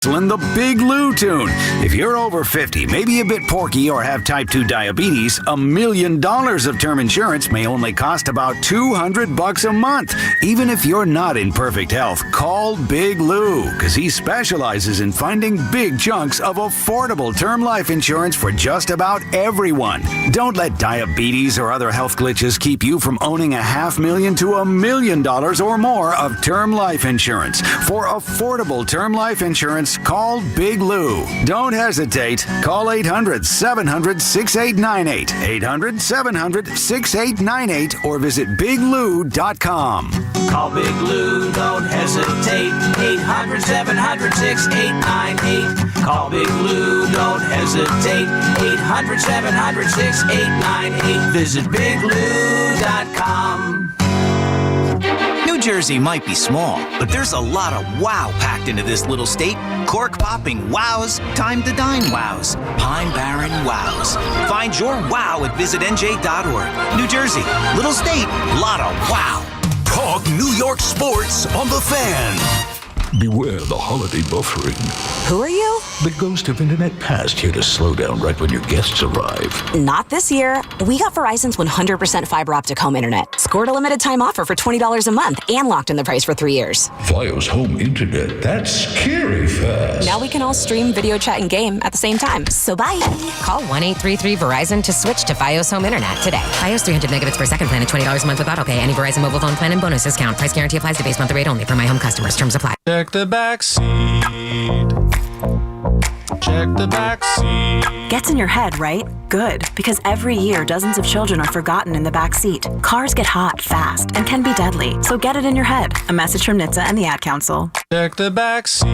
The Big Lou tune. If you're over 50, maybe a bit porky, or have type 2 diabetes, $1 million of term insurance may only cost about $200 a month. Even if you're not in perfect health, call Big Lou, because he specializes in finding big chunks of affordable term life insurance for just about everyone. Don't let diabetes or other health glitches keep you from owning $500,000 to $1 million or more of term life insurance. For affordable term life insurance, call Big Lou. Don't hesitate. Call 800-700-6898. 800-700-6898 or visit biglou.com. Call Big Lou. Don't hesitate. 800-700-6898. Call Big Lou. Don't hesitate. 800-700-6898. Visit biglou.com. New Jersey might be small, but there's a lot of wow packed into this little state. Cork-popping wows, time to dine wows, Pine Barren wows. Find your wow at visitnj.org. New Jersey, little state, lot of wow. Talk New York sports on the Fan. Beware the holiday buffering. Who are you? The ghost of internet past here to slow down right when your guests arrive. Not this year. We got Verizon's 100% fiber optic home internet. Scored a limited time offer for $20 a month and locked in the price for 3 years. Fios home internet, that's scary fast. Now we can all stream, video chat, and game at the same time. So bye. Call 1-833-VERIZON to switch to Fios home internet today. Fios 300 megabits per second plan at $20 a month with autopay. Any Verizon mobile phone plan and bonus discount. Price guarantee applies to base monthly rate only for my home customers. Terms apply. Check the back seat. Check the back seat. Gets in your head, right? Good, because every year dozens of children are forgotten in the back seat. Cars get hot fast and can be deadly, so get it in your head. A message from NHTSA and the Ad Council. Check the back seat.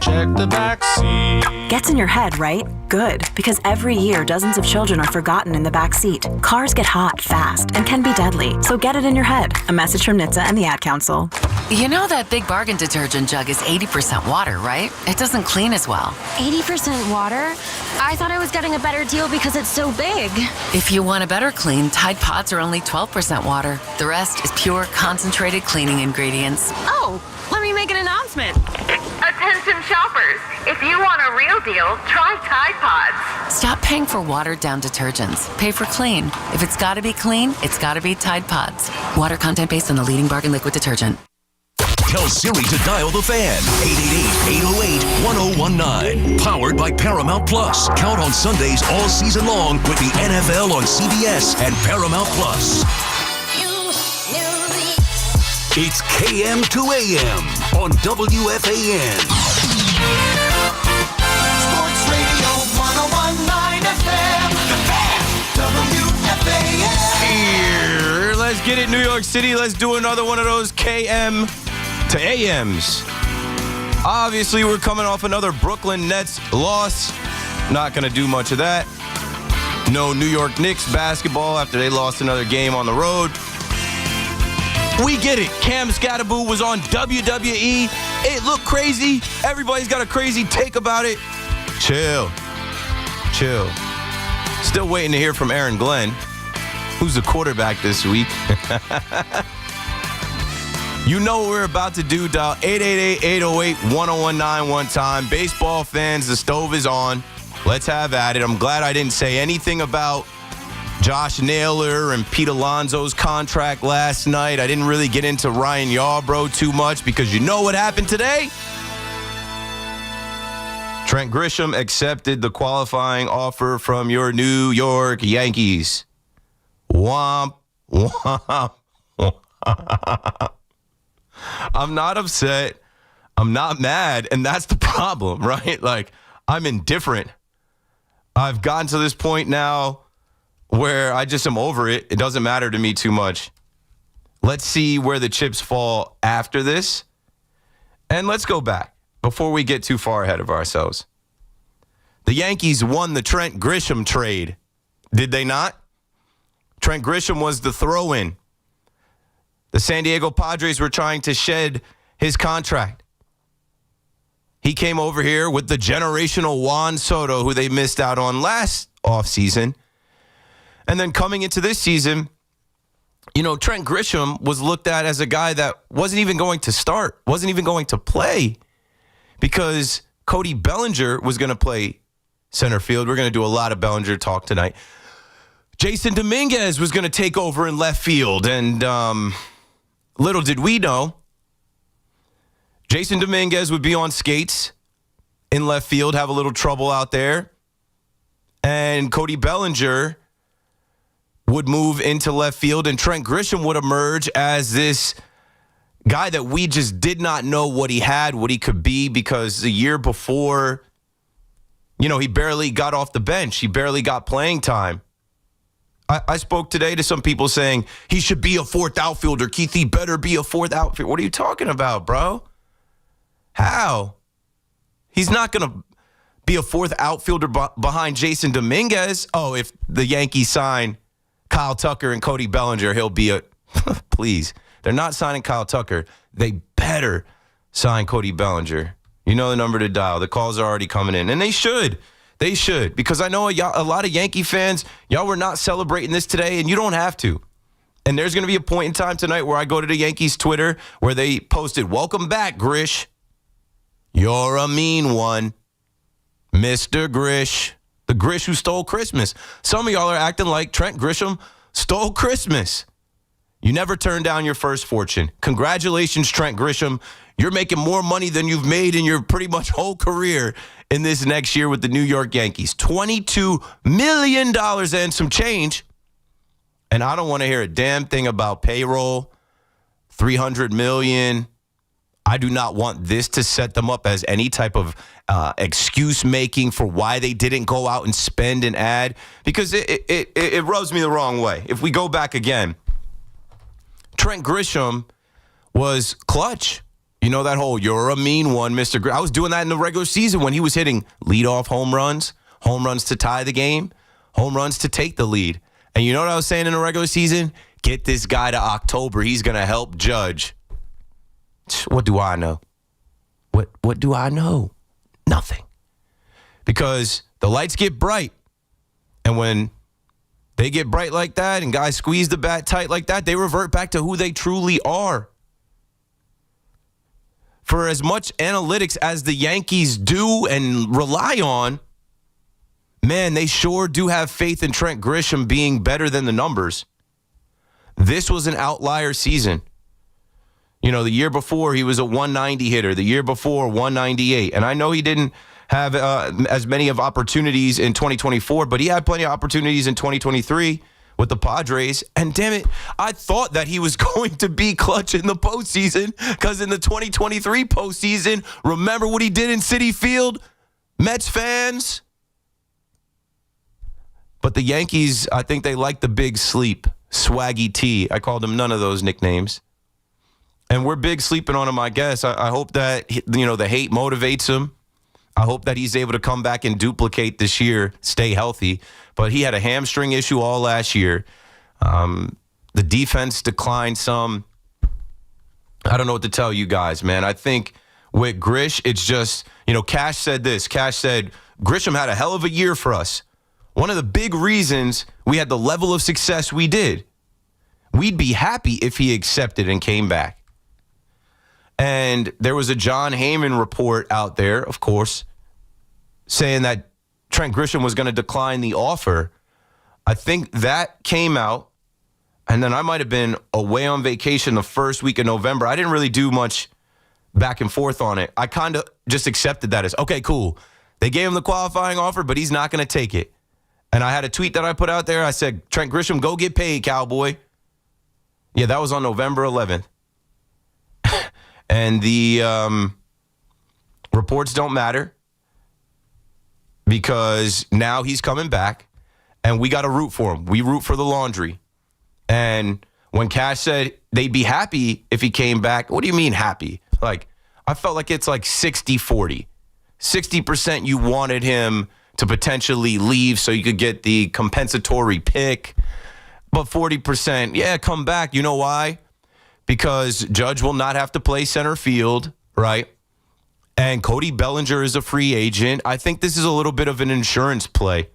Check the back seat. Gets in your head, right? Good, because every year dozens of children are forgotten in the back seat. Cars get hot fast and can be deadly, so get it in your head. A message from NHTSA and the Ad Council. You know that Big Bargain detergent jug is 80% water, right? It doesn't clean as well. 80% water? I thought I was getting a better deal because it's so big. If you want a better clean, Tide Pods are only 12% water. The rest is pure, concentrated cleaning ingredients. Oh, let me make an announcement. Attention shoppers, if you want a real deal, try Tide Pods. Stop paying for watered-down detergents. Pay for clean. If it's got to be clean, it's got to be Tide Pods. Water content based on the leading bargain liquid detergent. Tell Siri to dial the Fan. 888-808-1019. Powered by Paramount Plus. Count on Sundays all season long with the NFL on CBS and Paramount Plus. It's KM to AM on WFAN. Sports Radio 101.9 FM. The Fan. WFAN. Here, let's get it, New York City. Let's do another one of those KM to AMs. Obviously, we're coming off another Brooklyn Nets loss. Not going to do much of that. No New York Knicks basketball after they lost another game on the road. We get it. Cam Scatterboo was on WWE. It looked crazy. Everybody's got a crazy take about it. Chill. Still waiting to hear from Aaron Glenn, who's the quarterback this week. You know what we're about to do. Dial 888-808-1019 one time. Baseball fans, the stove is on. Let's have at it. I'm glad I didn't say anything about Josh Naylor and Pete Alonso's contract last night. I didn't really get into Ryan Yarbrough too much because you know what happened today? Trent Grisham accepted the qualifying offer from your New York Yankees. Womp, womp, womp. I'm not upset. I'm not mad. And that's the problem, right? Like, I'm indifferent. I've gotten to this point now where I just am over it. It doesn't matter to me too much. Let's see where the chips fall after this. And let's go back before we get too far ahead of ourselves. The Yankees won the Trent Grisham trade. Did they not? Trent Grisham was the throw-in. The San Diego Padres were trying to shed his contract. He came over here with the generational Juan Soto, who they missed out on last offseason. And then coming into this season, Trent Grisham was looked at as a guy that wasn't even going to start, wasn't even going to play because Cody Bellinger was going to play center field. We're going to do a lot of Bellinger talk tonight. Jason Dominguez was going to take over in left field, and little did we know, Jason Dominguez would be on skates in left field, have a little trouble out there, and Cody Bellinger would move into left field, and Trent Grisham would emerge as this guy that we just did not know what he had, what he could be, because the year before, he barely got off the bench. He barely got playing time. I spoke today to some people saying he should be a fourth outfielder. Keith, he better be a fourth outfielder. What are you talking about, bro? How? He's not going to be a fourth outfielder behind Jason Dominguez. Oh, if the Yankees sign Kyle Tucker and Cody Bellinger, he'll be a... Please. They're not signing Kyle Tucker. They better sign Cody Bellinger. You know the number to dial. The calls are already coming in. And they should. They should. Because I know a lot of Yankee fans, y'all were not celebrating this today, and you don't have to. And there's going to be a point in time tonight where I go to the Yankees Twitter where they posted, "Welcome back, Grish. You're a mean one. Mr. Grish. The Grish who stole Christmas." Some of y'all are acting like Trent Grisham stole Christmas. You never turned down your first fortune. Congratulations, Trent Grisham. You're making more money than you've made in your pretty much whole career in this next year with the New York Yankees. $22 million and some change. And I don't want to hear a damn thing about payroll, $300 million. I do not want this to set them up as any type of excuse making for why they didn't go out and spend and add, because it rubs me the wrong way. If we go back again, Trent Grisham was clutch. You know that whole "you're a mean one, Mr. Grish." I was doing that in the regular season when he was hitting leadoff home runs to tie the game, home runs to take the lead. And you know what I was saying in the regular season? Get this guy to October. He's going to help Judge. What do I know? What do I know? Nothing. Because the lights get bright. And when they get bright like that and guys squeeze the bat tight like that, they revert back to who they truly are. For as much analytics as the Yankees do and rely on, man, they sure do have faith in Trent Grisham being better than the numbers. This was an outlier season. The year before, he was a 190 hitter. The year before, 198. And I know he didn't have as many of opportunities in 2024, but he had plenty of opportunities in 2023 with the Padres. And damn it, I thought that he was going to be clutch in the postseason, because in the 2023 postseason, remember what he did in Citi Field? Mets fans? But the Yankees, I think they like the big sleep. Swaggy T. I called him none of those nicknames. And we're big sleeping on him, I guess. I hope that, the hate motivates him. I hope that he's able to come back and duplicate this year, stay healthy. But he had a hamstring issue all last year. The defense declined some. I don't know what to tell you guys, man. I think with Grish, it's just, Cash said this. Cash said, Grisham had a hell of a year for us. One of the big reasons we had the level of success we did. We'd be happy if he accepted and came back. And there was a John Heyman report out there, of course, saying that Trent Grisham was going to decline the offer. I think that came out, and then I might have been away on vacation the first week of November. I didn't really do much back and forth on it. I kind of just accepted that as, okay, cool. They gave him the qualifying offer, but he's not going to take it. And I had a tweet that I put out there. I said, Trent Grisham, go get paid, cowboy. Yeah, that was on November 11th. And the reports don't matter, because now he's coming back and we got to root for him. We root for the laundry. And when Cash said they'd be happy if he came back, what do you mean happy? Like, I felt like it's like 60-40. 60% you wanted him to potentially leave so you could get the compensatory pick. But 40%, yeah, come back. You know why? Because Judge will not have to play center field, right? And Cody Bellinger is a free agent. I think this is a little bit of an insurance play.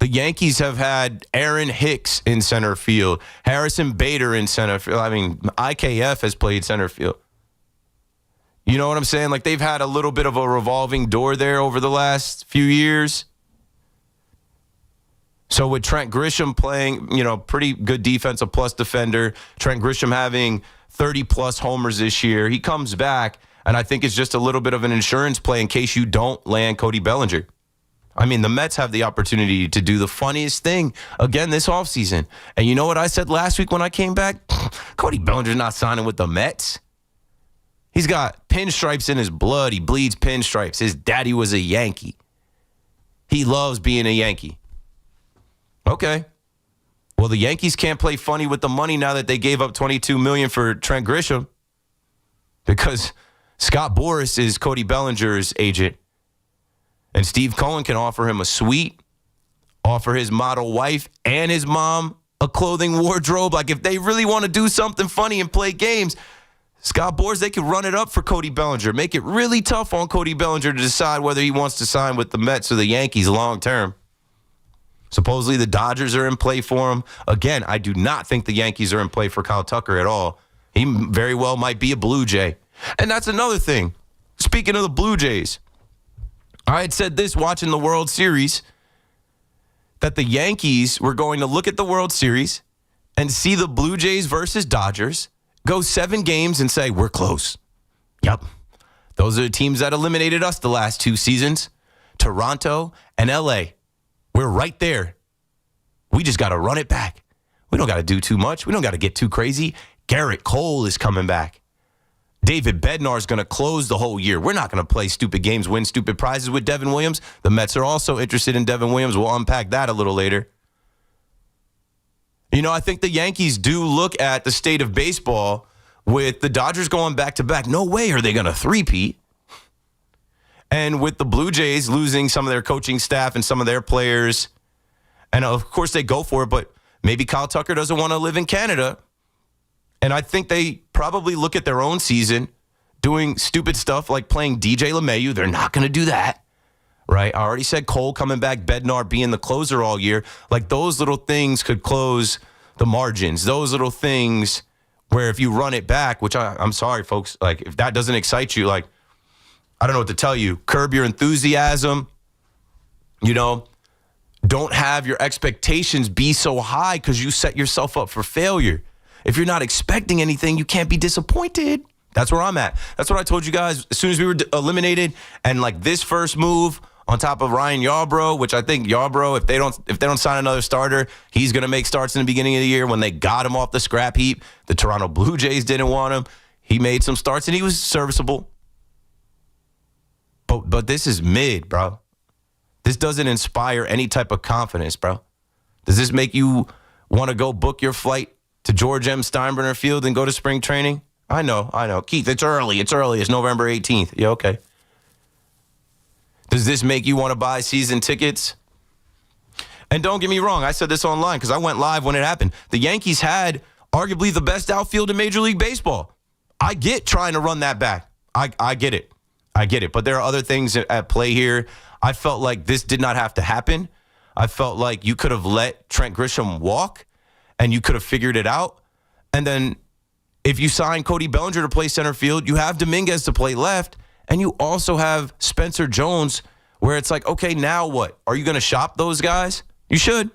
The Yankees have had Aaron Hicks in center field, Harrison Bader in center field. I mean, IKF has played center field. You know what I'm saying? Like, they've had a little bit of a revolving door there over the last few years. So with Trent Grisham playing, pretty good defensive plus defender, Trent Grisham having 30-plus homers this year, he comes back, and I think it's just a little bit of an insurance play in case you don't land Cody Bellinger. I mean, the Mets have the opportunity to do the funniest thing again this offseason. And you know what I said last week when I came back? Cody Bellinger's not signing with the Mets. He's got pinstripes in his blood. He bleeds pinstripes. His daddy was a Yankee. He loves being a Yankee. Okay. Well, the Yankees can't play funny with the money now that they gave up $22 million for Trent Grisham because Scott Boras is Cody Bellinger's agent. And Steve Cohen can offer him a suite, offer his model wife and his mom a clothing wardrobe. Like, if they really want to do something funny and play games, Scott Boras, they could run it up for Cody Bellinger, make it really tough on Cody Bellinger to decide whether he wants to sign with the Mets or the Yankees long term. Supposedly the Dodgers are in play for him. Again, I do not think the Yankees are in play for Kyle Tucker at all. He very well might be a Blue Jay. And that's another thing. Speaking of the Blue Jays, I had said this watching the World Series, that the Yankees were going to look at the World Series and see the Blue Jays versus Dodgers, go 7 games and say, we're close. Yep. Those are the teams that eliminated us the last 2 seasons, Toronto and LA. We're right there. We just got to run it back. We don't got to do too much. We don't got to get too crazy. Garrett Cole is coming back. David Bednar is going to close the whole year. We're not going to play stupid games, win stupid prizes with Devin Williams. The Mets are also interested in Devin Williams. We'll unpack that a little later. I think the Yankees do look at the state of baseball with the Dodgers going back-to-back. No way are they going to three-peat. And with the Blue Jays losing some of their coaching staff and some of their players, and of course they go for it, but maybe Kyle Tucker doesn't want to live in Canada. And I think they probably look at their own season doing stupid stuff like playing DJ LeMahieu. They're not going to do that, right? I already said Cole coming back, Bednar being the closer all year. Like, those little things could close the margins. Those little things where if you run it back, which I'm sorry, folks, like, if that doesn't excite you, like, I don't know what to tell you. Curb your enthusiasm. Don't have your expectations be so high because you set yourself up for failure. If you're not expecting anything, you can't be disappointed. That's where I'm at. That's what I told you guys as soon as we were eliminated. And like this first move on top of Ryan Yarbrough, which I think Yarbrough, if they don't sign another starter, he's going to make starts in the beginning of the year. When they got him off the scrap heap, the Toronto Blue Jays didn't want him. He made some starts and he was serviceable. But this is mid, bro. This doesn't inspire any type of confidence, bro. Does this make you want to go book your flight to George M. Steinbrenner Field and go to spring training? I know. Keith, it's early. It's November 18th. Yeah, okay. Does this make you want to buy season tickets? And don't get me wrong, I said this online because I went live when it happened. The Yankees had arguably the best outfield in Major League Baseball. I get trying to run that back. I get it. But there are other things at play here. I felt like this did not have to happen. I felt like you could have let Trent Grisham walk and you could have figured it out. And then if you sign Cody Bellinger to play center field, you have Dominguez to play left, and you also have Spencer Jones, where it's like, okay, now what? Are you going to shop those guys? You should.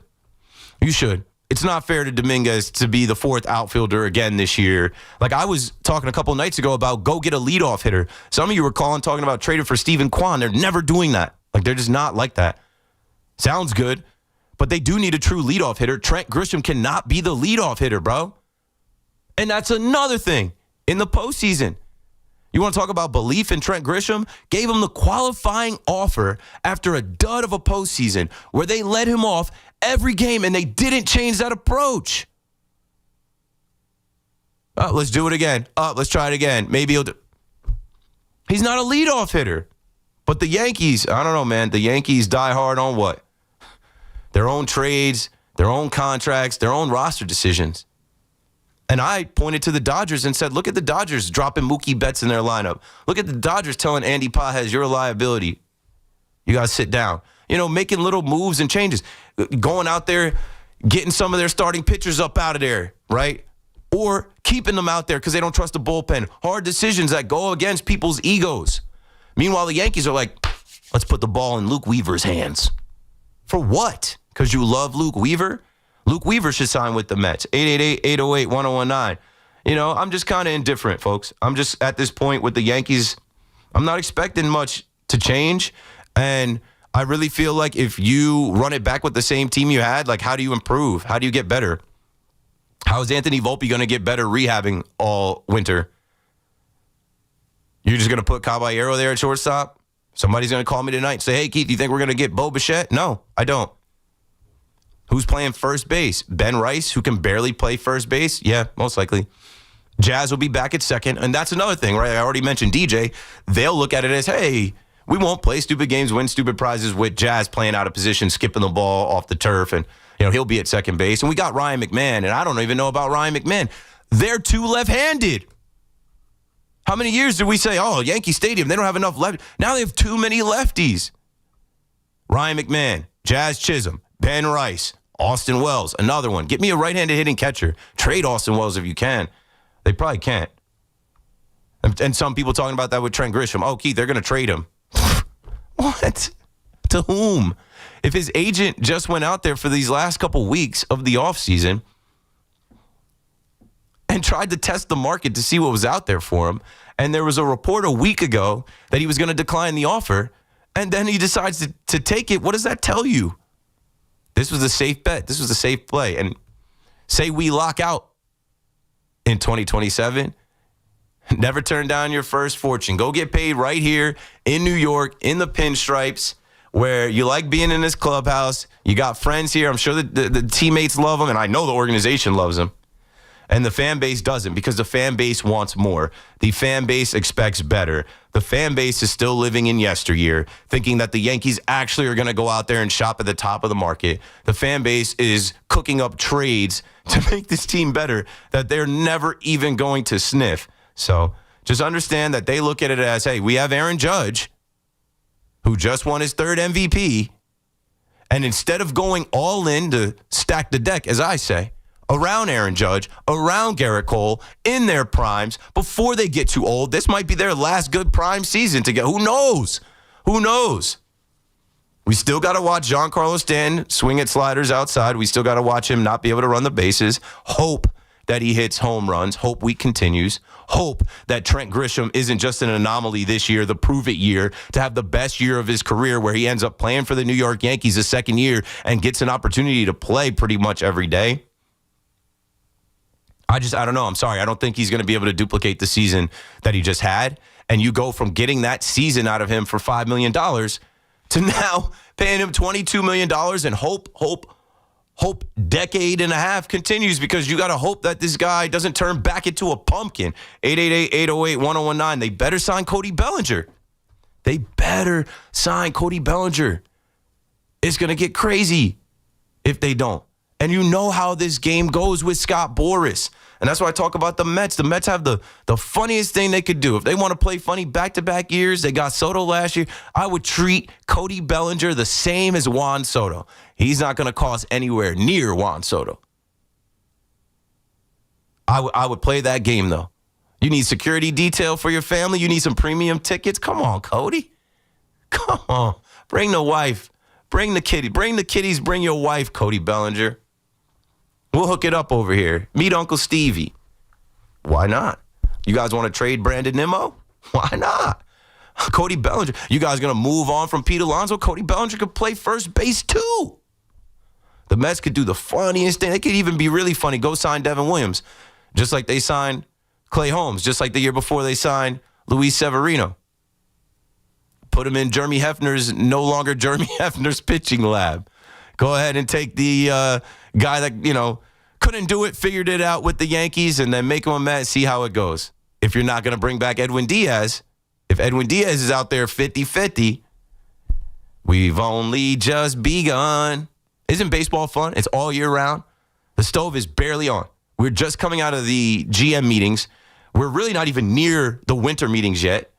It's not fair to Dominguez to be the 4th outfielder again this year. Like, I was talking a couple nights ago about go get a leadoff hitter. Some of you were talking about trading for Stephen Kwan. They're never doing that. Like, they're just not like that. Sounds good, but they do need a true leadoff hitter. Trent Grisham cannot be the leadoff hitter, bro. And that's another thing in the postseason. You want to talk about belief in Trent Grisham? Gave him the qualifying offer after a dud of a postseason where they let him off every game and they didn't change that approach. Let's do it again. Let's try it again. Maybe he'll do. He's not a leadoff hitter. But the Yankees, I don't know, man. The Yankees die hard on what? Their own trades, their own contracts, their own roster decisions. And I pointed to the Dodgers and said, look at the Dodgers dropping Mookie Betts in their lineup. Look at the Dodgers telling Andy Pages, you're a liability. You got to sit down. making little moves and changes, going out there, getting some of their starting pitchers up out of there, right? Or keeping them out there because they don't trust the bullpen. Hard decisions that go against people's egos. Meanwhile, the Yankees are like, let's put the ball in Luke Weaver's hands. For what? Because you love Luke Weaver? Luke Weaver should sign with the Mets. 888-808-1019. I'm just kind of indifferent, folks. I'm just at this point with the Yankees. I'm not expecting much to change. And I really feel like if you run it back with the same team you had, like, how do you improve? How do you get better? How is Anthony Volpe going to get better rehabbing all winter? You're just going to put Caballero there at shortstop? Somebody's going to call me tonight and say, hey, Keith, you think we're going to get Bo Bichette? No, I don't. Who's playing first base? Ben Rice, who can barely play first base? Yeah, most likely. Jazz will be back at second. And that's another thing, right? I already mentioned DJ. They'll look at it as, hey, we won't play stupid games, win stupid prizes with Jazz playing out of position, skipping the ball off the turf, and he'll be at second base. And we got Ryan McMahon, and I don't even know about Ryan McMahon. They're too left-handed. How many years did we say, Yankee Stadium, they don't have enough left? Now they have too many lefties. Ryan McMahon, Jazz Chisholm, Ben Rice, Austin Wells, another one. Get me a right-handed hitting catcher. Trade Austin Wells if you can. They probably can't. And some people talking about that with Trent Grisham. Oh, Keith, they're going to trade him. What? To whom? If his agent just went out there for these last couple weeks of the offseason and tried to test the market to see what was out there for him, and there was a report a week ago that he was going to decline the offer, and then he decides to take it, what does that tell you? This was a safe bet. This was a safe play. And say we lock out in 2027, never turn down your first fortune. Go get paid right here in New York, in the pinstripes, where you like being in this clubhouse. You got friends here. I'm sure the teammates love him, and I know the organization loves him. And the fan base doesn't, because the fan base wants more. The fan base expects better. The fan base is still living in yesteryear, thinking that the Yankees actually are going to go out there and shop at the top of the market. The fan base is cooking up trades to make this team better that they're never even going to sniff. So just understand that they look at it as, hey, we have Aaron Judge, who just won his third MVP. And instead of going all in to stack the deck, as I say, around Aaron Judge, around Garrett Cole, in their primes, before they get too old, this might be their last good prime season to get. Who knows? Who knows? We still got to watch Giancarlo Stanton swing at sliders outside. We still got to watch him not be able to run the bases. Hope that he hits home runs. Hope week continues. Hope that Trent Grisham isn't just an anomaly this year, the prove-it year, to have the best year of his career where he ends up playing for the New York Yankees the second year and gets an opportunity to play pretty much every day. I don't know. I'm sorry. I don't think he's going to be able to duplicate the season that he just had. And you go from getting that season out of him for $5 million to now paying him $22 million and hope decade and a half continues, because you got to hope that this guy doesn't turn back into a pumpkin. 888-808-1019. They better sign Cody Bellinger. They better sign Cody Bellinger. It's going to get crazy if they don't. And you know how this game goes with Scott Boras. And that's why I talk about the Mets. The Mets have the funniest thing they could do. If they want to play funny back-to-back years, they got Soto last year, I would treat Cody Bellinger the same as Juan Soto. He's not going to cost anywhere near Juan Soto. I would play that game, though. You need security detail for your family? You need some premium tickets? Come on, Cody. Come on. Bring the wife. Bring the kitty. Bring the kitties. Bring your wife, Cody Bellinger. We'll hook it up over here. Meet Uncle Stevie. Why not? You guys want to trade Brandon Nimmo? Why not? Cody Bellinger. You guys going to move on from Pete Alonso? Cody Bellinger could play first base too. The Mets could do the funniest thing. They could even be really funny. Go sign Devin Williams. Just like they signed Clay Holmes. Just like the year before they signed Luis Severino. Put him in Jeremy Hefner's, no longer Jeremy Hefner's pitching lab. Go ahead and take the guy that, couldn't do it, figured it out with the Yankees, and then make him a Met, see how it goes. If you're not going to bring back Edwin Diaz, if Edwin Diaz is out there 50-50, we've only just begun. Isn't baseball fun? It's all year round. The stove is barely on. We're just coming out of the GM meetings. We're really not even near the winter meetings yet.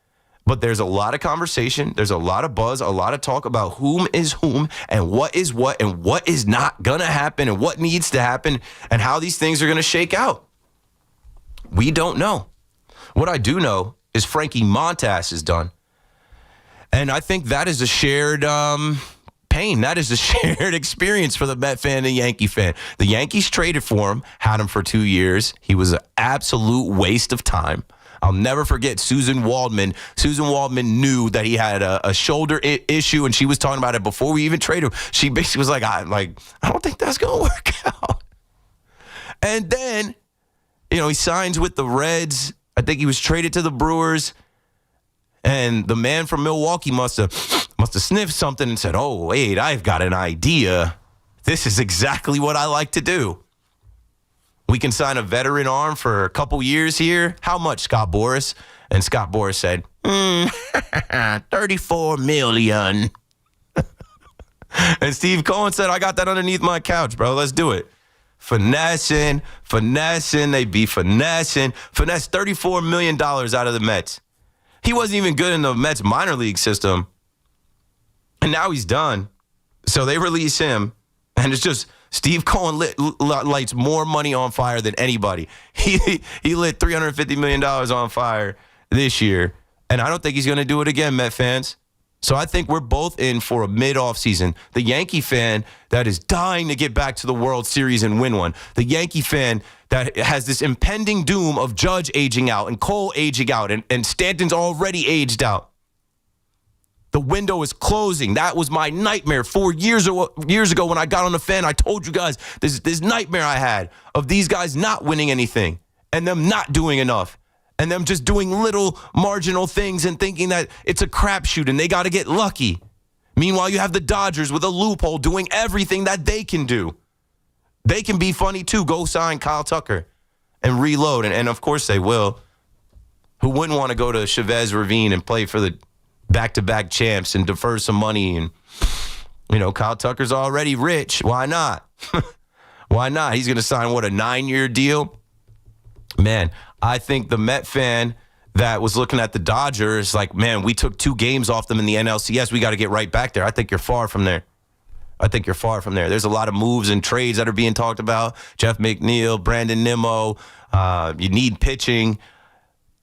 But there's a lot of conversation. There's a lot of buzz, a lot of talk about whom is whom and what is not going to happen and what needs to happen and how these things are going to shake out. We don't know. What I do know is Frankie Montas is done. And I think that is a shared pain. That is a shared experience for the Met fan and the Yankee fan. The Yankees traded for him, had him for 2 years. He was an absolute waste of time. I'll never forget Susan Waldman. Susan Waldman knew that he had a shoulder issue, and she was talking about it before we even traded him. She basically was like, I don't think that's going to work out. And then, he signs with the Reds. I think he was traded to the Brewers. And the man from Milwaukee must have sniffed something and said, oh, wait, I've got an idea. This is exactly what I like to do. We can sign a veteran arm for a couple years here. How much, Scott Boras? And Scott Boras said, $34 million. And Steve Cohen said, I got that underneath my couch, bro. Let's do it. Finessing. They be finessing. Finesse $34 million out of the Mets. He wasn't even good in the Mets minor league system. And now he's done. So they release him. And it's just Steve Cohen lights more money on fire than anybody. He lit $350 million on fire this year. And I don't think he's going to do it again, Met fans. So I think we're both in for a mid-off season. The Yankee fan that is dying to get back to the World Series and win one. The Yankee fan that has this impending doom of Judge aging out and Cole aging out and Stanton's already aged out. The window is closing. That was my nightmare 4 years ago when I got on the fan. I told you guys this nightmare I had of these guys not winning anything and them not doing enough and them just doing little marginal things and thinking that it's a crapshoot and they got to get lucky. Meanwhile, you have the Dodgers with a loophole doing everything that they can do. They can be funny too. Go sign Kyle Tucker and reload. And of course they will. Who wouldn't want to go to Chavez Ravine and play for the back-to-back champs and defer some money? And, Kyle Tucker's already rich. Why not? Why not? He's going to sign, a 9-year deal? Man, I think the Met fan that was looking at the Dodgers like, man, we took 2 games off them in the NLCS. We got to get right back there. I think you're far from there. There's a lot of moves and trades that are being talked about. Jeff McNeil, Brandon Nimmo. You need pitching.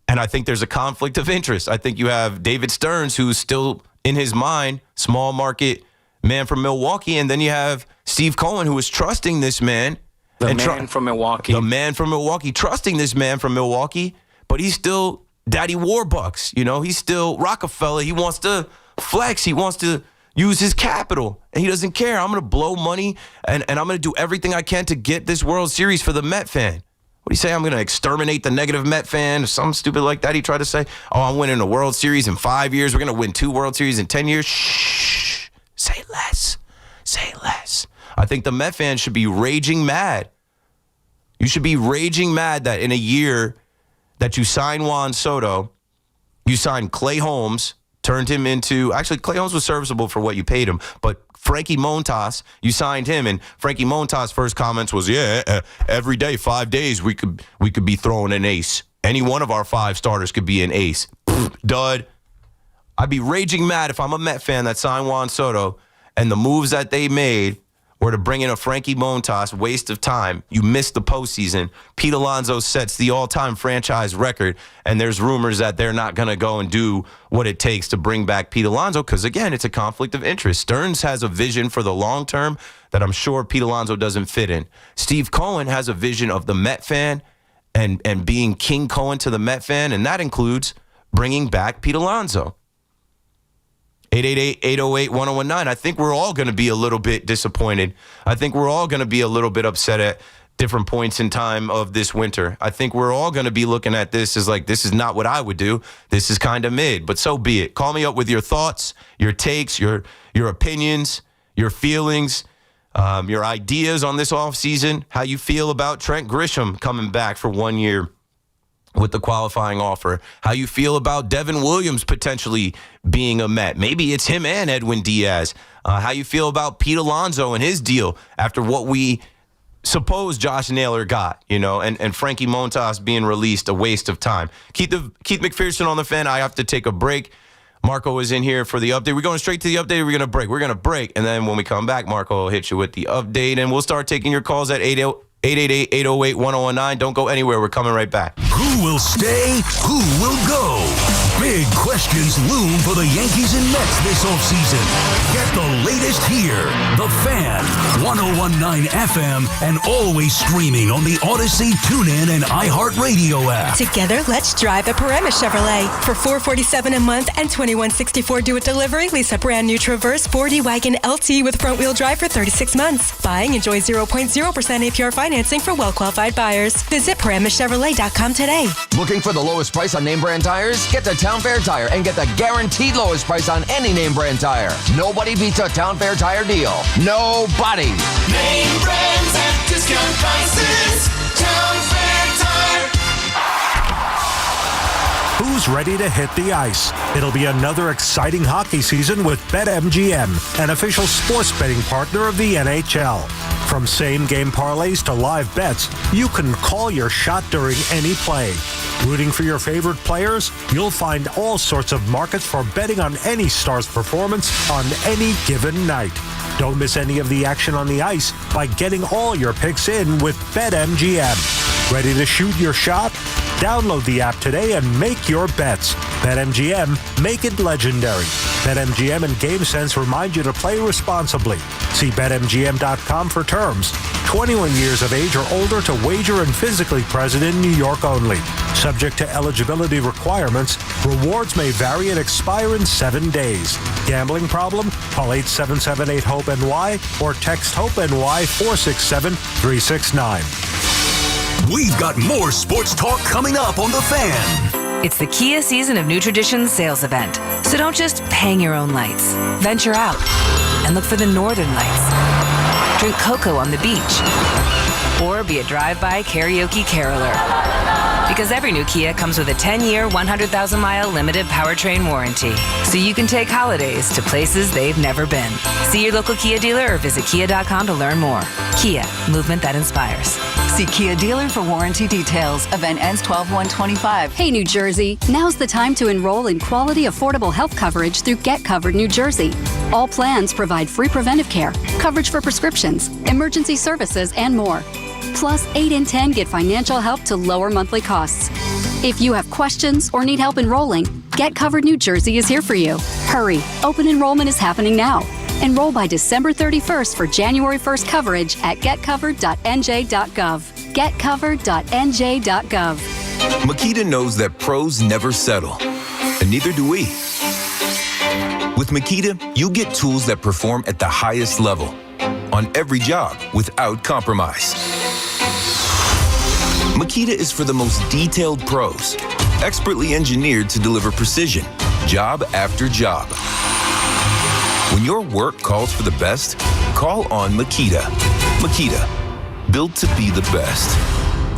And I think there's a conflict of interest. I think you have David Stearns, who's still in his mind, small market man from Milwaukee. And then you have Steve Cohen, who is trusting this man. The man from Milwaukee, trusting this man from Milwaukee. But he's still Daddy Warbucks. He's still Rockefeller. He wants to flex. He wants to use his capital. And he doesn't care. I'm going to blow money, and I'm going to do everything I can to get this World Series for the Met fan. What do you say? I'm going to exterminate the negative Met fan or something stupid like that he tried to say? Oh, I'm winning a World Series in 5 years. We're going to win 2 World Series in 10 years. Shh. Say less. I think the Met fan should be raging mad. You should be raging mad that in a year that you sign Juan Soto, you signed Clay Holmes, turned him into... Actually, Clay Holmes was serviceable for what you paid him, but Frankie Montas, you signed him, and Frankie Montas' first comments was, every day, 5 days, we could be throwing an ace. Any one of our 5 starters could be an ace. Dud. I'd be raging mad if I'm a Met fan that signed Juan Soto, and the moves that they made were to bring in a Frankie Montas, waste of time. You missed the postseason. Pete Alonso sets the all-time franchise record, and there's rumors that they're not going to go and do what it takes to bring back Pete Alonso because, again, it's a conflict of interest. Stearns has a vision for the long term that I'm sure Pete Alonso doesn't fit in. Steve Cohen has a vision of the Met fan and being King Cohen to the Met fan, and that includes bringing back Pete Alonso. 888-808-1019. I think we're all going to be a little bit disappointed. I think we're all going to be a little bit upset at different points in time of this winter. I think we're all going to be looking at this as like, this is not what I would do. This is kind of mid, but so be it. Call me up with your thoughts, your takes, your opinions, your feelings, your ideas on this offseason, how you feel about Trent Grisham coming back for 1 year with the qualifying offer, how you feel about Devin Williams potentially being a Met. Maybe it's him and Edwin Diaz. How you feel about Pete Alonso and his deal after what we suppose Josh Naylor got, and Frankie Montas being released, a waste of time. Keith McPherson on the Fan. I have to take a break. Marco is in here for the update. We're going straight to the update. We're going to break. We're going to break. And then when we come back, Marco will hit you with the update. And we'll start taking your calls at 888-808-1019. Don't go anywhere. We're coming right back. Who will stay? Who will go? Big questions loom for the Yankees and Mets this offseason. Get the latest here. The Fan, 101.9 FM, and always streaming on the Odyssey, TuneIn, and iHeartRadio app. Together, let's drive a Paramus Chevrolet. For $447 a month and $2164 due at delivery, lease a brand new Traverse 4D Wagon LT with front-wheel drive for 36 months. Buying, enjoy 0.0% APR financing for well-qualified buyers. Visit ParamusChevrolet.com today. Looking for the lowest price on name brand tires? Get to Town Fair Tire and get the guaranteed lowest price on any name brand tire. Nobody beats a Town Fair Tire deal. Nobody. Name brands at discount prices. Town Fair Tire. Who's ready to hit the ice? It'll be another exciting hockey season with BetMGM, an official sports betting partner of the NHL. From same-game parlays to live bets, you can call your shot during any play. Rooting for your favorite players? You'll find all sorts of markets for betting on any star's performance on any given night. Don't miss any of the action on the ice by getting all your picks in with BetMGM. Ready to shoot your shot? Download the app today and make your bets. BetMGM, make it legendary. BetMGM and GameSense remind you to play responsibly. See BetMGM.com for terms. 21 years of age or older to wager and physically present in New York only. Subject to eligibility requirements, rewards may vary and expire in 7 days. Gambling problem? Call 877-8-HOPE-NY or text HOPE-NY 467-369. We've got more sports talk coming up on The Fan. It's the Kia Season of New Traditions sales event. So don't just hang your own lights. Venture out and look for the northern lights. Drink cocoa on the beach. Or be a drive-by karaoke caroler. Because every new Kia comes with a 10-year, 100,000-mile limited powertrain warranty. So you can take holidays to places they've never been. See your local Kia dealer or visit kia.com to learn more. Kia, movement that inspires. See Kia dealer for warranty details. Event ends 12/1/25. Hey, New Jersey. Now's the time to enroll in quality, affordable health coverage through Get Covered New Jersey. All plans provide free preventive care, coverage for prescriptions, emergency services, and more. Plus, 8 in 10 get financial help to lower monthly costs. If you have questions or need help enrolling, Get Covered New Jersey is here for you. Hurry, open enrollment is happening now. Enroll by December 31st for January 1st coverage at getcovered.nj.gov. Getcovered.nj.gov. Makita knows that pros never settle, and neither do we. With Makita, you get tools that perform at the highest level on every job without compromise. Makita is for the most detailed pros, expertly engineered to deliver precision, job after job. When your work calls for the best, call on Makita. Makita, built to be the best.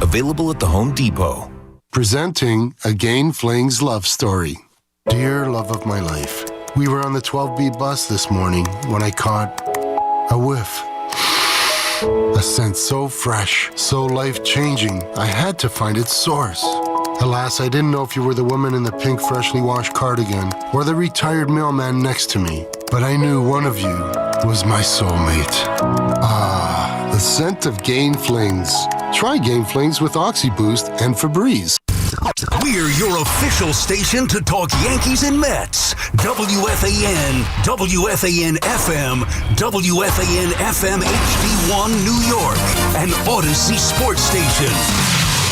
Available at the Home Depot. Presenting a Gain Flings love story. Dear love of my life, we were on the 12B bus this morning when I caught a whiff. A scent so fresh, so life-changing, I had to find its source. Alas, I didn't know if you were the woman in the pink freshly washed cardigan or the retired mailman next to me, but I knew one of you was my soulmate. Ah, the scent of Gain Flings. Try Gain Flings with OxyBoost and Febreze. We're your official station to talk Yankees and Mets. WFAN, WFAN FM, WFAN FM HD1 New York, and Odyssey Sports Station.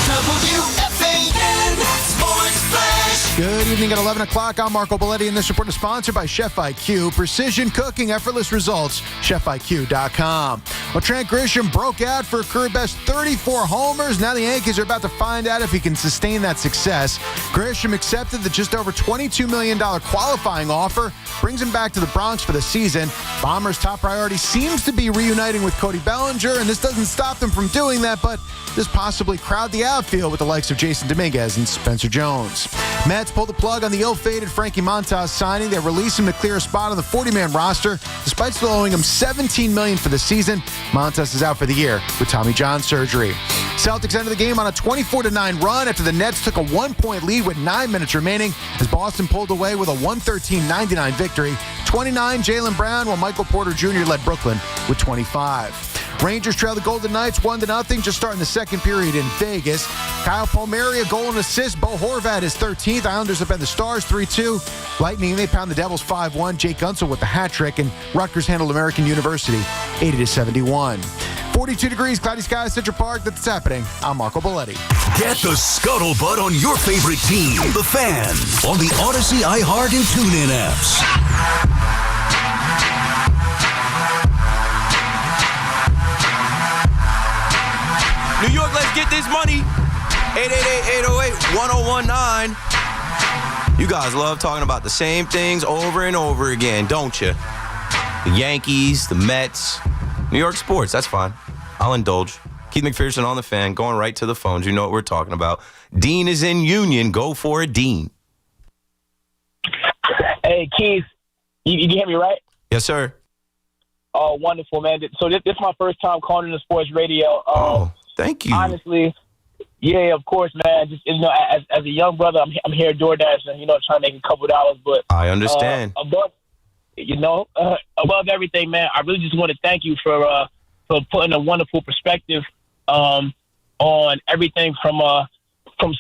WFAN Sports Flash. Good evening at 11 o'clock. I'm Marco Belletti, and this report is sponsored by Chef IQ. Precision cooking, effortless results. ChefIQ.com. Well, Trent Grisham broke out for a career-best 34 homers. Now the Yankees are about to find out if he can sustain that success. Grisham accepted the just over $22 million qualifying offer. Brings him back to the Bronx for the season. Bombers' top priority seems to be reuniting with Cody Bellinger, and this doesn't stop them from doing that, but this possibly crowd the outfield with the likes of Jason Dominguez and Spencer Jones. Mets Mets pulled the plug on the ill-fated Frankie Montas signing. They're releasing him to clear a spot on the 40-man roster. Despite still owing him $17 million for the season, Montas is out for the year with Tommy John surgery. Celtics ended the game on a 24-9 run after the Nets took a 1-point lead with 9 minutes remaining as Boston pulled away with a 113-99 victory. 29, Jaylen Brown, while Michael Porter Jr. led Brooklyn with 25. Rangers trail the Golden Knights 1-0, just starting the second period in Vegas. Kyle Palmieri, a goal and assist. Bo Horvat is 13th. Islanders have been the Stars 3-2. Lightning, they pound the Devils 5-1. Jake Gunsel with the hat trick, and Rutgers handled American University 80-71. 42 degrees, cloudy skies, Central Park. That's what's happening. I'm Marco Belletti. Get the scuttlebutt on your favorite team, the Fan, on the Odyssey, iHeart, and TuneIn apps. New York, let's get this money. 888-808-1019. You guys love talking about the same things over and over again, don't you? The Yankees, the Mets, New York sports, that's fine. I'll indulge. Keith McPherson on the Fan, going right to the phones. You know what we're talking about. Dean is in Union. Go for it, Dean. Hey, Keith, you can hear me, right? Yes, sir. Oh, wonderful, man. So this is my first time calling into sports radio. Thank you. Honestly, yeah, of course, man. Just as a young brother, I'm here at DoorDash and trying to make a couple $. But I understand. Above everything, man, I really just want to thank you for putting a wonderful perspective on everything from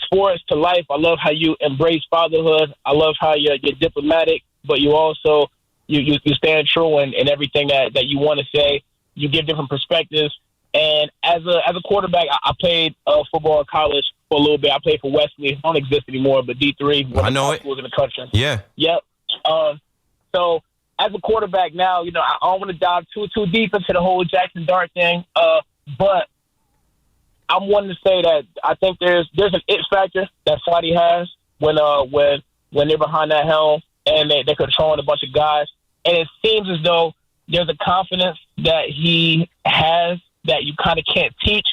sports to life. I love how you embrace fatherhood. I love how you're diplomatic, but you also you stand true in everything that you want to say. You give different perspectives. And as a quarterback, I played football in college for a little bit. I played for Wesley. It don't exist anymore, but D3. I know it. Schools in the country. Yeah. Yep. So as a quarterback now, I don't want to dive too deep into the whole Jackson Dart thing. But I'm wanting to say that I think there's an it factor that Saudi has when they're behind that helm and they're controlling a bunch of guys. And it seems as though there's a confidence that he has that you kind of can't teach,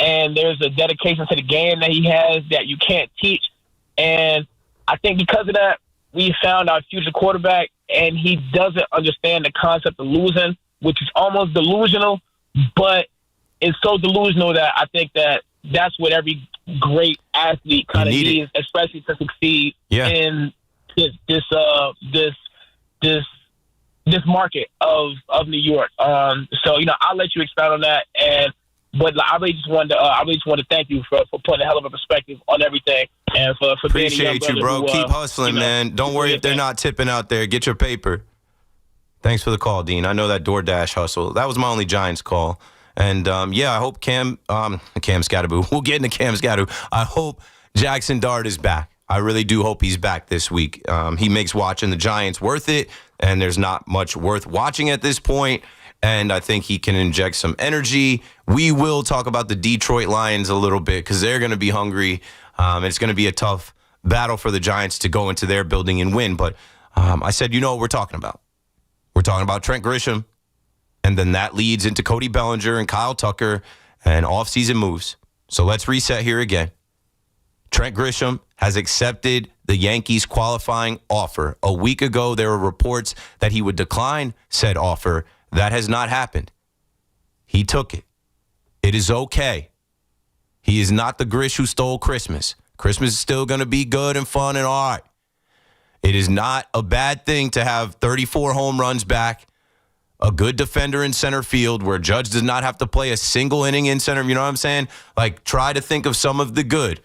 and there's a dedication to the game that he has that you can't teach. And I think because of that, we found our future quarterback, and he doesn't understand the concept of losing, which is almost delusional, but it's so delusional that I think that's what every great athlete kind of needs, especially to succeed in this market of New York. So I'll let you expound on that. But I really just wanted to thank you for putting a hell of a perspective on everything and for appreciate being a young you, bro. who, keep hustling, man. Don't worry if they're not tipping out there. Get your paper. Thanks for the call, Dean. I know that DoorDash hustle. That was my only Giants call. And I hope Cam Scatterboo. We'll get into Cam Scatterboo. I hope Jackson Dart is back. I really do hope he's back this week. He makes watching the Giants worth it, and there's not much worth watching at this point. And I think he can inject some energy. We will talk about the Detroit Lions a little bit because they're going to be hungry. It's going to be a tough battle for the Giants to go into their building and win. But I said, what we're talking about. We're talking about Trent Grisham, and then that leads into Cody Bellinger and Kyle Tucker and offseason moves. So let's reset here again. Trent Grisham has accepted the Yankees qualifying offer. A week ago, there were reports that he would decline said offer. That has not happened. He took it. It is okay. He is not the Grish who stole Christmas. Christmas is still going to be good and fun and all right. It is not a bad thing to have 34 home runs back, a good defender in center field where Judge does not have to play a single inning in center. You know what I'm saying? Like, try to think of some of the good.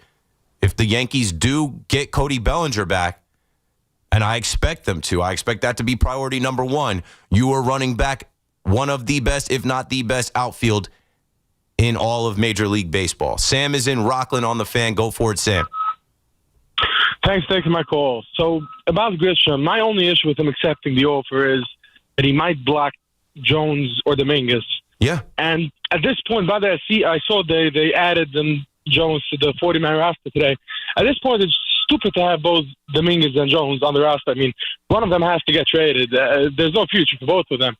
If the Yankees do get Cody Bellinger back, and I expect them to, I expect that to be priority number one, you are running back one of the best, if not the best, outfield in all of Major League Baseball. Sam is in Rockland on the Fan. Go for it, Sam. Thanks for taking my call. So, about Grisham, my only issue with him accepting the offer is that he might block Jones or Dominguez. Yeah. And at this point, by the I saw they added them Jones to the 40-man roster today. At this point, it's stupid to have both Dominguez and Jones on the roster. I mean, one of them has to get traded. There's no future for both of them.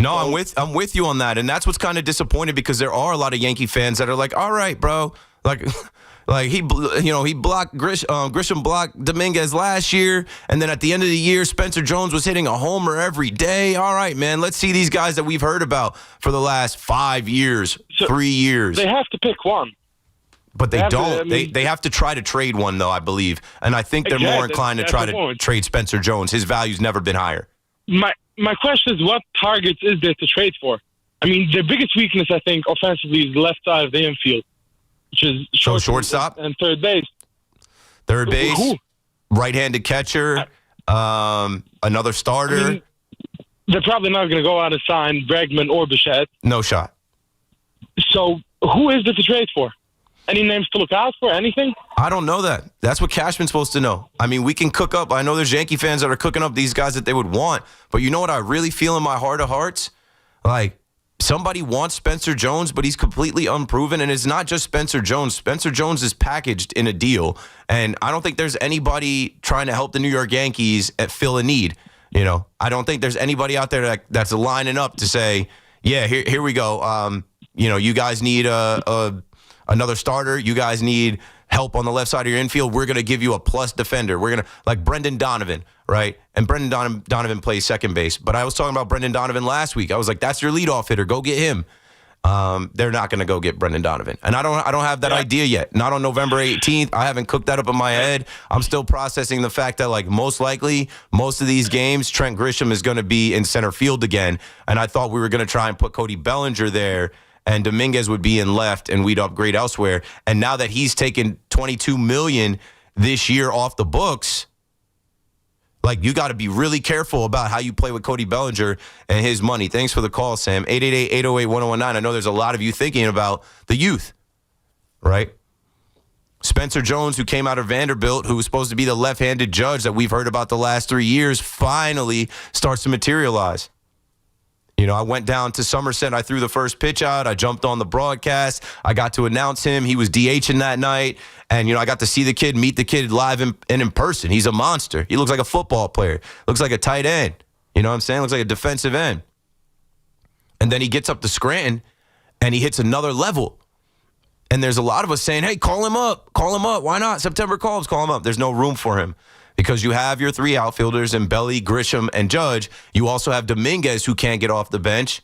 No, I'm with you on that, and that's what's kind of disappointing because there are a lot of Yankee fans that are like, all right, bro, like Like he blocked Grisham blocked Dominguez last year, and then at the end of the year, Spencer Jones was hitting a homer every day. All right, man, let's see these guys that we've heard about for the last 5 years, 3 years. They have to pick one. But they don't. They have to try to trade one, though, I believe. And I think they're more inclined to try to trade Spencer Jones. His value's never been higher. My question is, what targets is there to trade for? I mean, their biggest weakness, I think, offensively is the left side of the infield, which is shortstop and third base. Third base, right-handed catcher, another starter. I mean, they're probably not going to go out and sign Bregman or Bichette. No shot. So who is there to trade for? Any names to look out for? Anything? I don't know that. That's what Cashman's supposed to know. I mean, we can cook up. I know there's Yankee fans that are cooking up these guys that they would want. But you know what I really feel in my heart of hearts? Like, somebody wants Spencer Jones, but he's completely unproven. And it's not just Spencer Jones. Spencer Jones is packaged in a deal. And I don't think there's anybody trying to help the New York Yankees fill a need. You know, I don't think there's anybody out there that's lining up to say, yeah, here we go. You guys need another starter. You guys need help on the left side of your infield. We're going to give you a plus defender. We're going to, like Brendan Donovan, right? And Brendan Donovan plays second base. But I was talking about Brendan Donovan last week. I was like, that's your leadoff hitter. Go get him. They're not going to go get Brendan Donovan. And I don't have that idea yet. Not on November 18th. I haven't cooked that up in my head. I'm still processing the fact that, like, most likely, most of these games, Trent Grisham is going to be in center field again. And I thought we were going to try and put Cody Bellinger there, and Dominguez would be in left, and we'd upgrade elsewhere. And now that he's taken $22 million this year off the books, like, you got to be really careful about how you play with Cody Bellinger and his money. Thanks for the call, Sam. 888-808-1019. I know there's a lot of you thinking about the youth, right? Spencer Jones, who came out of Vanderbilt, who was supposed to be the left-handed judge that we've heard about the last 3 years, finally starts to materialize. You know, I went down to Somerset. I threw the first pitch out. I jumped on the broadcast. I got to announce him. He was DHing that night. And, I got to see the kid, meet the kid live and in person. He's a monster. He looks like a football player. Looks like a tight end. You know what I'm saying? Looks like a defensive end. And then he gets up to Scranton, and he hits another level. And there's a lot of us saying, hey, call him up. Call him up. Why not? September calls, call him up. There's no room for him. Because you have your three outfielders in Belly, Grisham, and Judge. You also have Dominguez, who can't get off the bench.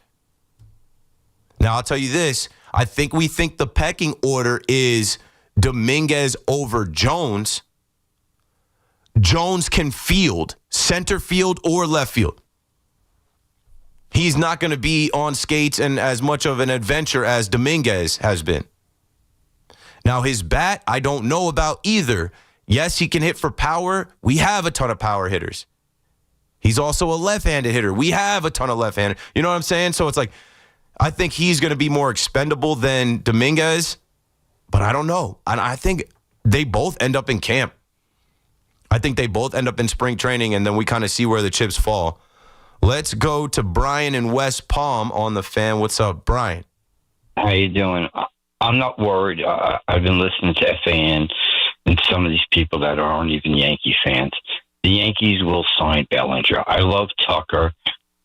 Now, I'll tell you this. I think we think the pecking order is Dominguez over Jones. Jones can field, center field or left field. He's not going to be on skates and as much of an adventure as Dominguez has been. Now, his bat, I don't know about either. Yes, he can hit for power. We have a ton of power hitters. He's also a left-handed hitter. We have a ton of left-handed. You know what I'm saying? So it's like, I think he's going to be more expendable than Dominguez, but I don't know. And I think they both end up in camp. I think they both end up in spring training, and then we kind of see where the chips fall. Let's go to Brian in West Palm on the Fan. What's up, Brian? How you doing? I'm not worried. I've been listening to FAN and some of these people that aren't even Yankee fans. The Yankees will sign Bellinger. I love Tucker,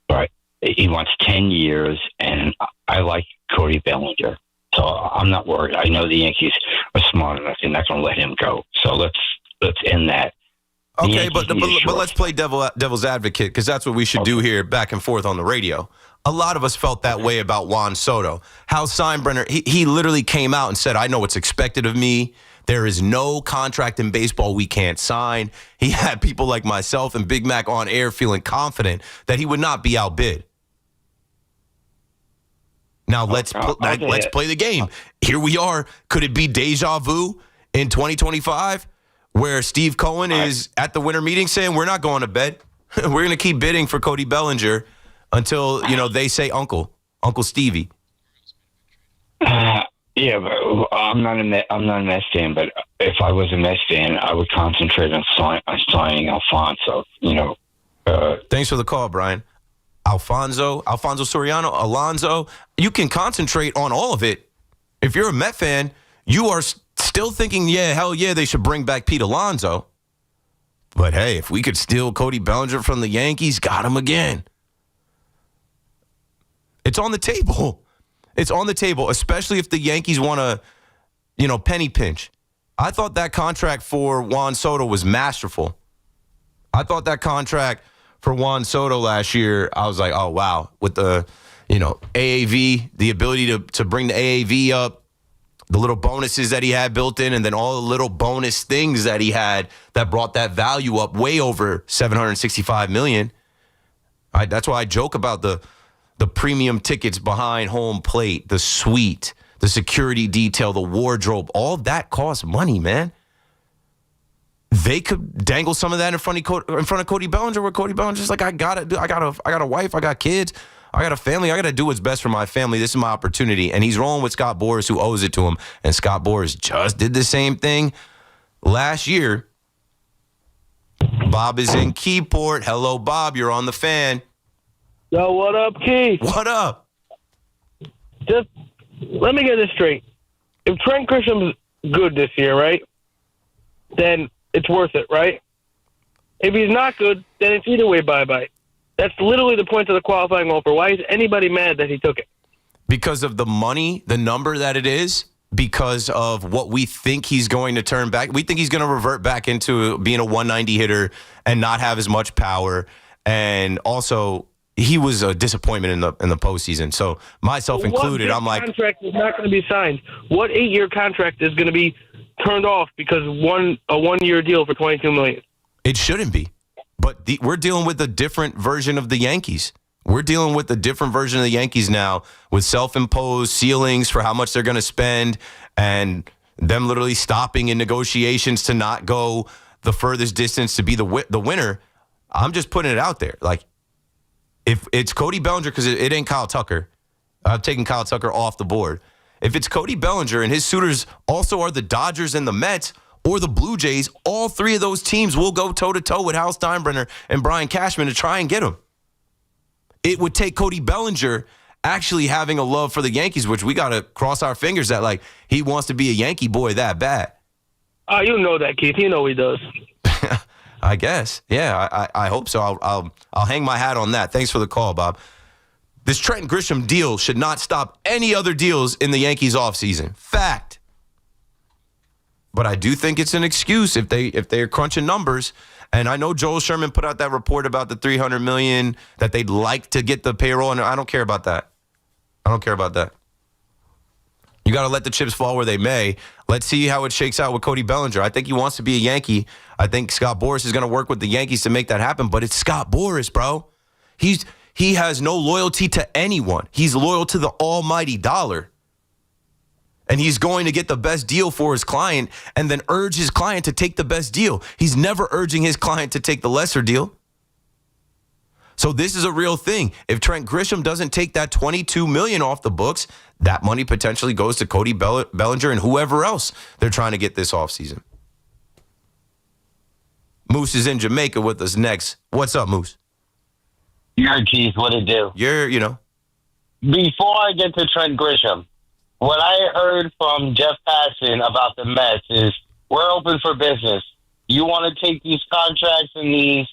but he wants 10 years, and I like Cody Bellinger. So I'm not worried. I know the Yankees are smart enough. They're not going to let him go. So let's end that. Okay, but let's play devil's advocate, because that's what we should do here back and forth on the radio. A lot of us felt that way about Juan Soto. Hal Steinbrenner, he literally came out and said, I know what's expected of me. There is no contract in baseball we can't sign. He had people like myself and Big Mac on air feeling confident that he would not be outbid. Now, let's play the game. Here we are. Could it be deja vu in 2025 where Steve Cohen is at the winter meeting saying, we're not going to bed. We're going to keep bidding for Cody Bellinger until, they say Uncle Stevie. Yeah, but I'm not a Mets fan, but if I was a Mets fan, I would concentrate on signing Alfonso. Thanks for the call, Brian. Alfonso Soriano, Alonso. You can concentrate on all of it. If you're a Met fan, you are still thinking, hell yeah, they should bring back Pete Alonso. But hey, if we could steal Cody Bellinger from the Yankees, got him again. It's on the table. It's on the table, especially if the Yankees want to, penny pinch. I thought that contract for Juan Soto was masterful. I thought that contract for Juan Soto last year, I was like, oh, wow. With the, AAV, the ability to bring the AAV up, the little bonuses that he had built in, and then all the little bonus things that he had that brought that value up way over $765 million. That's why I joke about the premium tickets behind home plate, the suite, the security detail, the wardrobe. All that costs money, man. They could dangle some of that in front of Cody Bellinger, where Cody Bellinger's like, I got a wife, I got kids, I got a family, I got to do what's best for my family. This is my opportunity. And he's rolling with Scott Boras, who owes it to him. And Scott Boras just did the same thing last year. Bob is in Keyport. Hello, Bob. You're on the Fan. Yo, what up, Key? What up? Just let me get this straight. If Trent Grisham's good this year, right, then it's worth it, right? If he's not good, then it's either way bye-bye. That's literally the point of the qualifying offer. Why is anybody mad that he took it? Because of the money, the number that it is, because of what we think he's going to turn back. We think he's going to revert back into being a 190 hitter and not have as much power. And also, he was a disappointment in the postseason. So myself included, I'm like, contract is not going to be signed. What 8-year contract is going to be turned off because a 1-year deal for $22 million? It shouldn't be. But we're dealing with a different version of the Yankees. We're dealing with a different version of the Yankees now with self-imposed ceilings for how much they're going to spend and them literally stopping in negotiations to not go the furthest distance to be the winner. I'm just putting it out there. Like, if it's Cody Bellinger, because it ain't Kyle Tucker. I've taken Kyle Tucker off the board. If it's Cody Bellinger and his suitors also are the Dodgers and the Mets or the Blue Jays, all three of those teams will go toe-to-toe with Hal Steinbrenner and Brian Cashman to try and get him. It would take Cody Bellinger actually having a love for the Yankees, which we got to cross our fingers that, like, he wants to be a Yankee boy that bad. Oh, you know that, Keith. You know he does. I guess. Yeah, I hope so. I'll hang my hat on that. Thanks for the call, Bob. This Trent Grisham deal should not stop any other deals in the Yankees offseason. Fact. But I do think it's an excuse if they're crunching numbers. And I know Joel Sherman put out that report about the $300 million that they'd like to get the payroll, and I don't care about that. You got to let the chips fall where they may. Let's see how it shakes out with Cody Bellinger. I think he wants to be a Yankee. I think Scott Boras is going to work with the Yankees to make that happen, but it's Scott Boras, bro. He has no loyalty to anyone. He's loyal to the almighty dollar. And he's going to get the best deal for his client and then urge his client to take the best deal. He's never urging his client to take the lesser deal. So this is a real thing. If Trent Grisham doesn't take that $22 million off the books, that money potentially goes to Cody Bellinger and whoever else they're trying to get this offseason. Moose is in Jamaica with us next. What's up, Moose? Keith, what it do? Before I get to Trent Grisham, what I heard from Jeff Passan about the Mets is we're open for business. You want to take these contracts and these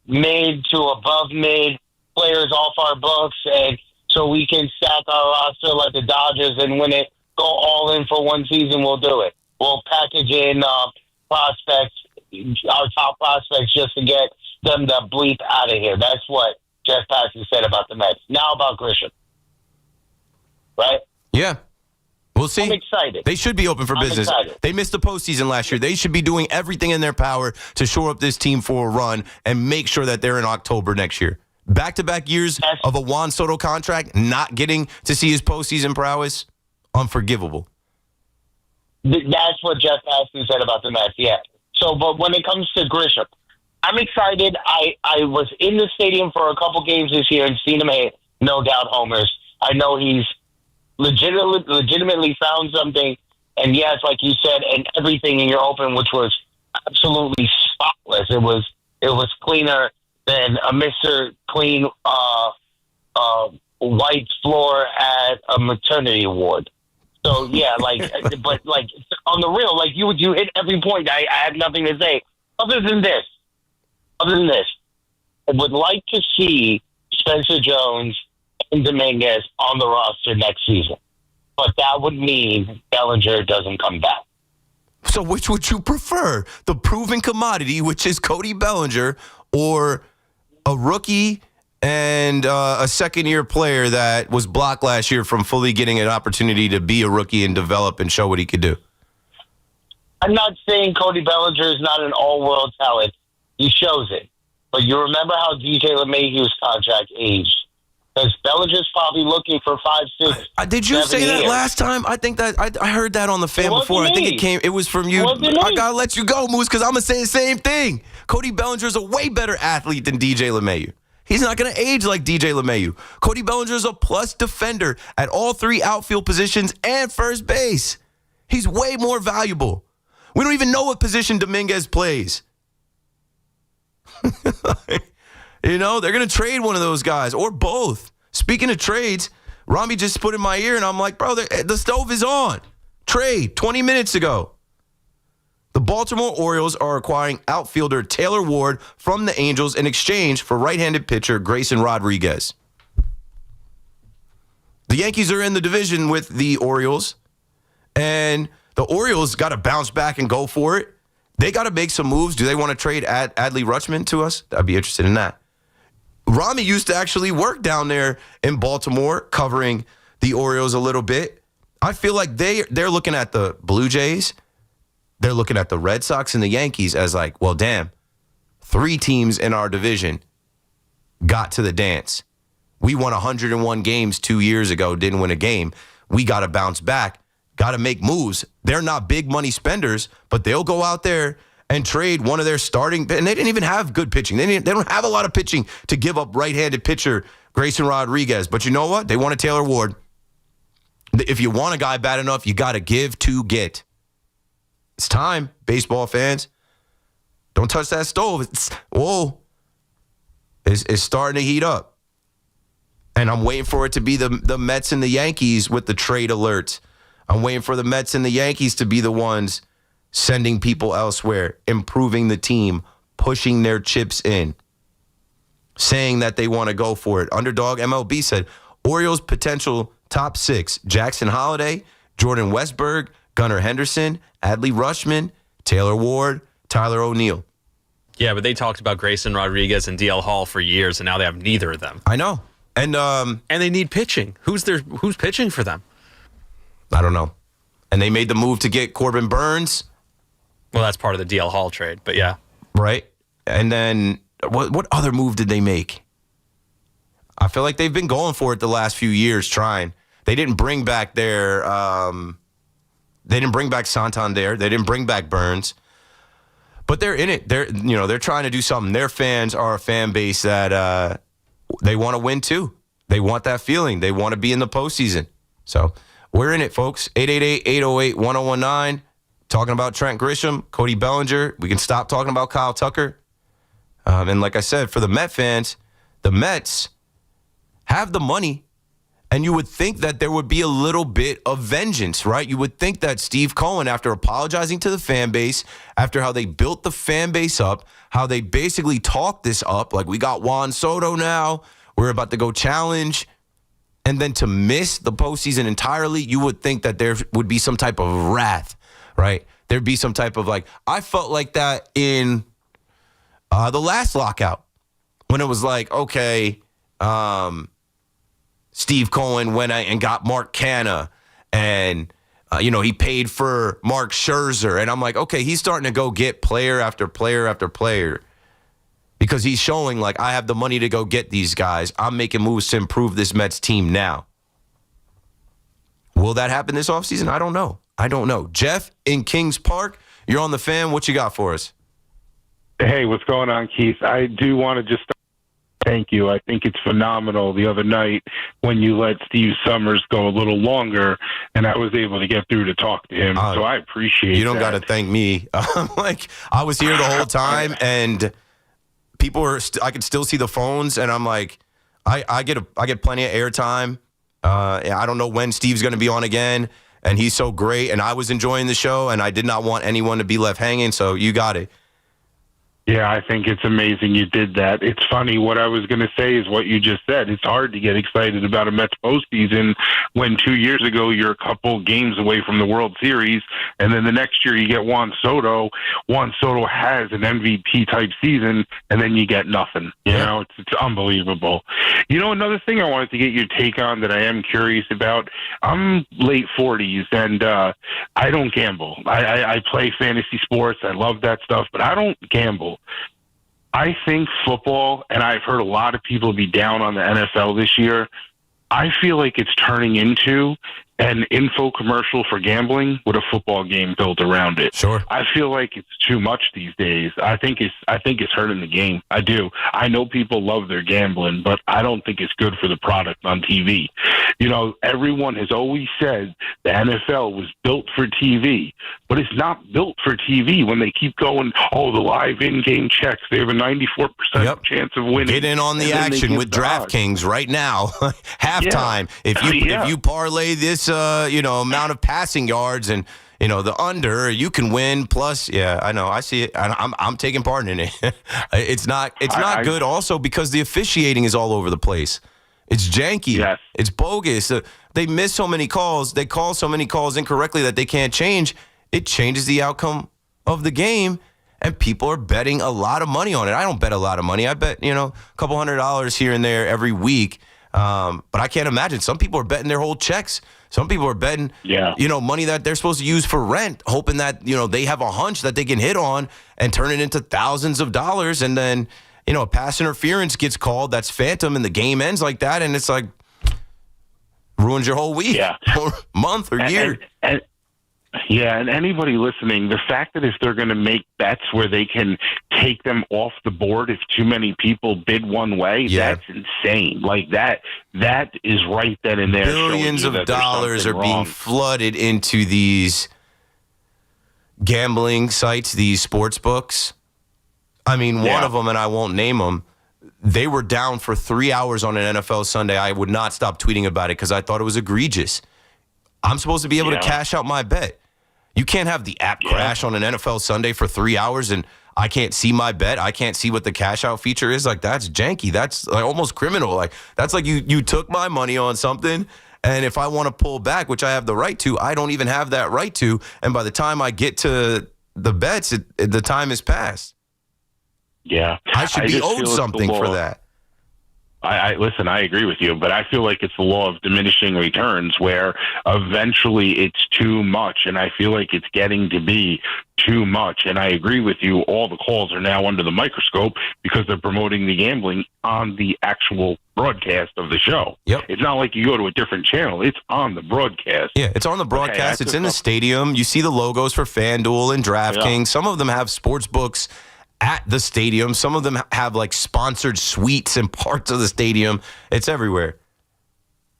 mid to above mid players off our books, and so we can stack our roster like the Dodgers and win it, go all in for one season, we'll do it. We'll package in prospects, our top prospects, just to get them the bleep out of here. That's what Jeff Passan said about the Mets. Now about Grisham. Right? Yeah. We'll see. I'm excited. They should be open for business. Excited. They missed the postseason last year. They should be doing everything in their power to shore up this team for a run and make sure that they're in October next year. Back-to-back years of a Juan Soto contract, not getting to see his postseason prowess, unforgivable. That's what Jeff Passan said about the Mets, yeah. So, but when it comes to Grisham, I'm excited. I was in the stadium for a couple games this year and seen him hit no doubt homers. I know he's legitimately found something, and yes, like you said, and everything in your open, which was absolutely spotless. It was cleaner than a Mr. Clean white floor at a maternity ward. So yeah, but on the real, you hit every point. I have nothing to say other than this. I would like to see Spencer Jones and Dominguez on the roster next season. But that would mean Bellinger doesn't come back. So which would you prefer? The proven commodity, which is Cody Bellinger, or a rookie and a second-year player that was blocked last year from fully getting an opportunity to be a rookie and develop and show what he could do? I'm not saying Cody Bellinger is not an all-world talent. He shows it. But you remember how DJ LeMahieu's contract aged. Because Bellinger's probably looking for 5, 6, did you 7 say that years. last time? I think that I heard that on the fan before. I think it was from you. I got to let you go, Moose, because I'm going to say the same thing. Cody Bellinger's a way better athlete than DJ LeMahieu. He's not going to age like DJ LeMahieu. Cody Bellinger's a plus defender at all 3 outfield positions and first base. He's way more valuable. We don't even know what position Dominguez plays. You know, they're going to trade one of those guys or both. Speaking of trades, Rami just put in my ear, and I'm like, bro, the stove is on. Trade 20 minutes ago. The Baltimore Orioles are acquiring outfielder Taylor Ward from the Angels in exchange for right-handed pitcher Grayson Rodriguez. The Yankees are in the division with the Orioles, and the Orioles got to bounce back and go for it. They got to make some moves. Do they want to trade Adley Rutschman to us? I'd be interested in that. Rami used to actually work down there in Baltimore covering the Orioles a little bit. I feel like they're looking at the Blue Jays. They're looking at the Red Sox and the Yankees as like, well, damn, 3 teams in our division got to the dance. We won 101 games 2 years ago, didn't win a game. We got to bounce back, got to make moves. They're not big money spenders, but they'll go out there and trade one of their starting, and they didn't even have good pitching. They don't have a lot of pitching to give up right-handed pitcher Grayson Rodriguez. But you know what? They wanted Taylor Ward. If you want a guy bad enough, you got to give to get. It's time, baseball fans. Don't touch that stove. It's starting to heat up. And I'm waiting for it to be the Mets and the Yankees with the trade alerts. I'm waiting for the Mets and the Yankees to be the ones sending people elsewhere, improving the team, pushing their chips in, saying that they want to go for it. Underdog MLB said, Orioles potential top 6, Jackson Holliday, Jordan Westberg, Gunnar Henderson, Adley Rutschman, Taylor Ward, Tyler O'Neill. Yeah, but they talked about Grayson Rodriguez and DL Hall for years, and now they have neither of them. I know. And they need pitching. Who's pitching for them? I don't know. And they made the move to get Corbin Burns. Well, that's part of the DL Hall trade, but yeah. Right. And then what other move did they make? I feel like they've been going for it the last few years trying. They didn't bring back their they didn't bring back Santander. They didn't bring back Burns. But they're in it. They're trying to do something. Their fans are a fan base that they want to win too. They want that feeling. They want to be in the postseason. So we're in it, folks. 888-808-1019. Talking about Trent Grisham, Cody Bellinger. We can stop talking about Kyle Tucker. And like I said, for the Met fans, the Mets have the money, and you would think that there would be a little bit of vengeance, right? You would think that Steve Cohen, after apologizing to the fan base, after how they built the fan base up, how they basically talked this up, like we got Juan Soto now, we're about to go challenge, and then to miss the postseason entirely, you would think that there would be some type of wrath, right? There'd be some type of I felt like that in the last lockout when it was like, okay, Steve Cohen went and got Mark Canha and, he paid for Mark Scherzer. And I'm like, okay, he's starting to go get player after player after player because he's showing I have the money to go get these guys. I'm making moves to improve this Mets team now. Will that happen this offseason? I don't know. Jeff in Kings Park, you're on the fan. What you got for us? Hey, what's going on, Keith? I do want to just thank you. I think it's phenomenal the other night when you let Steve Summers go a little longer, and I was able to get through to talk to him. So I appreciate it. You don't got to thank me. I was here the whole time, and people were. I could still see the phones, and I'm like, I get plenty of airtime. I don't know when Steve's going to be on again, and he's so great, and I was enjoying the show, and I did not want anyone to be left hanging. So you got it. Yeah, I think it's amazing you did that. It's funny. What I was going to say is what you just said. It's hard to get excited about a Mets postseason when 2 years ago you're a couple games away from the World Series, and then the next year you get Juan Soto. Juan Soto has an MVP type season, and then you get nothing. You know, it's unbelievable. You know, another thing I wanted to get your take on that I am curious about. I'm late 40s, and I don't gamble. I play fantasy sports. I love that stuff, but I don't gamble. I think football, and I've heard a lot of people be down on the NFL this year, I feel like it's turning into an info commercial for gambling with a football game built around it. Sure. I feel like it's too much these days. I think it's hurting the game. I do. I know people love their gambling, but I don't think it's good for the product on TV. You know, everyone has always said the NFL was built for TV, but it's not built for TV when they keep going, the live in-game checks. They have a 94% chance of winning. Get in on the action with DraftKings right now. Halftime. If you parlay this amount of passing yards and the under, you can win. Plus, I know, I see it. I'm taking part in it. It's not good. Also, because the officiating is all over the place. It's janky. Yes. It's bogus. They miss so many calls. They call so many calls incorrectly that they can't change. It changes the outcome of the game, and people are betting a lot of money on it. I don't bet a lot of money. I bet a couple $100 here and there every week. But I can't imagine. Some people are betting their whole checks. Some people are betting, money that they're supposed to use for rent, hoping that, they have a hunch that they can hit on and turn it into thousands of dollars. And then, a pass interference gets called. That's phantom, and the game ends like that. And it's like ruins your whole week or month or year. And anybody listening, the fact that if they're going to make bets where they can take them off the board if too many people bid one way, that's insane. Like that is right then and there. Billions of dollars are being flooded into these gambling sites, these sports books. I mean, one of them, and I won't name them, they were down for 3 hours on an NFL Sunday. I would not stop tweeting about it because I thought it was egregious. I'm supposed to be able to cash out my bet. You can't have the app crash on an NFL Sunday for 3 hours and I can't see my bet. I can't see what the cash out feature is. Like, that's janky. That's like almost criminal. Like, that's like you took my money on something, and if I want to pull back, which I have the right to, I don't even have that right to. And by the time I get to the bets, the time has passed. Yeah. I should be owed something for that. Listen, I agree with you, but I feel like it's the law of diminishing returns where eventually it's too much, and I feel like it's getting to be too much. And I agree with you. All the calls are now under the microscope because they're promoting the gambling on the actual broadcast of the show. Yep. It's not like you go to a different channel. It's on the broadcast. Yeah, it's on the broadcast. It's in the stadium. You see the logos for FanDuel and DraftKings. Yeah. Some of them have sports books at the stadium. Some of them have like sponsored suites and parts of the stadium. It's everywhere.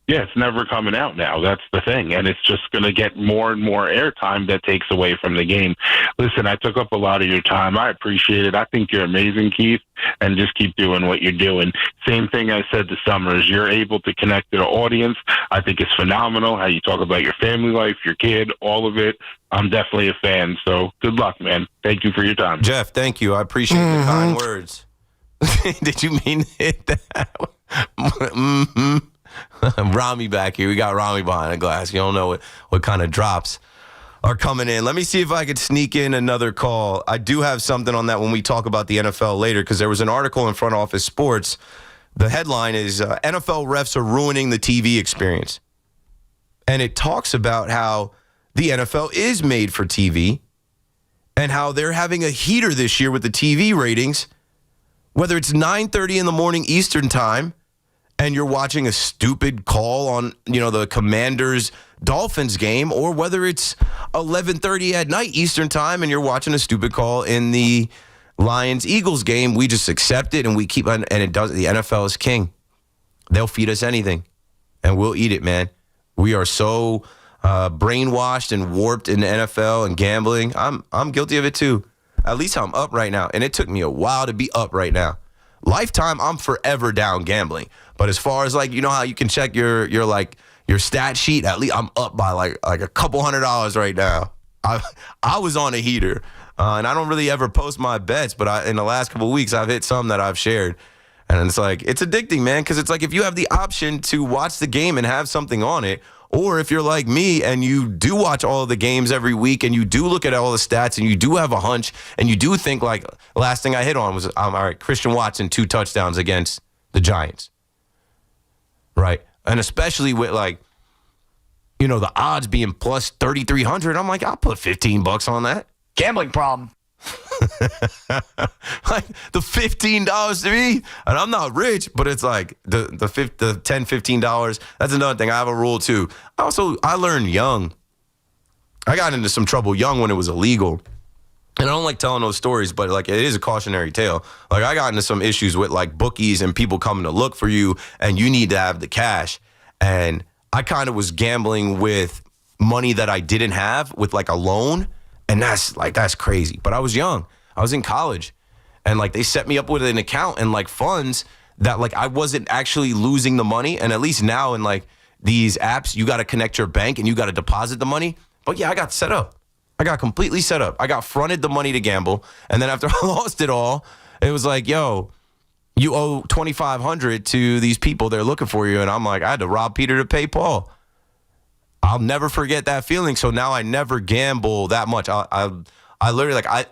Yeah, it's never coming out now. That's the thing. And it's just going to get more and more airtime that takes away from the game. Listen, I took up a lot of your time. I appreciate it. I think you're amazing, Keith, and just keep doing what you're doing. Same thing I said to Summers. You're able to connect to the audience. I think it's phenomenal how you talk about your family life, your kid, all of it. I'm definitely a fan. So good luck, man. Thank you for your time. Jeff, thank you. I appreciate the kind words. Did you mean it? Mm-hmm. Rami back here. We got Rami behind the glass. You don't know what kind of drops are coming in. Let me see if I could sneak in another call. I do have something on that when we talk about the NFL later, because there was an article in Front Office Sports. The headline is NFL refs are ruining the TV experience. And it talks about how the NFL is made for TV and how they're having a heater this year with the TV ratings, whether it's 9:30 in the morning Eastern time and you're watching a stupid call on, the Commanders-Dolphins game, or whether it's 11:30 at night Eastern time and you're watching a stupid call in the Lions-Eagles game. We just accept it and we keep on, and it does. The NFL is king. They'll feed us anything and we'll eat it, man. We are so brainwashed and warped in the NFL and gambling. I'm guilty of it too. At least I'm up right now, and it took me a while to be up right now. Lifetime, I'm forever down gambling. But as far as how you can check your stat sheet, at least I'm up by like a couple $100 right now. I was on a heater. And I don't really ever post my bets, but in the last couple of weeks, I've hit some that I've shared. And it's like, it's addicting, man, because it's like if you have the option to watch the game and have something on it, or if you're like me and you do watch all of the games every week and you do look at all the stats and you do have a hunch and you do think like last thing I hit on was, all right, Christian Watson, 2 touchdowns against the Giants. Right. And especially with like, you know, the odds being plus 3,300. I'm like, I'll put $15 on that. Gambling problem. Like the $15 to me, and I'm not rich, but it's like the $10, $15. That's another thing. I have a rule too. I learned young. I got into some trouble young when it was illegal. And I don't like telling those stories, but like it is a cautionary tale. Like I got into some issues with like bookies and people coming to look for you, and you need to have the cash. And I kind of was gambling with money that I didn't have with like a loan. And that's crazy. But I was young. I was in college. And like they set me up with an account and like funds that like I wasn't actually losing the money. And at least now in like these apps, you got to connect your bank and you got to deposit the money. But yeah, I got set up. I got completely set up. I got fronted the money to gamble. And then after I lost it all, it was like, yo, you owe $2,500 to these people. They're looking for you. And I'm like, I had to rob Peter to pay Paul. I'll never forget that feeling. So now I never gamble that much. I literally like I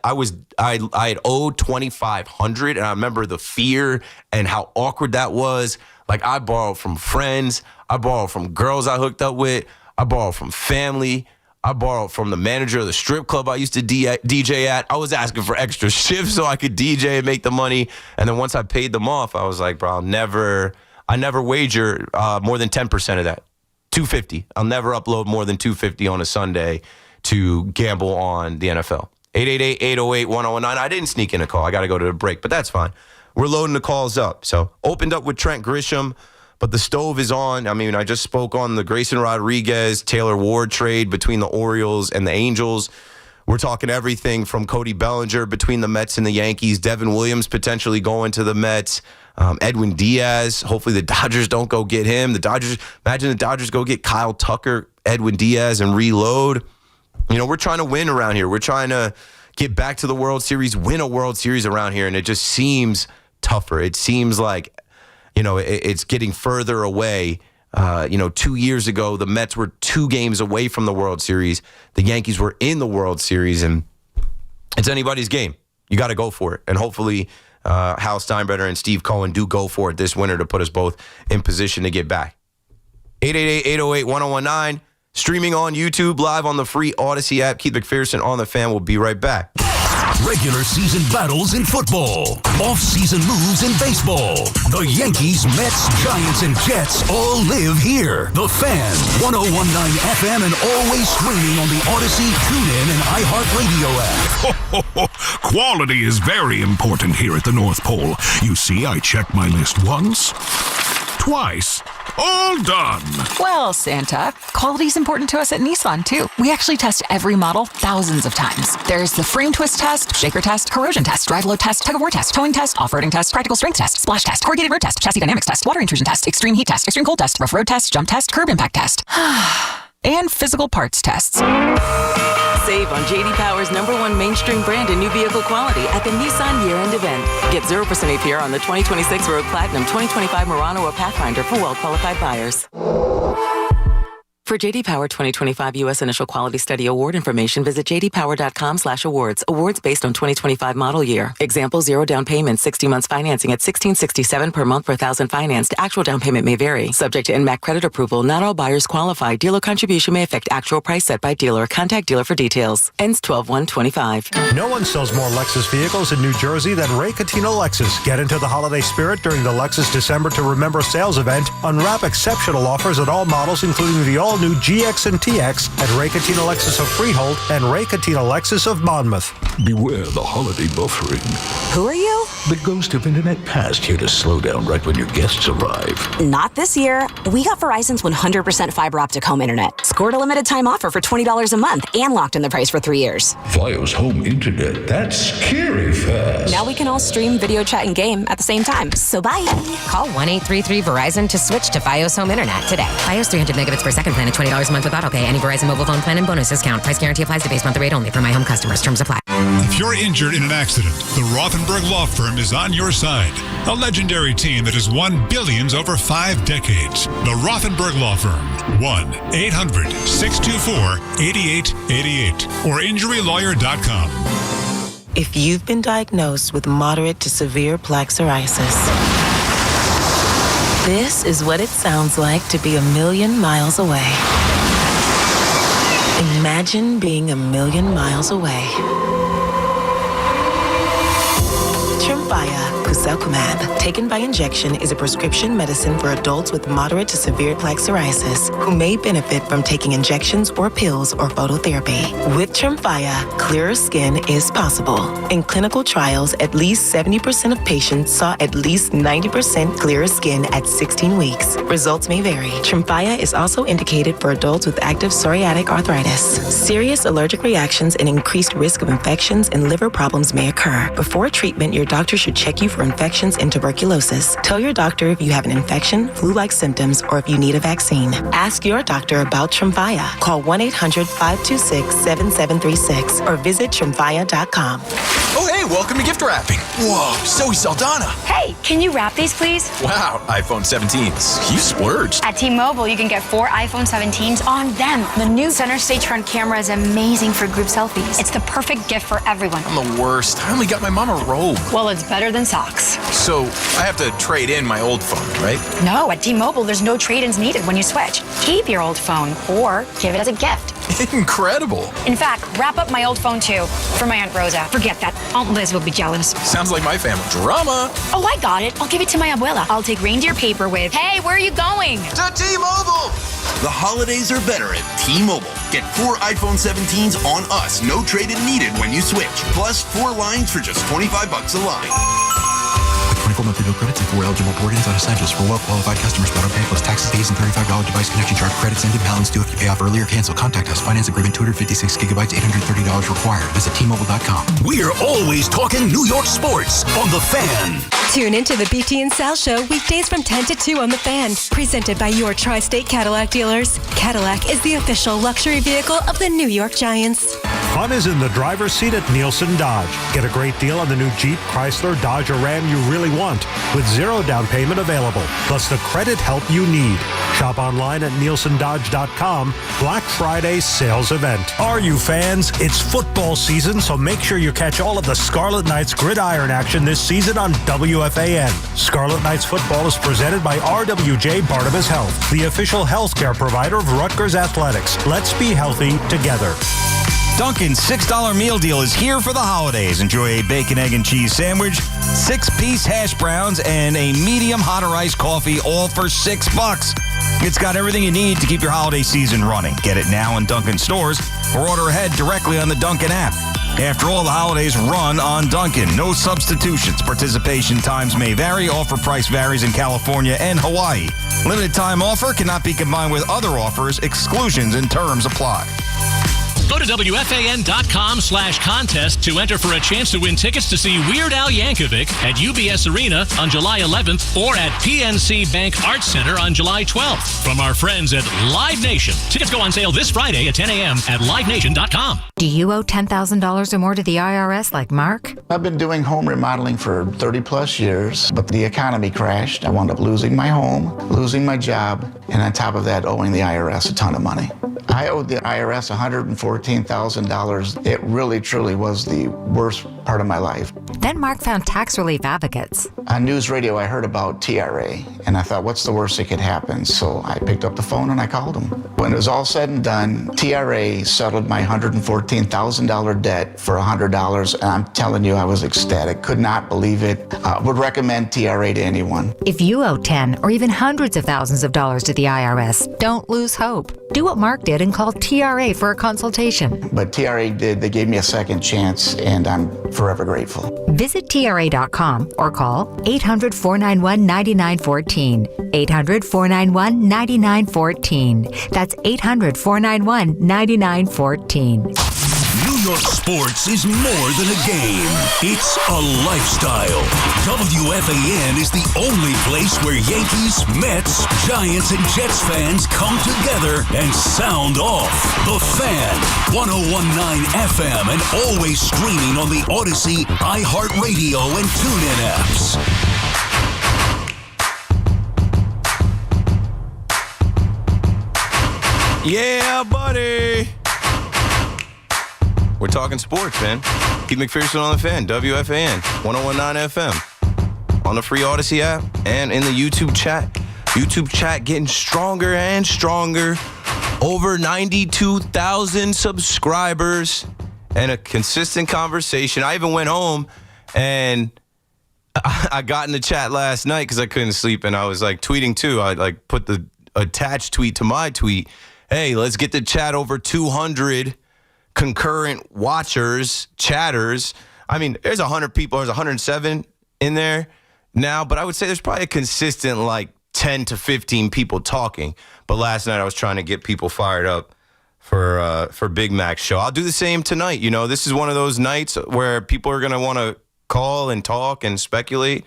had owed $2,500, and I remember the fear and how awkward that was. Like I borrowed from friends, I borrowed from girls I hooked up with, I borrowed from family, I borrowed from the manager of the strip club I used to DJ at. I was asking for extra shifts so I could DJ and make the money. And then once I paid them off, I was like, bro, I never wager more than 10% of that. $250. I'll never upload more than $250 on a Sunday to gamble on the NFL. 888-808-1019. I didn't sneak in a call. I got to go to the break, but that's fine. We're loading the calls up. So opened up with Trent Grisham, but the stove is on. I mean, I just spoke on the Grayson Rodriguez, Taylor Ward trade between the Orioles and the Angels. We're talking everything from Cody Bellinger between the Mets and the Yankees, Devin Williams potentially going to the Mets, Edwin Diaz. Hopefully the Dodgers don't go get him. Imagine the Dodgers go get Kyle Tucker, Edwin Diaz, and reload. You know, we're trying to win around here. We're trying to get back to the World Series, win a World Series around here, and it just seems tougher. It seems like, you know, it's getting further away. 2 years ago, the Mets were 2 games away from the World Series. The Yankees were in the World Series, and it's anybody's game. You got to go for it. And hopefully Hal Steinbrenner and Steve Cohen do go for it this winter to put us both in position to get back. 888-808-1019. Streaming on YouTube, live on the free Odyssey app. Keith McPherson on the Fan. We'll be right back. Regular season battles in football. Off-season moves in baseball. The Yankees, Mets, Giants, and Jets all live here. The Fan, 101.9 FM, and always streaming on the Odyssey, TuneIn, and iHeartRadio app. Quality is very important here at the North Pole. You see, I check my list once, twice. All done. Well, Santa, quality's important to us at Nissan, too. We actually test every model thousands of times. There's the frame twist test, shaker test, corrosion test, drive load test, tug of war test, towing test, off-roading test, practical strength test, splash test, corrugated road test, chassis dynamics test, water intrusion test, extreme heat test, extreme cold test, rough road test, jump test, curb impact test. And physical parts tests. Save on J.D. Power's #1 mainstream brand in new vehicle quality at the Nissan year-end event. Get 0% APR on the 2026 Rogue Platinum, 2025 Murano, or Pathfinder for well-qualified buyers. For J.D. Power 2025 U.S. Initial Quality Study Award information, visit jdpower.com/awards. Awards based on 2025 model year. Example, 0 down payment, 60 months financing at $1,667 per month per thousand financed. Actual down payment may vary. Subject to NMAC credit approval. Not all buyers qualify. Dealer contribution may affect actual price set by dealer. Contact dealer for details. Ends 12/1/25. No one sells more Lexus vehicles in New Jersey than Ray Catino Lexus. Get into the holiday spirit during the Lexus December to Remember sales event. Unwrap exceptional offers on all models, including the all-new GX and TX at Ray Catino Lexus of Freehold and Ray Catino Lexus of Monmouth. Beware the holiday buffering. Who are you? The ghost of Internet Past here to slow down right when your guests arrive. Not this year. We got Verizon's 100% fiber optic home internet. Scored a limited time offer for $20 a month and locked in the price for 3 years. Fios home internet, that's scary fast. Now we can all stream, video chat, and game at the same time. So bye. Call 1-833-VERIZON to switch to Fios home internet today. Fios 300 megabits per second plan at $20 a month with autopay. Any Verizon mobile phone plan and bonus discount. Price guarantee applies to base monthly rate only for my home customers. Terms apply. If you're injured in an accident, the Rothenberg Law Firm is on your side. A legendary team that has won billions over 5 decades. The Rothenberg Law Firm. 1-800-624-8888 or injurylawyer.com. If you've been diagnosed with moderate to severe plaque psoriasis, this is what it sounds like to be 1,000,000 miles away. Imagine being 1,000,000 miles away. Tremfya guselkumab, taken by injection, is a prescription medicine for adults with moderate to severe plaque psoriasis who may benefit from taking injections or pills or phototherapy. With Tremfya, clearer skin is possible. In clinical trials, at least 70% of patients saw at least 90% clearer skin at 16 weeks. Results may vary. Tremfya is also indicated for adults with active psoriatic arthritis. Serious allergic reactions and increased risk of infections and liver problems may occur. Before treatment, your doctor should check you for infections and tuberculosis. Tell your doctor if you have an infection, flu-like symptoms, or if you need a vaccine. Ask your doctor about Tremfya. Call 1-800-526-7736 or visit Tremfya.com. Oh, hey, welcome to gift wrapping. Whoa, Zoe Saldana. Hey, can you wrap these, please? Wow, iPhone 17s. You splurged. At T-Mobile, you can get 4 iPhone 17s on them. The new center stage front camera is amazing for group selfies. It's the perfect gift for everyone. I'm the worst. I only got my mom a robe. Well, it's better than socks. So I have to trade in my old phone, right? No, at T-Mobile, there's no trade-ins needed when you switch. Keep your old phone or give it as a gift. Incredible. In fact, wrap up my old phone too for my Aunt Rosa. Forget that. Aunt Liz will be jealous. Sounds like my family. Drama. Oh, I got it. I'll give it to my abuela. I'll take reindeer paper with, hey, where are you going? To T-Mobile. The holidays are better at T-Mobile. Get 4 iPhone 17s on us. No trade-in needed when you switch. Plus 4 lines for just $25 a line. 24 monthly bill credits and 4 eligible board-ins on essentials for well-qualified customers. Auto pay plus taxes, fees, and $35 device connection charge credits ended. Balance due if you pay off early or cancel. Contact us. Finance agreement 256 gigabytes, $830 required. Visit T-Mobile.com. We're always talking New York sports on The Fan. Tune into the BT and Sal Show weekdays from 10 to 2 on The Fan. Presented by your Tri-State Cadillac dealers. Cadillac is the official luxury vehicle of the New York Giants. Fun is in the driver's seat at Nielsen Dodge. Get a great deal on the new Jeep, Chrysler, Dodge, or Ram you really want with 0 down payment available, plus the credit help you need. Shop online at nielsendodge.com. Black Friday sales event. Are you fans? It's football season, so make sure you catch all of the Scarlet Knights gridiron action this season on WFAN. Scarlet Knights football is presented by RWJ Barnabas Health, the official healthcare provider of Rutgers Athletics. Let's be healthy together. Dunkin's $6 meal deal is here for the holidays. Enjoy a bacon, egg, and cheese sandwich, 6-piece hash browns, and a medium hot or iced coffee, all for $6. It's got everything you need to keep your holiday season running. Get it now in Dunkin' stores or order ahead directly on the Dunkin' app. After all, the holidays run on Dunkin'. No substitutions. Participation times may vary. Offer price varies in California and Hawaii. Limited time offer cannot be combined with other offers. Exclusions and terms apply. Go to WFAN.com/contest to enter for a chance to win tickets to see Weird Al Yankovic at UBS Arena on July 11th or at PNC Bank Arts Center on July 12th from our friends at Live Nation. Tickets go on sale this Friday at 10 a.m. at livenation.com. Do you owe $10,000 or more to the IRS like Mark? I've been doing home remodeling for 30 plus years, but the economy crashed. I wound up losing my home, losing my job, and on top of that, owing the IRS a ton of money. I owed the IRS $114,000. It really, truly was the worst part of my life. Then Mark found tax relief advocates. On news radio, I heard about TRA, and I thought, what's the worst that could happen? So I picked up the phone and I called them. When it was all said and done, TRA settled my $114,000 debt for $100, and I'm telling you, I was ecstatic. Could not believe it. Would recommend TRA to anyone. If you owe 10 or even hundreds of thousands of dollars to the IRS, don't lose hope. Do what Mark did and call TRA for a consultation. But TRA did. They gave me a second chance, and I'm forever grateful. Visit TRA.com or call 800-491-9914. 800-491-9914. That's 800-491-9914. New York Sports is more than a game. It's a lifestyle. WFAN is the only place where Yankees, Mets, Giants, and Jets fans come together and sound off. The Fan, 101.9 FM, and always streaming on the Odyssey, iHeartRadio, and TuneIn apps. Yeah, buddy. We're talking sports, man. Keith McPherson on the Fan, WFAN, 101.9 FM, on the free Odyssey app, and in the YouTube chat. YouTube chat getting stronger and stronger. Over 92,000 subscribers and a consistent conversation. I even went home and I got in the chat last night because I couldn't sleep, and I was like tweeting too. I like put the attached tweet to my tweet. Hey, let's get the chat over 200 concurrent watchers, chatters. I mean, there's 100 people. There's 107 in there now, but I would say there's probably a consistent like 10 to 15 people talking. But last night I was trying to get people fired up for Big Mac's show. I'll do the same tonight. You know, this is one of those nights where people are going to want to call and talk and speculate.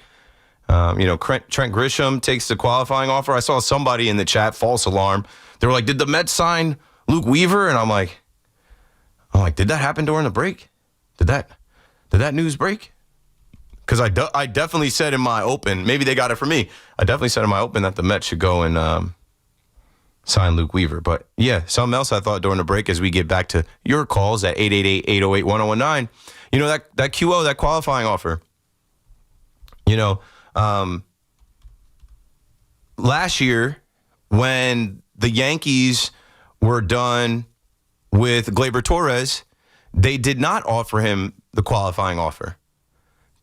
Trent Grisham takes the qualifying offer. I saw somebody in the chat, false alarm. They were like, did the Mets sign Luke Weaver? And I'm like, did that happen during the break? Did that news break? Because I definitely said in my open, maybe they got it from me. I definitely said in my open that the Mets should go and sign Luke Weaver. But yeah, something else I thought during the break as we get back to your calls at 888-808-1019. You know, that QO, that qualifying offer. You know, last year when the Yankees were done with Gleyber Torres, they did not offer him the qualifying offer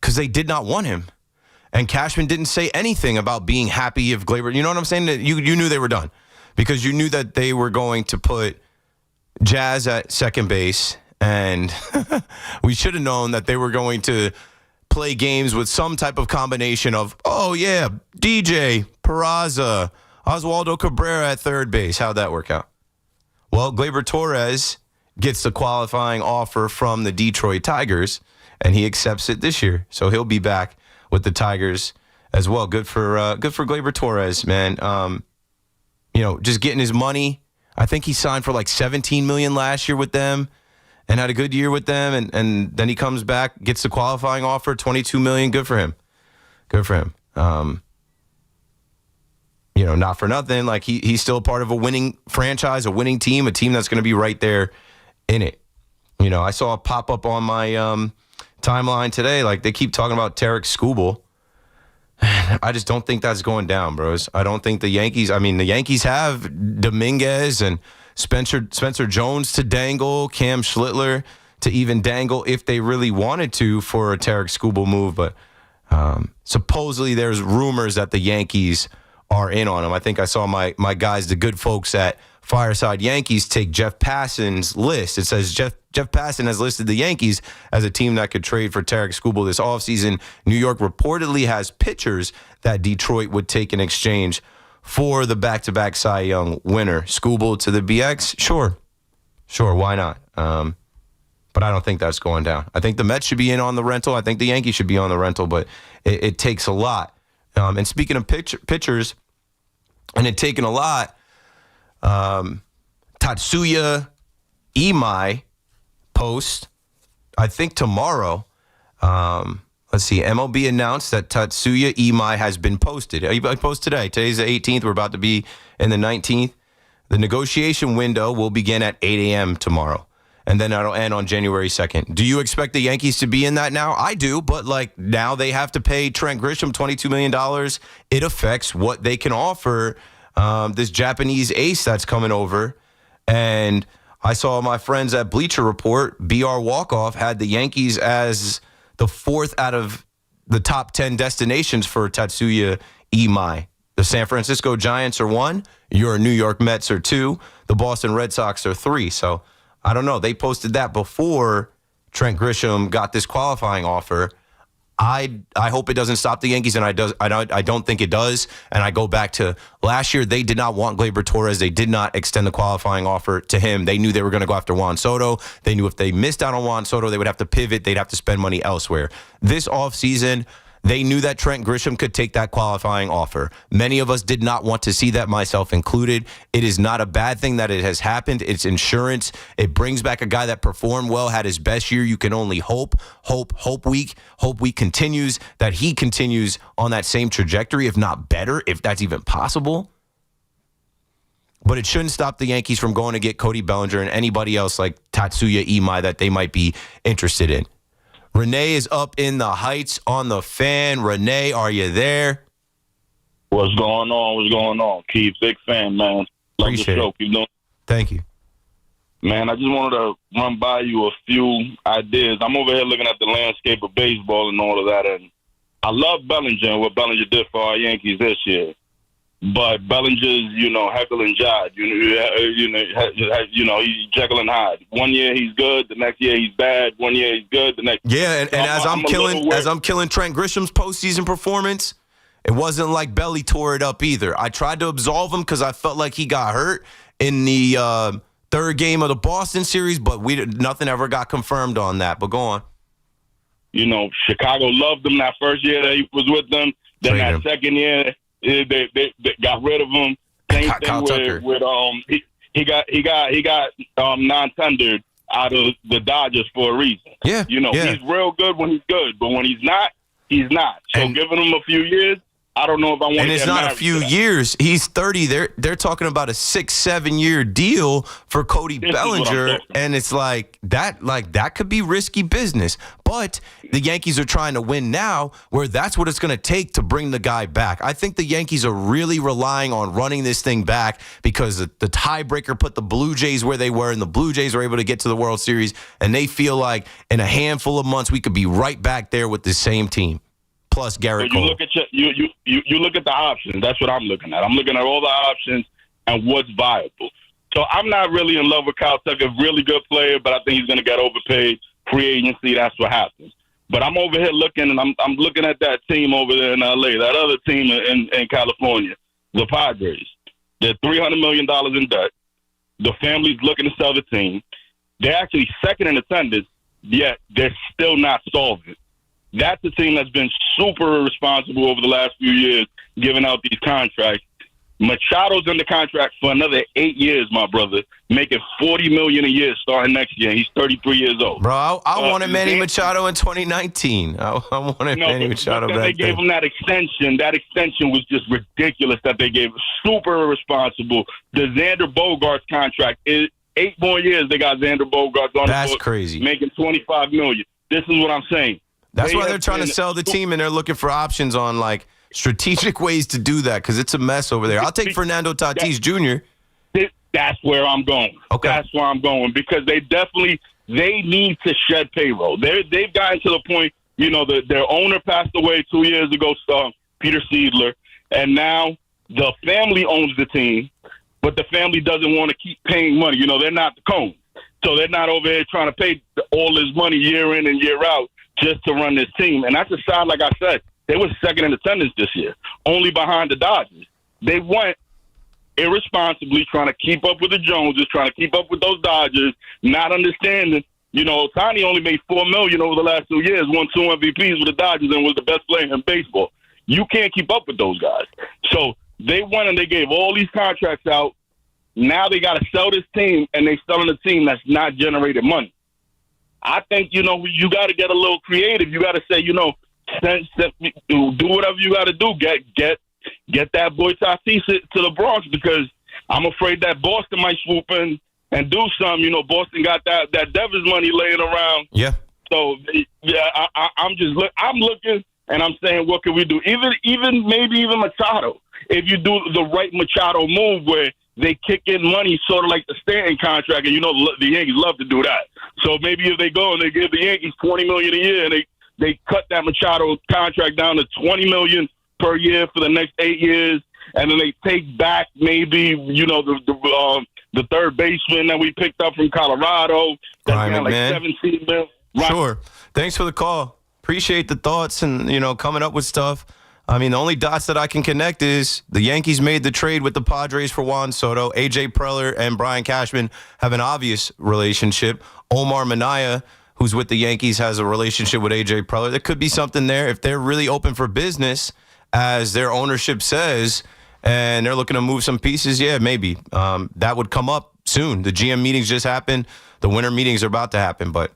because they did not want him. And Cashman didn't say anything about being happy if Gleyber, you know what I'm saying? You knew they were done because you knew that they were going to put Jazz at second base, and we should have known that they were going to play games with some type of combination of, oh yeah, DJ, Peraza, Oswaldo Cabrera at third base. How'd that work out? Well, Gleyber Torres gets the qualifying offer from the Detroit Tigers, and he accepts it this year. So he'll be back with the Tigers as well. Good for Gleyber Torres, man. Just getting his money. I think he signed for like $17 million last year with them and had a good year with them. And then he comes back, gets the qualifying offer, $22 million. Good for him. Good for him. Not for nothing. Like he's still a part of a winning franchise, a winning team, a team that's going to be right there in it. I saw a pop up on my timeline today. Like they keep talking about Tarek Skubal. I just don't think that's going down, bros. I don't think the Yankees have Dominguez and Spencer Jones to dangle, Cam Schlittler to even dangle if they really wanted to for a Tarek Skubal move. But supposedly there's rumors that the Yankees are in on him. I think I saw my guys, the good folks at Fireside Yankees, take Jeff Passan's list. It says Jeff Passan has listed the Yankees as a team that could trade for Tarek Skubal this offseason. New York reportedly has pitchers that Detroit would take in exchange for the back-to-back Cy Young winner. Skubal to the BX? Sure, why not? But I don't think that's going down. I think the Mets should be in on the rental. I think the Yankees should be on the rental, but it takes a lot. And speaking of pitchers, and it taking a lot, Tatsuya Imai post, I think tomorrow. Let's see, MLB announced that Tatsuya Imai has been posted. He posted today. Today's the 18th. We're about to be in the 19th. The negotiation window will begin at 8 a.m. tomorrow, and then that'll end on January 2nd. Do you expect the Yankees to be in that now? I do, but now they have to pay Trent Grisham $22 million. It affects what they can offer this Japanese ace that's coming over. And I saw my friends at Bleacher Report, BR Walkoff, had the Yankees as the fourth out of the top 10 destinations for Tatsuya Imai. The San Francisco Giants are 1. Your New York Mets are 2. The Boston Red Sox are 3. So I don't know. They posted that before Trent Grisham got this qualifying offer. I hope it doesn't stop the Yankees, and I don't think it does. And I go back to last year, they did not want Gleyber Torres. They did not extend the qualifying offer to him. They knew they were going to go after Juan Soto. They knew if they missed out on Juan Soto, they would have to pivot. They'd have to spend money elsewhere. This offseason, they knew that Trent Grisham could take that qualifying offer. Many of us did not want to see that, myself included. It is not a bad thing that it has happened. It's insurance. It brings back a guy that performed well, had his best year. You can only hope week continues, that he continues on that same trajectory, if not better, if that's even possible. But it shouldn't stop the Yankees from going to get Cody Bellinger and anybody else like Tatsuya Imai that they might be interested in. Renee is up in the Heights on the Fan. Renee, are you there? What's going on? Keith, big fan, man. Love Appreciate the show. it. Keep doing. Thank you. Man, I just wanted to run by you a few ideas. I'm over here looking at the landscape of baseball and all of that, and I love Bellinger and what Bellinger did for our Yankees this year. But Bellinger's, Jekyll and Hyde. He's Jekyll and Hyde. One year he's good, the next year he's bad. One year he's good, the next. Yeah, and as I'm killing Trent Grisham's postseason performance, it wasn't like Belly tore it up either. I tried to absolve him because I felt like he got hurt in the third game of the Boston series, but nothing ever got confirmed on that. But go on. Chicago loved him that first year that he was with them. Then that second year. They got rid of him. Same thing with he got non-tendered out of the Dodgers for a reason. Yeah, he's real good when he's good, but when he's not, he's not. So giving him a few years, I don't know if I want to. And it's not a few years. He's 30. They're talking about a 6-7 year deal for Cody Bellinger, and it's like that could be risky business. But the Yankees are trying to win now, where that's what it's going to take to bring the guy back. I think the Yankees are really relying on running this thing back because the tiebreaker put the Blue Jays where they were, and the Blue Jays were able to get to the World Series, and they feel like in a handful of months we could be right back there with the same team. Plus Garrett Cole. You look at the options. That's what I'm looking at. I'm looking at all the options and what's viable. So I'm not really in love with Kyle Tucker. Really good player, but I think he's going to get overpaid. Free agency, that's what happens. But I'm over here looking, and I'm looking at that team over there in L.A., that other team in California, the Padres. They're $300 million in debt. The family's looking to sell the team. They're actually second in attendance, yet they're still not solvent. That's a team that's been super responsible over the last few years, giving out these contracts. Machado's under contract for another 8 years, my brother, making $40 million a year starting next year. He's 33 years old. Bro, I wanted Manny Machado in 2019. I wanted Manny Machado back then. They gave him that extension. That extension was just ridiculous that they gave. Super irresponsible. The Xander Bogaerts contract is 8 more years. They got Xander Bogaerts on That's the book, crazy. making $25 million. This is what I'm saying. That's why they're trying to sell the team, and they're looking for options on like strategic ways to do that because it's a mess over there. I'll take Fernando Tatis Jr. That's where I'm going. Okay. That's where I'm going because they need to shed payroll. They've gotten to the point, their owner passed away 2 years ago, Peter Seidler, and now the family owns the team, but the family doesn't want to keep paying money. They're not the Coen. So they're not over here trying to pay all this money year in and year out just to run this team. And that's a side, like I said, they were second in attendance this year, only behind the Dodgers. They went irresponsibly trying to keep up with the Joneses, trying to keep up with those Dodgers, not understanding, Ohtani only made $4 million over the last 2 years, won 2 MVPs with the Dodgers and was the best player in baseball. You can't keep up with those guys. So they went and they gave all these contracts out. Now they got to sell this team, and they're selling a team that's not generating money. I think, you got to get a little creative. You got to say, do whatever you got to do. Get that boy Tatis to the Bronx because I'm afraid that Boston might swoop in and do something. Boston got that Devers money laying around. Yeah. So, yeah, I'm looking, and I'm saying, what can we do? Maybe even Machado. If you do the right Machado move where they kick in money sort of like the Stanton contract, and the Yankees love to do that. So maybe if they go and they give the Yankees $20 million a year and they cut that Machado contract down to $20 million per year for the next 8 years, and then they take back maybe the third baseman that we picked up from Colorado. That's like $17 million. Sure. Thanks for the call. Appreciate the thoughts and, coming up with stuff. I mean, the only dots that I can connect is the Yankees made the trade with the Padres for Juan Soto. A.J. Preller and Brian Cashman have an obvious relationship. Omar Minaya, who's with the Yankees, has a relationship with A.J. Preller. There could be something there if they're really open for business, as their ownership says, and they're looking to move some pieces. Yeah, maybe. That would come up soon. The GM meetings just happened. The winter meetings are about to happen, but,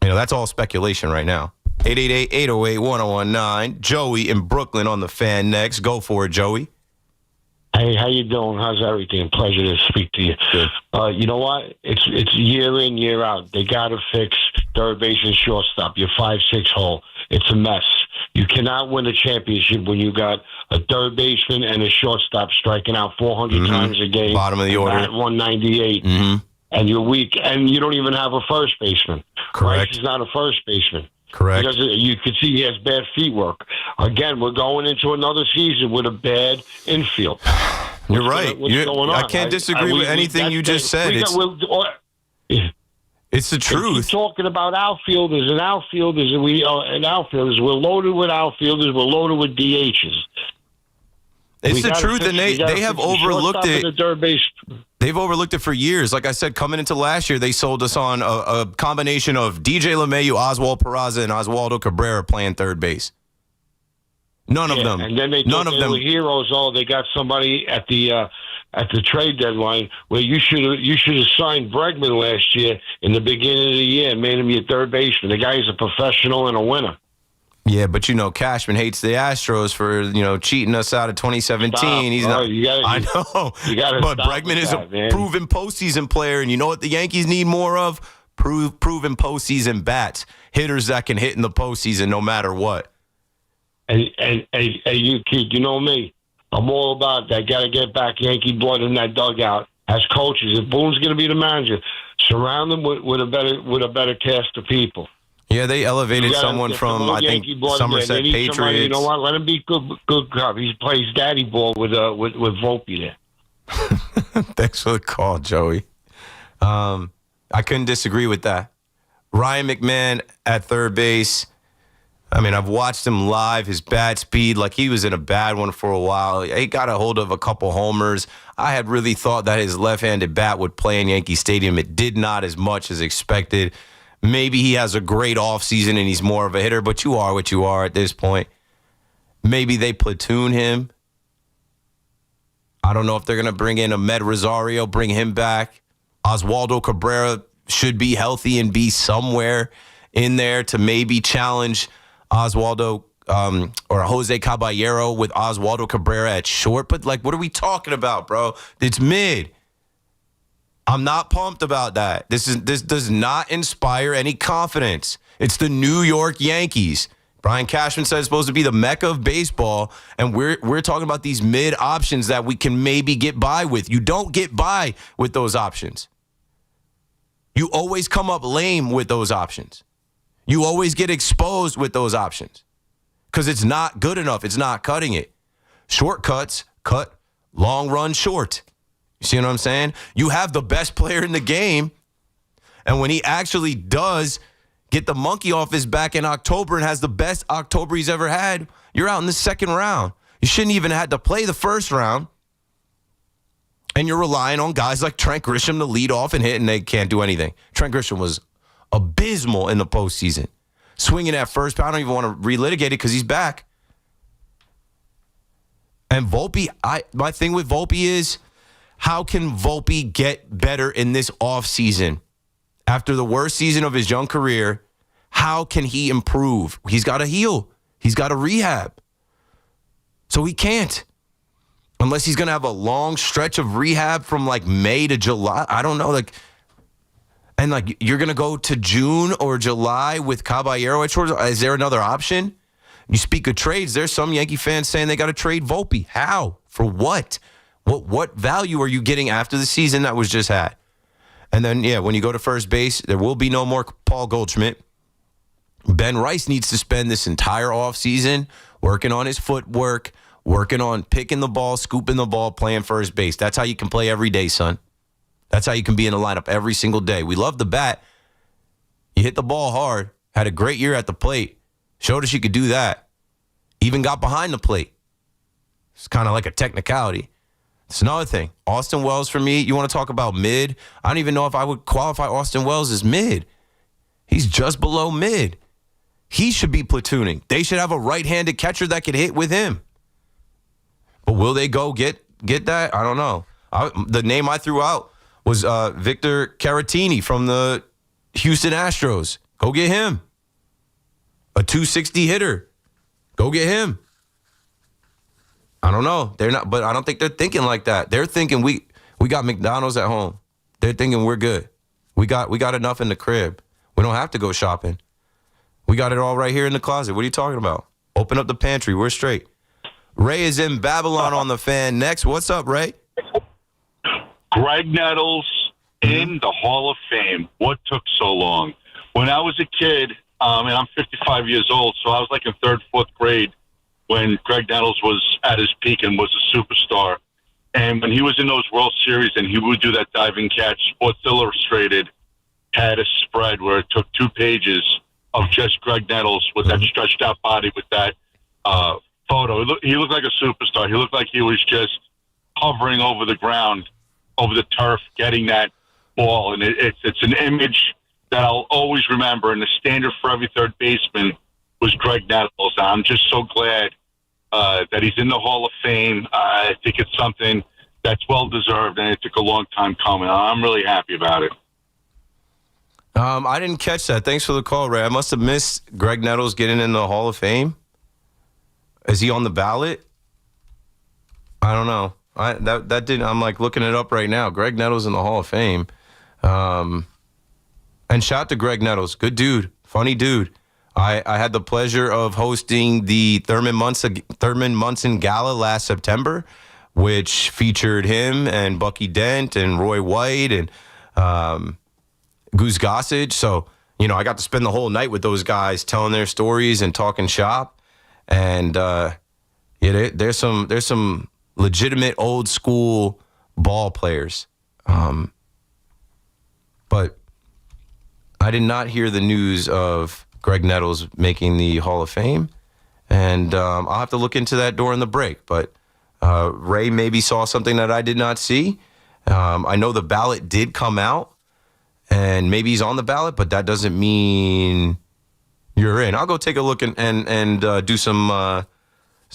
that's all speculation right now. 888-808-1019. Joey in Brooklyn on the Fan next. Go for it, Joey. Hey, how you doing? How's everything? Pleasure to speak to you. Good. You know what? It's year in, year out. They got to fix third base and shortstop. Your 5-6 hole. It's a mess. You cannot win a championship when you got a third baseman and a shortstop striking out 400 times a game. Bottom of the order. At 198. And you're weak. And you don't even have a first baseman. Correct. Rice is not a first baseman. Correct. Because you could see he has bad feet work. Again, we're going into another season with a bad infield. You're right. What's going on? I can't disagree with anything you just said. It's the truth. Keep talking about outfielders and outfielders, and we're loaded with outfielders. We're loaded with DHs. It's the truth, and they have overlooked it. They've overlooked it for years. Like I said, coming into last year, they sold us on a combination of DJ LeMahieu, Oswald Peraza, and Oswaldo Cabrera playing third base. None of them. And then they thought they were heroes. Oh, they got somebody at the trade deadline where you should have signed Bregman last year in the beginning of the year and made him your third baseman. The guy's a professional and a winner. Yeah, but Cashman hates the Astros for cheating us out of 2017. Stop. He's not. I know. But Bregman is a proven postseason player, and you know what the Yankees need more of? Proven postseason bats, hitters that can hit in the postseason no matter what. And you, Keith, you know me. I'm all about that. Got to get back Yankee blood in that dugout. As coaches, if Boone's going to be the manager, surround them with a better cast of people. Yeah, they elevated someone from, I think, Somerset Patriots. Somebody, you know what? Let him be good cop. He plays daddy ball with Volpe there. Thanks for the call, Joey. I couldn't disagree with that. Ryan McMahon at third base. I mean, I've watched him live, his bat speed, like he was in a bad one for a while. He got a hold of a couple homers. I had really thought that his left-handed bat would play in Yankee Stadium. It did not as much as expected. Maybe he has a great offseason and he's more of a hitter, but you are what you are at this point. Maybe they platoon him. I don't know if they're going to bring in Ahmed Rosario, bring him back. Oswaldo Cabrera should be healthy and be somewhere in there to maybe challenge Oswaldo or Jose Caballero with Oswaldo Cabrera at short. But, what are we talking about, bro? It's mid. I'm not pumped about that. This does not inspire any confidence. It's the New York Yankees. Brian Cashman said it's supposed to be the mecca of baseball, and we're talking about these mid options that we can maybe get by with. You don't get by with those options. You always come up lame with those options. You always get exposed with those options because it's not good enough. It's not cutting it. Shortcuts cut long run short. You see what I'm saying? You have the best player in the game, and when he actually does get the monkey off his back in October and has the best October he's ever had, you're out in the second round. You shouldn't even have had to play the first round, and you're relying on guys like Trent Grisham to lead off and hit, and they can't do anything. Trent Grisham was abysmal in the postseason. Swinging at first, I don't even want to relitigate it because he's back. And Volpe, my thing with Volpe is, how can Volpe get better in this offseason? After the worst season of his young career, how can he improve? He's got to heal. He's got to rehab. So he can't. Unless he's going to have a long stretch of rehab from May to July. I don't know. And you're going to go to June or July with Caballero at short. Is there another option? You speak of trades. There's some Yankee fans saying they got to trade Volpe. How? For what? What value are you getting after the season that was just had? And then, when you go to first base, there will be no more Paul Goldschmidt. Ben Rice needs to spend this entire offseason working on his footwork, working on picking the ball, scooping the ball, playing first base. That's how you can play every day, son. That's how you can be in the lineup every single day. We love the bat. You hit the ball hard. Had a great year at the plate. Showed us she could do that. Even got behind the plate. It's kind of like a technicality. It's another thing. Austin Wells for me, you want to talk about mid? I don't even know if I would qualify Austin Wells as mid. He's just below mid. He should be platooning. They should have a right-handed catcher that could hit with him. But will they go get that? I don't know. The name I threw out was Victor Caratini from the Houston Astros. Go get him. A 260 hitter. Go get him. I don't know. They're not, but I don't think they're thinking like that. They're thinking we got McDonald's at home. They're thinking we're good. We got enough in the crib. We don't have to go shopping. We got it all right here in the closet. What are you talking about? Open up the pantry. We're straight. Ray is in Babylon on the Fan. Next, what's up, Ray? Greg Nettles in the Hall of Fame. What took so long? When I was a kid, and I'm 55 years old, so I was like in third, fourth grade when Greg Nettles was at his peak and was a superstar. And when he was in those World Series and he would do that diving catch, Sports Illustrated had a spread where it took 2 pages of just Greg Nettles with that stretched out body with that photo. He looked like a superstar. He looked like he was just hovering over the ground, over the turf, getting that ball. And it's an image that I'll always remember. And the standard for every third baseman was Greg Nettles. I'm just so glad that he's in the Hall of Fame. I think it's something that's well-deserved, and it took a long time coming. I'm really happy about it. I didn't catch that. Thanks for the call, Ray. I must have missed Greg Nettles getting in the Hall of Fame. Is he on the ballot? I don't know. That didn't. I'm like looking it up right now. Greg Nettles in the Hall of Fame. And shout out to Greg Nettles. Good dude. Funny dude. I had the pleasure of hosting the Thurman Munson Gala last September, which featured him and Bucky Dent and Roy White and Goose Gossage. So, I got to spend the whole night with those guys telling their stories and talking shop. And there's some legitimate old school ball players. But I did not hear the news of Greg Nettles making the Hall of Fame. And I'll have to look into that during the break. But Ray maybe saw something that I did not see. I know the ballot did come out. And maybe he's on the ballot, but that doesn't mean you're in. I'll go take a look and do some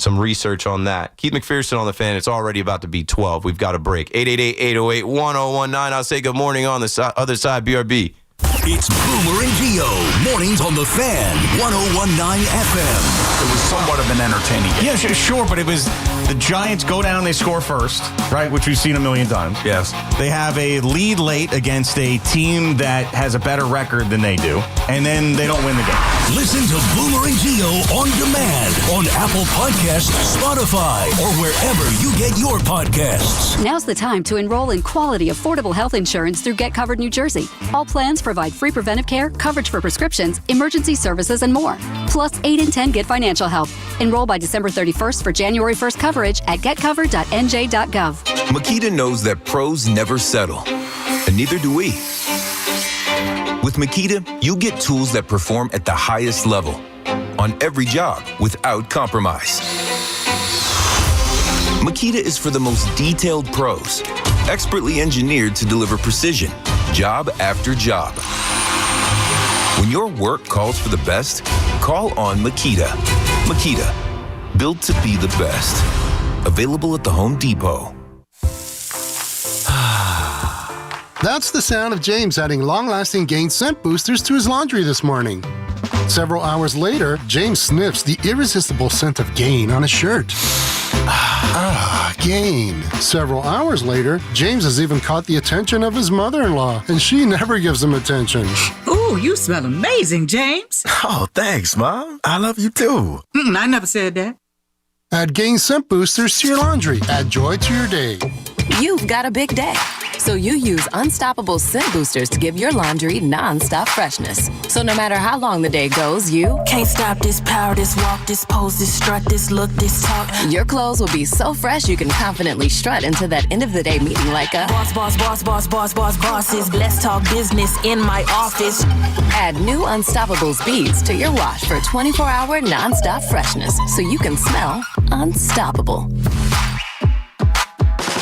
research on that. Keith McPherson on the Fan. It's already about to be 12. We've got a break. 888-808-1019. I'll say good morning on the other side, BRB. It's Boomer and Gio. Mornings on the Fan, 101.9 FM. It was somewhat of an entertaining game. Yeah, sure, but it was the Giants go down, they score first, right, which we've seen a million times. Yes. They have a lead late against a team that has a better record than they do, and then they don't win the game. Listen to Boomer and Gio on demand on Apple Podcasts, Spotify, or wherever you get your podcasts. Now's the time to enroll in quality, affordable health insurance through Get Covered New Jersey. All plans provide free preventive care, coverage for prescriptions, emergency services, and more. Plus 8 in 10 get financial help. Enroll by December 31st for January 1st coverage at getcovered.nj.gov. Makita knows that pros never settle, and neither do we. With Makita, you get tools that perform at the highest level on every job without compromise. Makita is for the most detailed pros, expertly engineered to deliver precision, job after job. When your work calls for the best, call on Makita. Makita, built to be the best. Available at the Home Depot. That's the sound of James adding long-lasting Gain scent boosters to his laundry this morning. Several hours later, James sniffs the irresistible scent of Gain on his shirt. Gain. Several hours later, James has even caught the attention of his mother-in-law, and she never gives him attention. Ooh, you smell amazing, James. Oh, thanks, Mom. I love you too. I never said that. Add Gain scent boosters to your laundry. Add joy to your day. You've got a big day. So you use Unstoppable scent boosters to give your laundry non-stop freshness. So no matter how long the day goes, you can't stop this power, this walk, this pose, this strut, this look, this talk. Your clothes will be so fresh you can confidently strut into that end of the day meeting like a bosses. Let's talk business in my office. Add new Unstoppables beads to your wash for 24-hour non-stop freshness so you can smell unstoppable.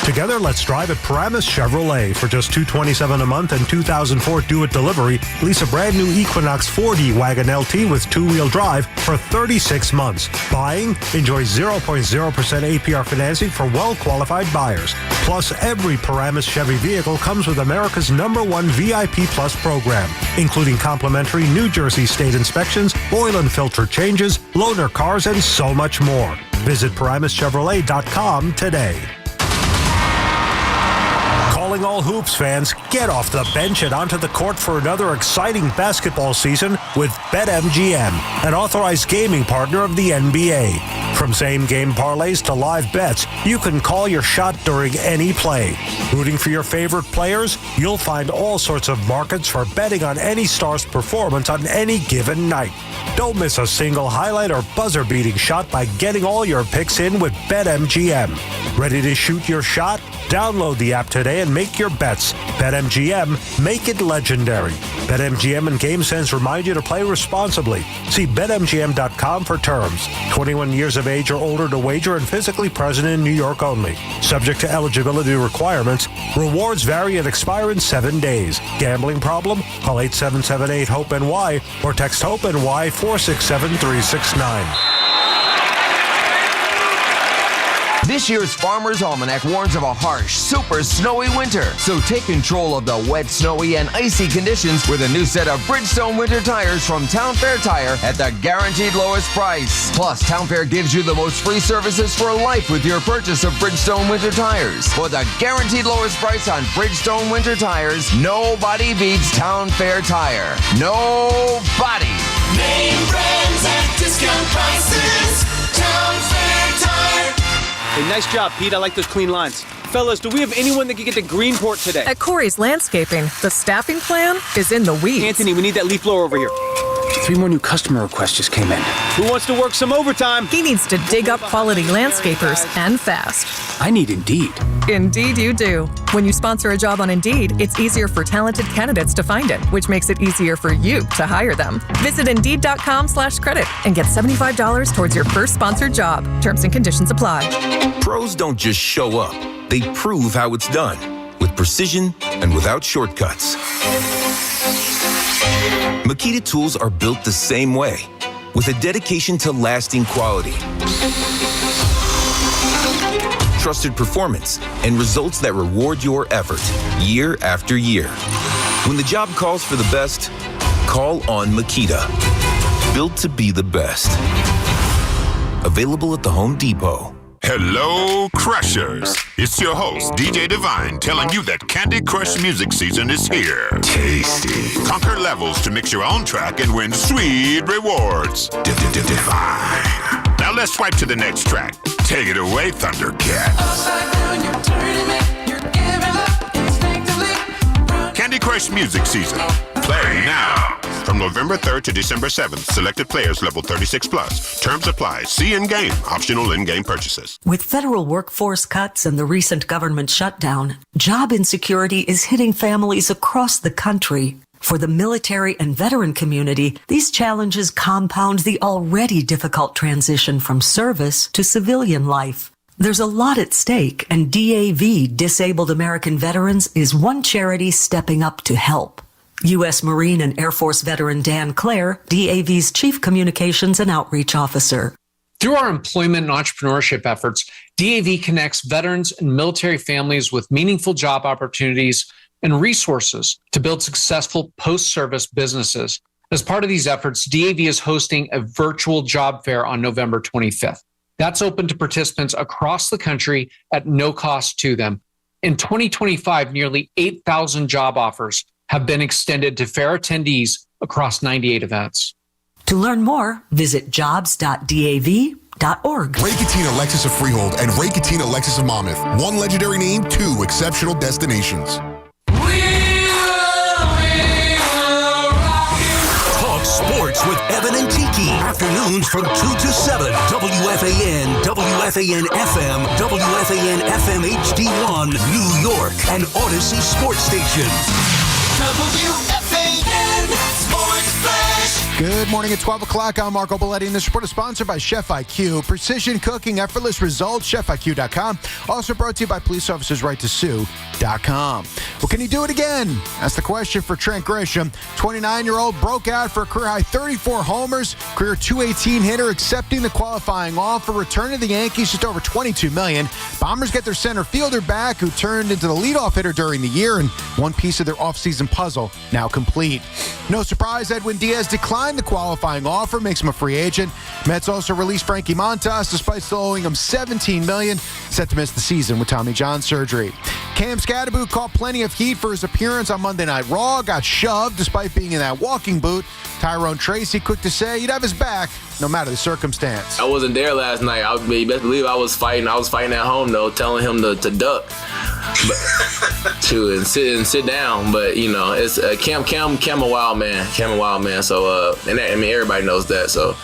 Together, let's drive at Paramus Chevrolet. For just $227 a month and 2004 do-it delivery, lease a brand new Equinox 4D Wagon LT with two-wheel drive for 36 months. Buying? Enjoy 0.0% APR financing for well-qualified buyers. Plus, every Paramus Chevy vehicle comes with America's #1 VIP Plus program, including complimentary New Jersey state inspections, oil and filter changes, loaner cars, and so much more. Visit ParamusChevrolet.com today. Calling all hoops fans, get off the bench and onto the court for another exciting basketball season with BetMGM, an authorized gaming partner of the NBA. From same-game parlays to live bets, you can call your shot during any play. Rooting for your favorite players? You'll find all sorts of markets for betting on any star's performance on any given night. Don't miss a single highlight or buzzer-beating shot by getting all your picks in with BetMGM. Ready to shoot your shot? Download the app today and make your bets. BetMGM, make it legendary. BetMGM and GameSense remind you to play responsibly. See BetMGM.com for terms. 21 years of age or older to wager and physically present in New York only. Subject to eligibility requirements. Rewards vary and expire in 7 days. Gambling problem? Call 877-8-HOPE-NY or text HOPE-NY 467-369. This year's Farmer's Almanac warns of a harsh, super snowy winter. So take control of the wet, snowy, and icy conditions with a new set of Bridgestone winter tires from Town Fair Tire at the guaranteed lowest price. Plus, Town Fair gives you the most free services for life with your purchase of Bridgestone winter tires. For the guaranteed lowest price on Bridgestone winter tires, nobody beats Town Fair Tire. Nobody. Name brands at discount prices. Town Fair Tire. Hey, nice job, Pete. I like those clean lines. Fellas, do we have anyone that can get to Greenport today? At Corey's Landscaping, the staffing plan is in the weeds. Anthony, we need that leaf blower over here. 3 more new customer requests just came in. Who wants to work some overtime? He needs to dig up quality landscapers and fast. I need Indeed. Indeed you do. When you sponsor a job on Indeed, it's easier for talented candidates to find it, which makes it easier for you to hire them. Visit Indeed.com/credit and get $75 towards your first sponsored job. Terms and conditions apply. Pros don't just show up. They prove how it's done with precision and without shortcuts. Makita tools are built the same way, with a dedication to lasting quality, trusted performance, and results that reward your effort year after year. When the job calls for the best, call on Makita. Built to be the best. Available at the Home Depot. Hello, Crushers. It's your host, DJ Divine, telling you that Candy Crush music season is here. Tasty. Conquer levels to mix your own track and win sweet rewards. Divine. Now let's swipe to the next track. Take it away, Thundercat. Candy Crush music season. Play now. From November 3rd to December 7th, selected players level 36+. Terms apply. See in-game. Optional in-game purchases. With federal workforce cuts and the recent government shutdown, job insecurity is hitting families across the country. For the military and veteran community, these challenges compound the already difficult transition from service to civilian life. There's a lot at stake, and DAV, Disabled American Veterans, is one charity stepping up to help. U.S. Marine and Air Force veteran Dan Clare, DAV's Chief Communications and Outreach Officer. Through our employment and entrepreneurship efforts, DAV connects veterans and military families with meaningful job opportunities and resources to build successful post-service businesses. As part of these efforts, DAV is hosting a virtual job fair on November 25th. That's open to participants across the country at no cost to them. In 2025, nearly 8,000 job offers have been extended to fair attendees across 98 events. To learn more, visit jobs.dav.org. Ray Cattina Lexus of Freehold and Ray Cattina Lexus of Monmouth. One legendary name, 2 exceptional destinations. Afternoons from 2 to 7. WFAN, WFAN FM, WFAN FM HD1, New York, and Odyssey Sports Stations. WFAN Sports Flash. Good morning at 12 o'clock. I'm Marco Belletti, and this report is sponsored by Chef IQ. Precision cooking, effortless results, chefiq.com. Also brought to you by Police Officers Right to Sue.com. Well, can he do it again? That's the question for Trent Grisham. 29-year-old broke out for a career-high 34 homers, career .218 hitter, accepting the qualifying offer, returning to the Yankees just over $22 million. Bombers get their center fielder back, who turned into the leadoff hitter during the year, and one piece of their offseason puzzle now complete. No surprise, Edwin Diaz declined the qualifying offer, makes him a free agent. Mets also released Frankie Montas, despite still owing him $17 million, set to miss the season with Tommy John surgery. Cam Scadaboo caught plenty of heat for his appearance on Monday Night Raw, got shoved despite being in that walking boot. Tyrone Tracy quick to say he'd have his back no matter the circumstance. I wasn't there last night. You best believe I was fighting. I was fighting at home though, telling him to duck, and sit down. But you know, it's Cam a wild man. Cam a wild man. So everybody knows that. So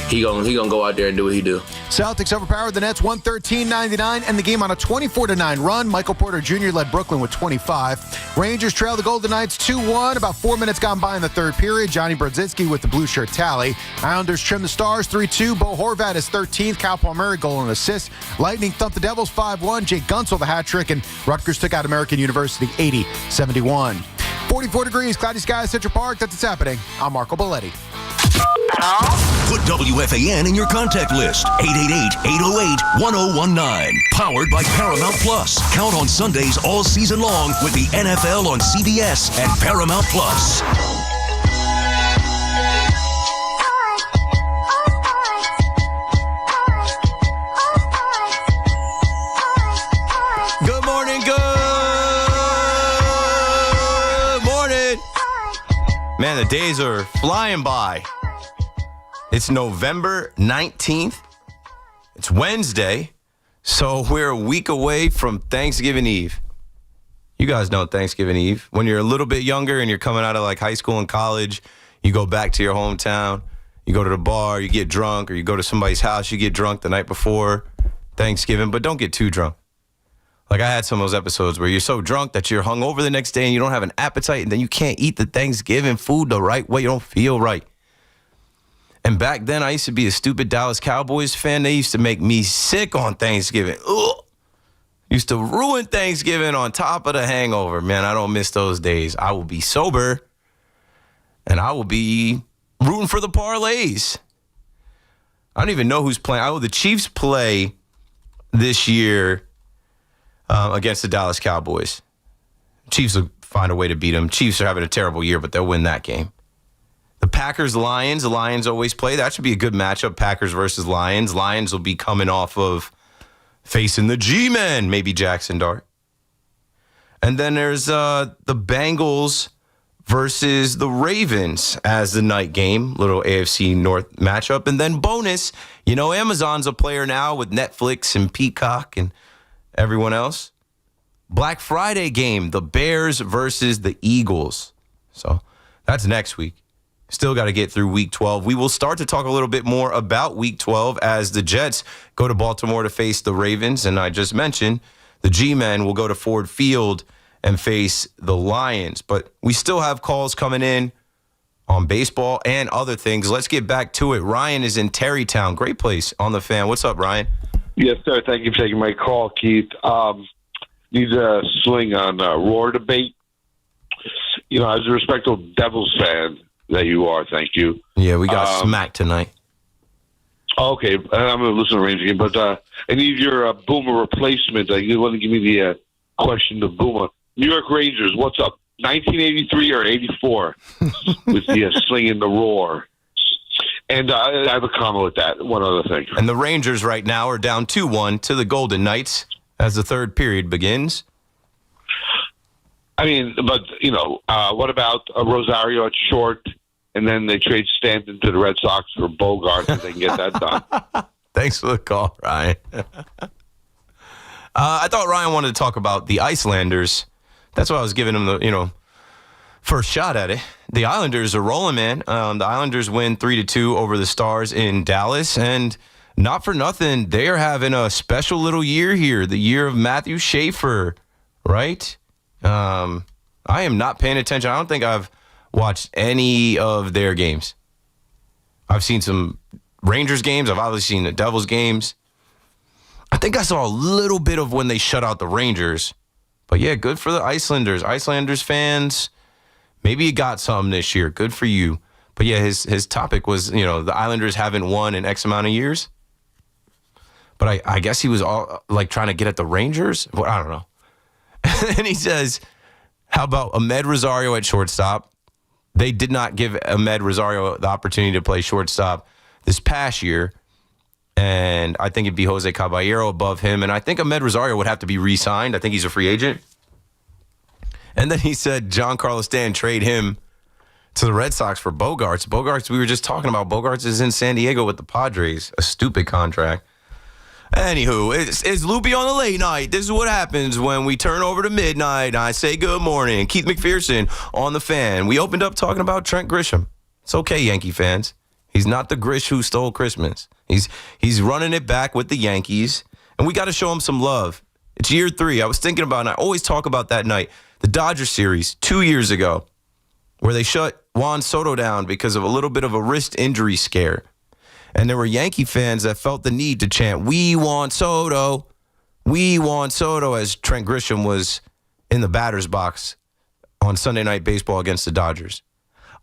he gonna go out there and do what he do. Celtics overpowered the Nets 113-99 and the game on a 24-9 run. Michael Porter Jr. led Brooklyn with 25. Rangers trailed the Golden Knights 2-1. About 4 minutes gone by in the third period. Johnny Brodzinski with the blue shirt tally. Islanders trim the Stars 3-2. Bo Horvat is 13th. Kyle Palmieri goal and assist. Lightning thumped the Devils 5-1. Jake Gunsel the hat trick, and Rutgers took out American University 80-71. 44 degrees, cloudy skies at Central Park. That's what's happening. I'm Marco Belletti. Put WFAN in your contact list. 888-808-1019. Powered by Paramount Plus. Count on Sundays all season long with the NFL on CBS and Paramount Plus. Good morning, good morning. Man, the days are flying by. It's November 19th. It's Wednesday, so we're a week away from Thanksgiving Eve. You guys know Thanksgiving Eve. When you're a little bit younger and you're coming out of like high school and college, you go back to your hometown, you go to the bar, you get drunk, or you go to somebody's house, you get drunk the night before Thanksgiving, but don't get too drunk. Like I had some of those episodes where you're so drunk that you're hungover the next day and you don't have an appetite, and then you can't eat the Thanksgiving food the right way. You don't feel right. And back then, I used to be a stupid Dallas Cowboys fan. They used to make me sick on Thanksgiving. Ugh. Used to ruin Thanksgiving on top of the hangover. Man, I don't miss those days. I will be sober, and I will be rooting for the parlays. I don't even know who's playing. The Chiefs play this year against the Dallas Cowboys. Chiefs will find a way to beat them. Chiefs are having a terrible year, but they'll win that game. The Packers-Lions. The Lions always play. That should be a good matchup, Packers versus Lions. Lions will be coming off of facing the G-Men, maybe Jackson Dart. And then there's the Bengals versus the Ravens as the night game, little AFC North matchup. And then bonus, you know, Amazon's a player now with Netflix and Peacock and everyone else. Black Friday game, the Bears versus the Eagles. So that's next week. Still got to get through Week 12. We will start to talk a little bit more about Week 12 as the Jets go to Baltimore to face the Ravens. And I just mentioned the G-Men will go to Ford Field and face the Lions. But we still have calls coming in on baseball and other things. Let's get back to it. Ryan is in Terrytown. Great place on the Fan. What's up, Ryan? Yes, sir. Thank you for taking my call, Keith. Need a swing on Roar debate. You know, as a respectable Devils fan that you are, thank you. Yeah, we got smacked tonight. Okay, I'm going to listen to Rangers again, but I need your Boomer replacement. You want to give me the question to Boomer. New York Rangers, what's up? 1983 or 84 with the sling and the roar. And I have a comment with that. One other thing. And the Rangers right now are down 2-1 to the Golden Knights as the third period begins. I mean, but, you know, what about Rosario at short, and then they trade Stanton to the Red Sox for Bogart if they can get that done? Thanks for the call, Ryan. I thought Ryan wanted to talk about the Icelanders. That's why I was giving him the, first shot at it. The Islanders are rolling, man. The Islanders win 3-2 over the Stars in Dallas, and not for nothing, they are having a special little year here, the year of Matthew Schaefer, right? I am not paying attention. I don't think I've watched any of their games. I've seen some Rangers games. I've obviously seen the Devils games. I think I saw a little bit of when they shut out the Rangers. But yeah, good for the Icelanders. Icelanders fans, maybe you got something this year. Good for you. But yeah, his topic was, the Islanders haven't won in X amount of years. But I guess he was all like trying to get at the Rangers. Well, I don't know. And he says, how about Ahmed Rosario at shortstop? They did not give Ahmed Rosario the opportunity to play shortstop this past year. And I think it'd be Jose Caballero above him. And I think Ahmed Rosario would have to be re-signed. I think he's a free agent. And then he said Giancarlo Stanton trade him to the Red Sox for Bogarts. Bogarts, we were just talking about. Bogarts is in San Diego with the Padres. A stupid contract. Anywho, it's Loopy on the late night. This is what happens when we turn over to midnight. I say good morning. Keith McPherson on the Fan. We opened up talking about Trent Grisham. It's okay, Yankee fans. He's not the Grish who stole Christmas. He's running it back with the Yankees, and we got to show him some love. It's year 3. I was thinking about, and I always talk about that night, the Dodgers series 2 years ago, where they shut Juan Soto down because of a little bit of a wrist injury scare. And there were Yankee fans that felt the need to chant, "We want Soto. We want Soto," as Trent Grisham was in the batter's box on Sunday Night Baseball against the Dodgers.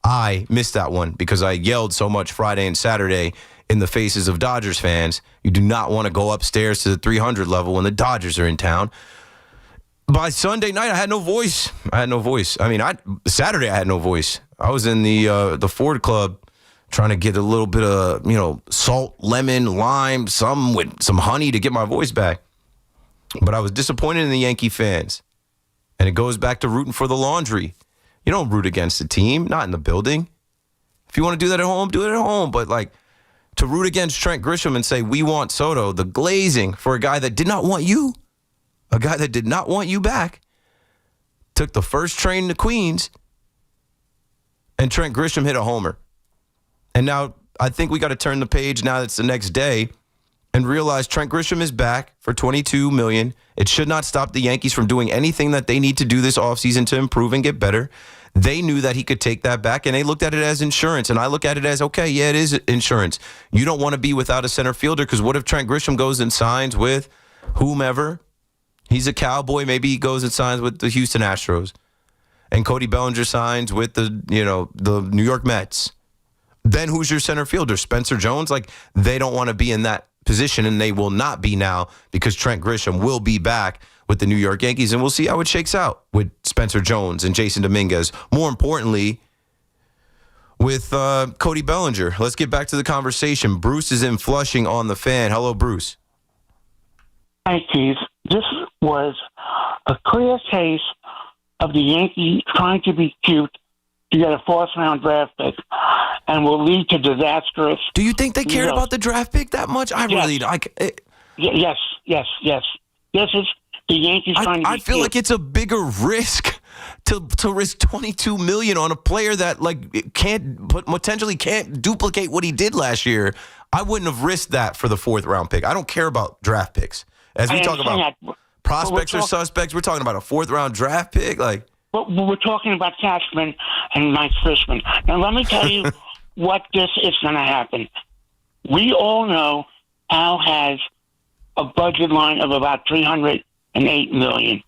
I missed that one because I yelled so much Friday and Saturday in the faces of Dodgers fans. You do not want to go upstairs to the 300 level when the Dodgers are in town. By Sunday night, I had no voice. Saturday I had no voice. I was in the Ford Club trying to get a little bit of, salt, lemon, lime, some with some honey to get my voice back. But I was disappointed in the Yankee fans. And it goes back to rooting for the laundry. You don't root against the team, not in the building. If you want to do that at home, do it at home. But, to root against Trent Grisham and say, "We want Soto," the glazing for a guy that did not want you, a guy that did not want you back, took the first train to Queens, and Trent Grisham hit a homer. And now I think we got to turn the page now that it's the next day and realize Trent Grisham is back for $22 million. It should not stop the Yankees from doing anything that they need to do this offseason to improve and get better. They knew that he could take that back, and they looked at it as insurance. And I look at it as, okay, yeah, it is insurance. You don't want to be without a center fielder, because what if Trent Grisham goes and signs with whomever? He's a Cowboy. Maybe he goes and signs with the Houston Astros. And Cody Bellinger signs with the New York Mets. Then who's your center fielder? Spencer Jones? They don't want to be in that position, and they will not be now because Trent Grisham will be back with the New York Yankees, and we'll see how it shakes out with Spencer Jones and Jason Dominguez. More importantly, with Cody Bellinger. Let's get back to the conversation. Bruce is in Flushing on the Fan. Hello, Bruce. Hi, Keith. This was a clear case of the Yankees trying to be cute to get a 4th-round draft pick, and will lead to disastrous. Do you think they cared about the draft pick that much? Yes. This is the Yankees trying to be I feel cute. like it's a bigger risk to risk $22 million on a player that potentially can't duplicate what he did last year. I wouldn't have risked that for the 4th-round pick. I don't care about draft picks. As we talk about prospects or suspects, we're talking about a 4th-round draft pick. But we're talking about Cashman and Mike Fishman. Now, let me tell you what this is going to happen. We all know Al has a budget line of about $308 million.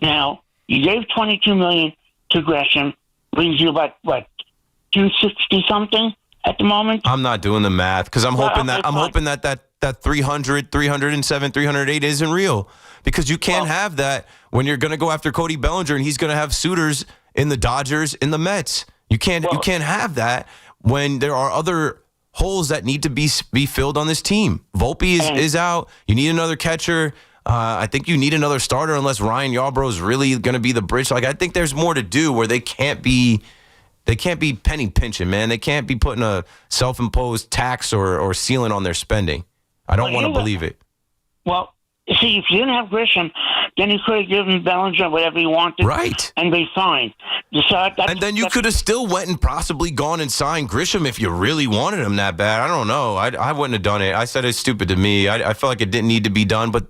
Now, you gave $22 million to Gresham, brings you about, $260 something at the moment? I'm not doing the math because I'm hoping that 300, 307, 308 isn't real. Because you can't have that when you're going to go after Cody Bellinger and he's going to have suitors in the Dodgers, in the Mets. You can't have that when there are other holes that need to be filled on this team. Volpe is out. You need another catcher. I think you need another starter unless Ryan Yarbrough is really going to be the bridge. I think there's more to do where they can't be penny pinching, man. They can't be putting a self-imposed tax or ceiling on their spending. I don't want to believe it. Well, see, if you didn't have Grisham, then he could have given Bellinger whatever he wanted. Right. And be fine. And then you could have still went and possibly gone and signed Grisham if you really wanted him that bad. I don't know. I wouldn't have done it. I said it's stupid to me. I felt like it didn't need to be done, but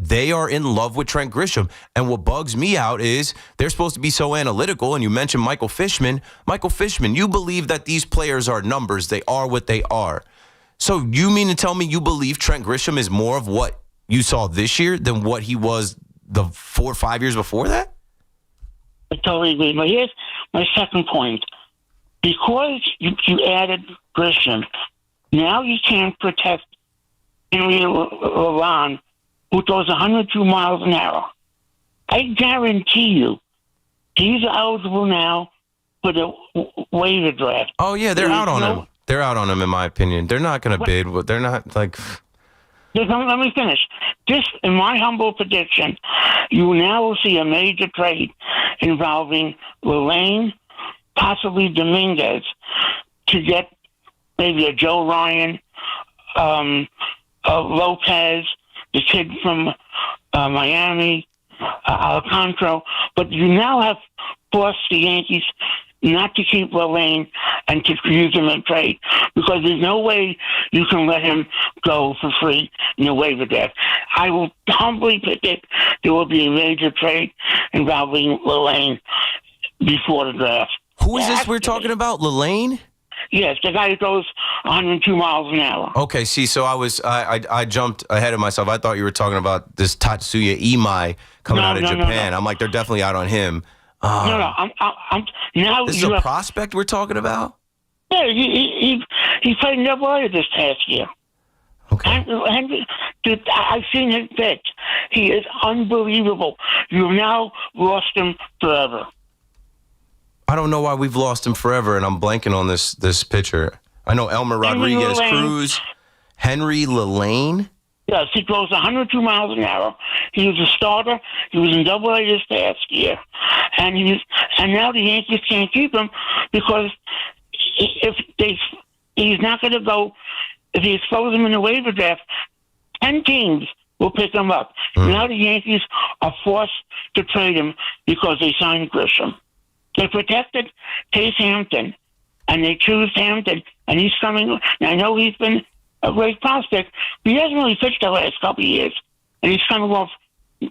they are in love with Trent Grisham. And what bugs me out is they're supposed to be so analytical, and you mentioned Michael Fishman. Michael Fishman, you believe that these players are numbers. They are what they are. So you mean to tell me you believe Trent Grisham is more of what you saw this year than what he was the 4 or 5 years before that? I totally agree. But here's my second point. Because you added Grisham, now you can't protect Henry Lalonde, who throws 102 miles an hour. I guarantee you, he's eligible now for the waiver draft. Oh, yeah, they're out on him. They're out on him, in my opinion. They're not going to bid, but they're not like... Let me finish. This, in my humble prediction, you now will see a major trade involving Lane, possibly Dominguez, to get maybe a Joe Ryan, Lopez, the kid from Miami, Alcantara. But you now have forced the Yankees not to keep Lane and to use him in trade, because there's no way you can let him go for free in the waiver draft. I will humbly predict there will be a major trade involving Lane before the draft. Who is this we're talking about? Lane? Yes, the guy who throws 102 miles an hour. Okay, see, so I jumped ahead of myself. I thought you were talking about this Tatsuya Imai coming out of Japan. No. I'm like, they're definitely out on him. I'm now. This is a prospect we're talking about? Yeah, he played double-A this past year. Okay. And I've seen his pitch. He is unbelievable. You've now lost him forever. I don't know why we've lost him forever, and I'm blanking on this pitcher. I know Elmer Rodriguez Cruz, Henry Lane. Yes, he throws 102 miles an hour. He was a starter. He was in Double-A this past year, and now the Yankees can't keep him because he's not going to go. If he exposes him in the waiver draft, 10 teams will pick him up. Now the Yankees are forced to trade him because they signed Grisham. They protected Chase Hampton, and they choose Hampton, and he's coming. I know he's been a great prospect, but he hasn't really pitched the last couple of years, and he's coming off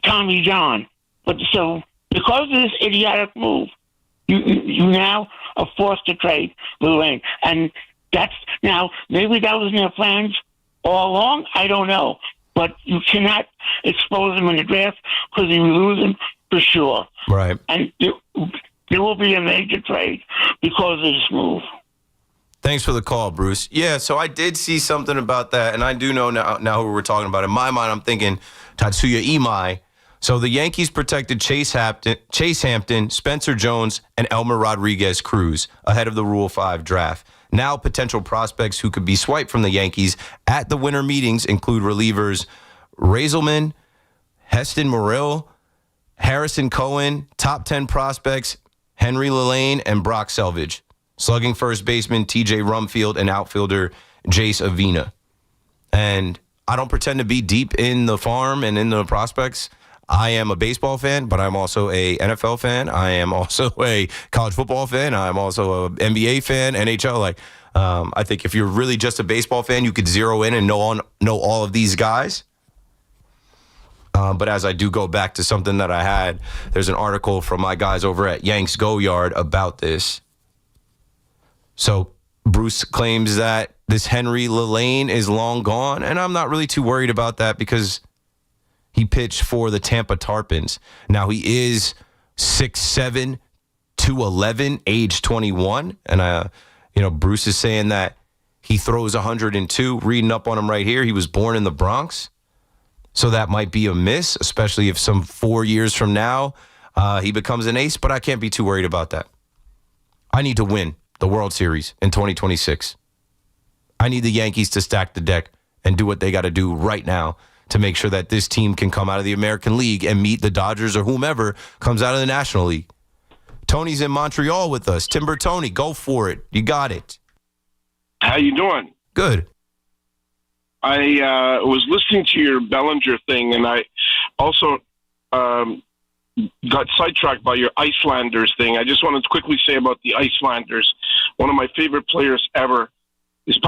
Tommy John. But so because of this idiotic move, you now are forced to trade Lane, and that's now maybe that was in their plans all along. I don't know, but you cannot expose him in the draft because you lose him for sure. Right, and there will be a major trade because of this move. Thanks for the call, Bruce. Yeah, so I did see something about that, and I do know now who we're talking about. In my mind, I'm thinking Tatsuya Imai. So the Yankees protected Chase Hampton, Spencer Jones, and Elmer Rodriguez Cruz ahead of the Rule 5 draft. Now potential prospects who could be swiped from the Yankees at the winter meetings include relievers Razelman, Heston Morrill, Harrison Cohen, top 10 prospects Henry Lane, and Brock Selvage. Slugging first baseman TJ Rumfield and outfielder Jace Avina. And I don't pretend to be deep in the farm and in the prospects. I am a baseball fan, but I'm also a NFL fan. I am also a college football fan. I'm also a NBA fan, NHL. I think if you're really just a baseball fan, you could zero in and know all of these guys. But as I do go back to something that I had, there's an article from my guys over at Yanks Go Yard about this. So Bruce claims that this Henry Lane is long gone, and I'm not really too worried about that because he pitched for the Tampa Tarpons. Now, he is 6'7", 211, age 21, and Bruce is saying that he throws 102. Reading up on him right here, he was born in the Bronx, so that might be a miss, especially if some 4 years from now he becomes an ace, but I can't be too worried about that. I need to win the World Series in 2026. I need the Yankees to stack the deck and do what they got to do right now to make sure that this team can come out of the American League and meet the Dodgers or whomever comes out of the National League. Tony's in Montreal with us. Timber Tony, go for it. You got it. How you doing? Good. I was listening to your Bellinger thing, and I also got sidetracked by your Icelanders thing. I just wanted to quickly say about the Icelanders. One of my favorite players ever is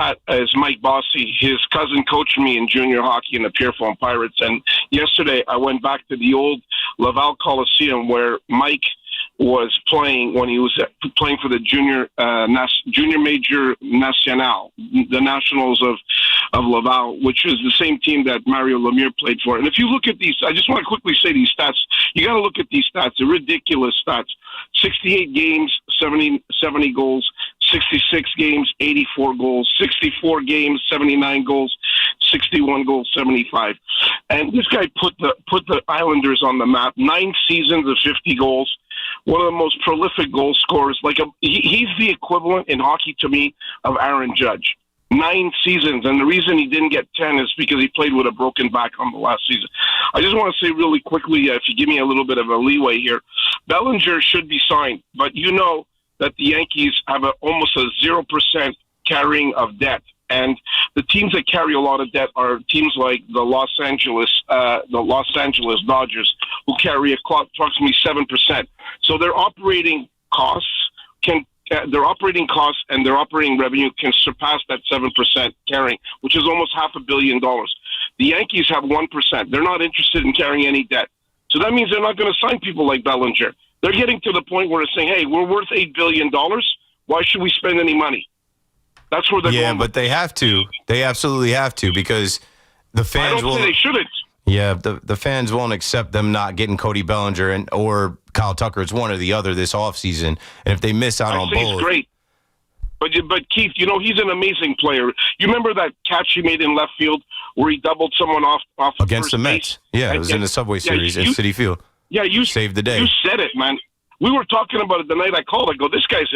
Mike Bossy. His cousin coached me in junior hockey in the Pierrefonds Pirates. And yesterday I went back to the old Laval Coliseum where Mike was playing when he was playing for the junior major national, the Nationals of Laval, which is the same team that Mario Lemieux played for. And if you look at these, I just want to quickly say these stats. You got to look at these stats. They're ridiculous stats. 68 games, 70 goals. 66 games, 84 goals. 64 games, 79 goals. 61 goals, 75. And this guy put the Islanders on the map. 9 seasons of 50 goals. One of the most prolific goal scorers. He's the equivalent in hockey to me of Aaron Judge. 9 seasons, and the reason he didn't get 10 is because he played with a broken back on the last season. I just want to say really quickly, if you give me a little bit of a leeway here, Bellinger should be signed, but you know that the Yankees have almost a 0% carrying of debt. And the teams that carry a lot of debt are teams like the Los Angeles Dodgers, who carry approximately 7%. So their operating costs and their operating revenue can surpass that 7% carrying, which is almost $500 million. The Yankees have 1%. They're not interested in carrying any debt. So that means they're not going to sign people like Bellinger. They're getting to the point where they're saying, hey, we're worth $8 billion. Why should we spend any money? That's where they're going. Yeah, but they have to. They absolutely have to because the fans will. I don't say they shouldn't. Yeah, the fans won't accept them not getting Cody Bellinger or Kyle Tucker. It's one or the other this offseason. And if they miss out on both. He's great. But Keith, you know, he's an amazing player. You remember that catch he made in left field where he doubled someone off against the Mets? Yeah, it was in the Subway Series at Citi Field. Yeah, you saved the day. You said it, man. We were talking about it the night I called. I go, this guy's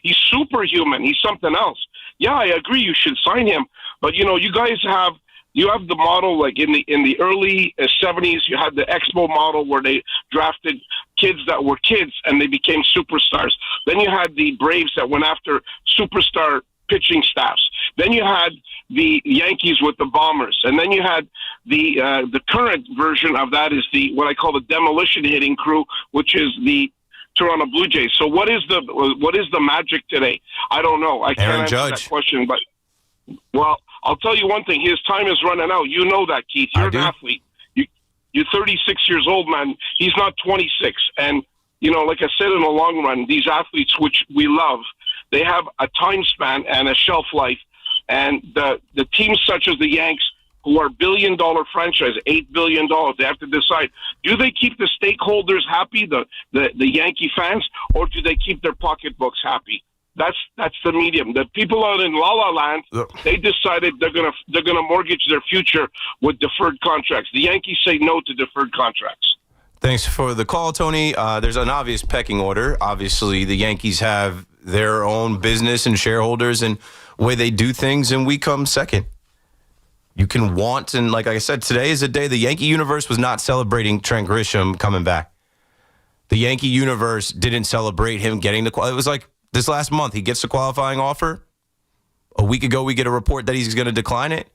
he's superhuman. He's something else. Yeah, I agree. You should sign him. But you know, you have the model like in the early 70s. You had the Expo model where they drafted kids that were kids and they became superstars. Then you had the Braves that went after superstar pitching staffs. Then you had the Yankees with the Bombers, and then you had the current version of that is what I call the demolition hitting crew, which is the Toronto Blue Jays. So what is the magic today? I don't know. I can't answer that question, but well, I'll tell you one thing: his time is running out. You know that, Keith. You're an athlete. You're 36 years old, man. He's not 26, and you know, like I said, in the long run, these athletes, which we love, they have a time span and a shelf life. And the teams such as the Yanks, who are billion-dollar franchise, $8 billion, they have to decide, do they keep the stakeholders happy, the Yankee fans, or do they keep their pocketbooks happy? That's the medium. The people out in La La Land, they decided they're gonna mortgage their future with deferred contracts. The Yankees say no to deferred contracts. Thanks for the call, Tony. There's an obvious pecking order. Obviously, the Yankees have their own business and shareholders and way they do things, and we come second. You can want, and like I said, today is a day the Yankee universe was not celebrating Trent Grisham coming back. The Yankee universe didn't celebrate him getting the it was like this last month, he gets the qualifying offer. A week ago, we get a report that he's going to decline it.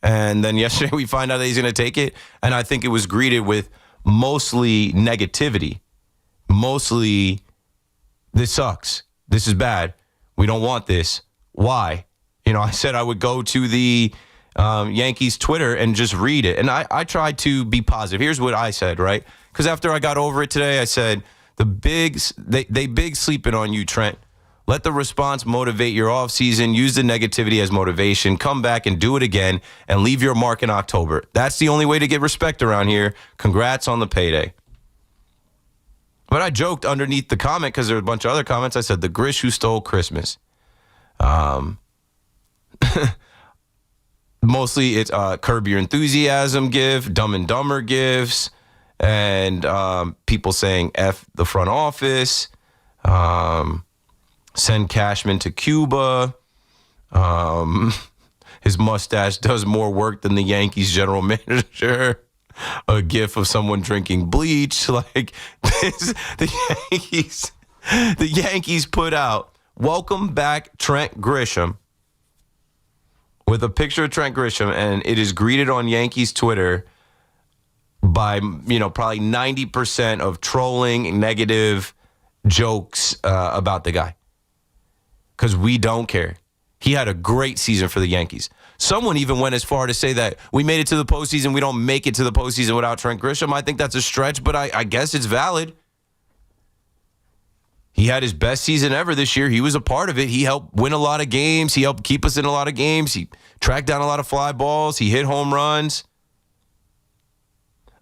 And then yesterday, we find out that he's going to take it. And I think it was greeted with mostly negativity. Mostly, this sucks. This is bad. We don't want this. Why? You know, I said I would go to the Yankees Twitter and just read it. And I tried to be positive. Here's what I said, right? Because after I got over it today, I said, they big sleeping on you, Trent. Let the response motivate your offseason. Use the negativity as motivation. Come back and do it again and leave your mark in October. That's the only way to get respect around here. Congrats on the payday. But I joked underneath the comment because there were a bunch of other comments. I said, the Grish who stole Christmas. Mostly it's Curb Your Enthusiasm gif, Dumb and Dumber gifs, and people saying F the front office, send Cashman to Cuba. His mustache does more work than the Yankees general manager. A gif of someone drinking bleach. Like this, the Yankees put out, welcome back Trent Grisham, with a picture of Trent Grisham, and it is greeted on Yankees Twitter by, probably 90% of trolling, negative jokes about the guy. Because we don't care. He had a great season for the Yankees. Someone even went as far to say that we made it to the postseason. We don't make it to the postseason without Trent Grisham. I think that's a stretch, but I guess it's valid. He had his best season ever this year. He was a part of it. He helped win a lot of games. He helped keep us in a lot of games. He tracked down a lot of fly balls. He hit home runs.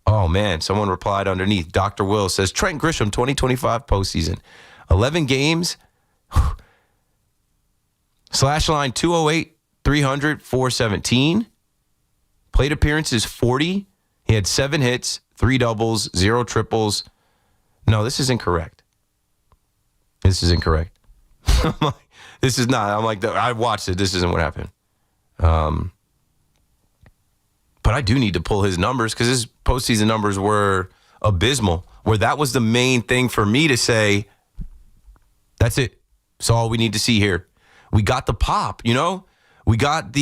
Oh, man. Someone replied underneath. Dr. Will says, Trent Grisham, 2025 postseason. 11 games. Slash line 208, 300, 417. Plate appearances 40. He had 7 hits, 3 doubles, 0 triples. No, this is incorrect. This is incorrect. This is not. I'm like, I watched it. This isn't what happened. But I do need to pull his numbers because his postseason numbers were abysmal, where that was the main thing for me to say, that's it. That's all we need to see here. We got the pop, We got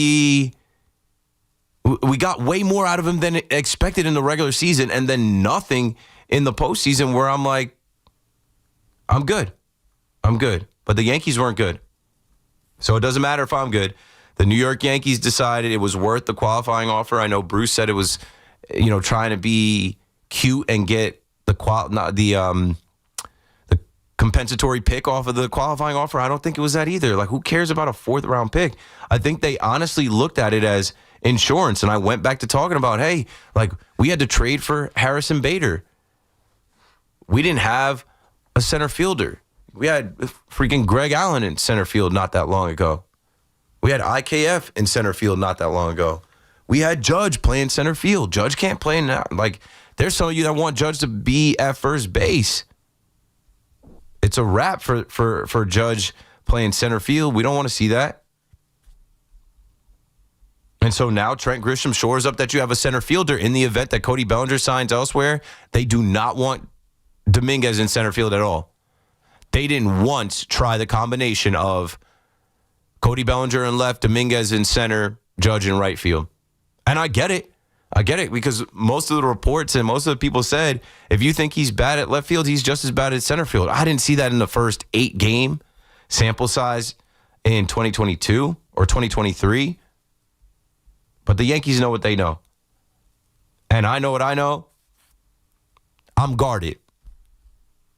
way more out of him than expected in the regular season, and then nothing in the postseason where I'm like, I'm good. But the Yankees weren't good. So it doesn't matter if I'm good. The New York Yankees decided it was worth the qualifying offer. I know Bruce said it was, trying to be cute and get the compensatory pick off of the qualifying offer. I don't think it was that either. Like, who cares about a 4th round pick? I think they honestly looked at it as insurance. And I went back to talking about, hey, like, we had to trade for Harrison Bader. We didn't have a center fielder. We had freaking Greg Allen in center field not that long ago. We had IKF in center field not that long ago. We had Judge playing center field. Judge can't play now. Like, there's some of you that want Judge to be at first base. It's a wrap for Judge playing center field. We don't want to see that. And so now Trent Grisham shores up that you have a center fielder in the event that Cody Bellinger signs elsewhere. They do not want Dominguez in center field at all. They didn't once try the combination of Cody Bellinger in left, Dominguez in center, Judge in right field. And I get it. Because most of the reports and most of the people said, if you think he's bad at left field, he's just as bad at center field. I didn't see that in the first 8-game sample size in 2022 or 2023. But the Yankees know what they know. And I know what I know. I'm guarded.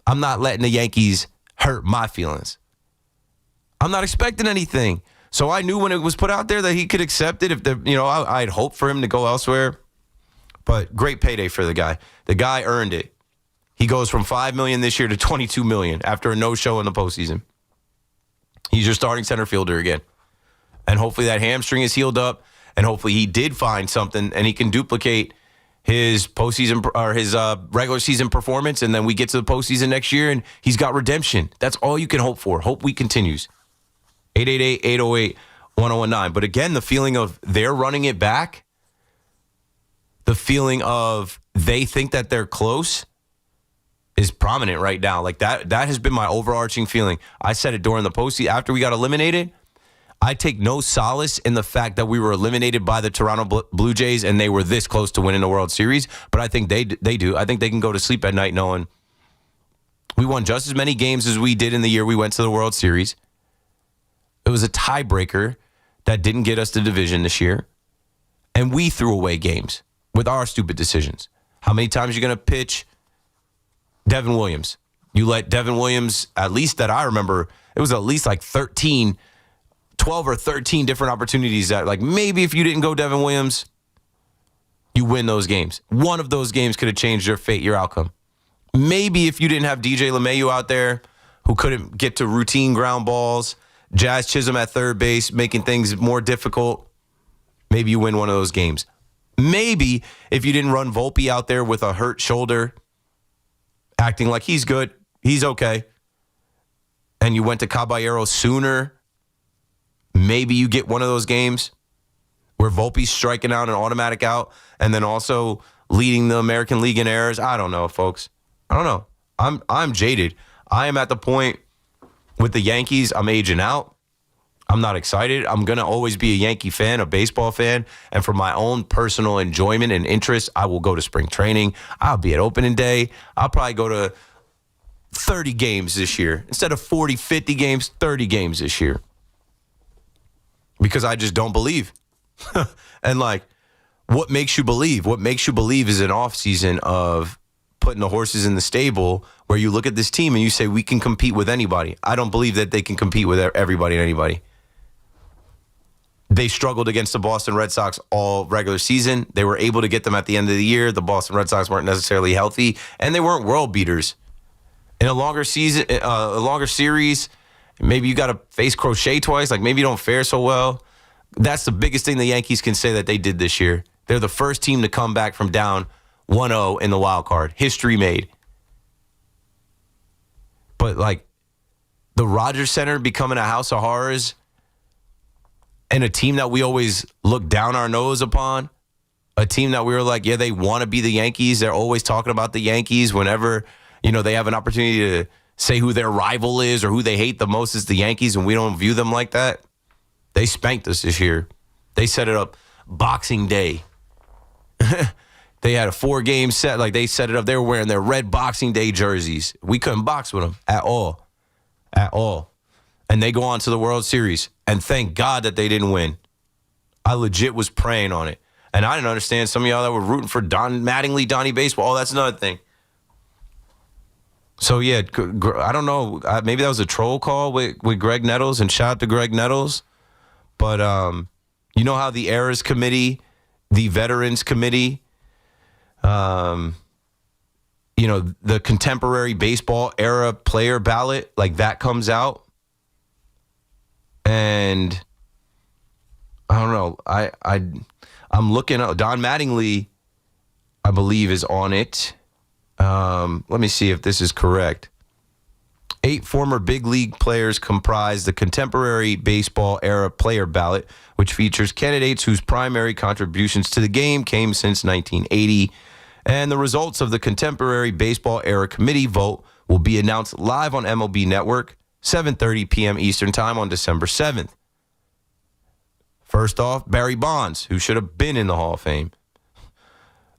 I'm not letting the Yankees hurt my feelings. I'm not expecting anything. So I knew when it was put out there that he could accept it. If I'd hoped for him to go elsewhere. But great payday for the guy. The guy earned it. He goes from $5 million this year to $22 million after a no-show in the postseason. He's your starting center fielder again. And hopefully that hamstring is healed up. And hopefully he did find something and he can duplicate his postseason or his regular season performance. And then we get to the postseason next year and he's got redemption. That's all you can hope for. Hope we continues. 888-808-1019. But again, the feeling of they're running it back, the feeling of they think that they're close is prominent right now. Like that has been my overarching feeling. I said it during the postseason. After we got eliminated, I take no solace in the fact that we were eliminated by the Toronto Blue Jays and they were this close to winning the World Series. But I think they do. I think they can go to sleep at night knowing we won just as many games as we did in the year we went to the World Series. It was a tiebreaker that didn't get us the division this year. And we threw away games with our stupid decisions. How many times are you going to pitch Devin Williams? You let Devin Williams, at least that I remember, it was at least like 12 or 13 different opportunities that, like, maybe if you didn't go Devin Williams, you win those games. One of those games could have changed your fate, your outcome. Maybe if you didn't have DJ LeMahieu out there who couldn't get to routine ground balls, Jazz Chisholm at third base, making things more difficult, maybe you win one of those games. Maybe if you didn't run Volpe out there with a hurt shoulder, acting like he's good, he's okay, and you went to Caballero sooner, maybe you get one of those games where Volpe's striking out an automatic out and then also leading the American League in errors. I don't know, folks. I don't know. I'm jaded. I am at the point with the Yankees, I'm aging out. I'm not excited. I'm going to always be a Yankee fan, a baseball fan. And for my own personal enjoyment and interest, I will go to spring training. I'll be at opening day. I'll probably go to 30 games this year. Instead of 40, 50 games, 30 games this year. Because I just don't believe. And like, what makes you believe? What makes you believe is an offseason of putting the horses in the stable where you look at this team and you say, we can compete with anybody. I don't believe that they can compete with everybody and anybody. They struggled against the Boston Red Sox all regular season. They were able to get them at the end of the year. The Boston Red Sox weren't necessarily healthy, and they weren't world beaters. In a longer season, a longer series, maybe you got to face Crochet twice. Like maybe you don't fare so well. That's the biggest thing the Yankees can say that they did this year. They're the first team to come back from down 1-0 in the wild card. History made. But like the Rogers Center becoming a house of horrors and a team that we always look down our nose upon, a team that we were like, yeah, they want to be the Yankees. They're always talking about the Yankees whenever, they have an opportunity to say who their rival is or who they hate the most is the Yankees, and we don't view them like that. They spanked us this year. They set it up Boxing Day. They had a 4-game set. Like, they set it up. They were wearing their red Boxing Day jerseys. We couldn't box with them at all. At all. And they go on to the World Series. And thank God that they didn't win. I legit was praying on it. And I didn't understand some of y'all that were rooting for Don Mattingly, Donnie Baseball. Oh, that's another thing. So, yeah, I don't know. Maybe that was a troll call with Greg Nettles. And shout out to Greg Nettles. But you know how the Errors Committee, the Veterans Committee, the contemporary baseball era player ballot, like that comes out. And I don't know. I'm looking up. Don Mattingly, I believe, is on it. Let me see if this is correct. 8 former big league players comprise the contemporary baseball era player ballot, which features candidates whose primary contributions to the game came since 1980. And the results of the contemporary baseball era committee vote will be announced live on MLB Network, 7:30 p.m. Eastern Time on December 7th. First off, Barry Bonds, who should have been in the Hall of Fame.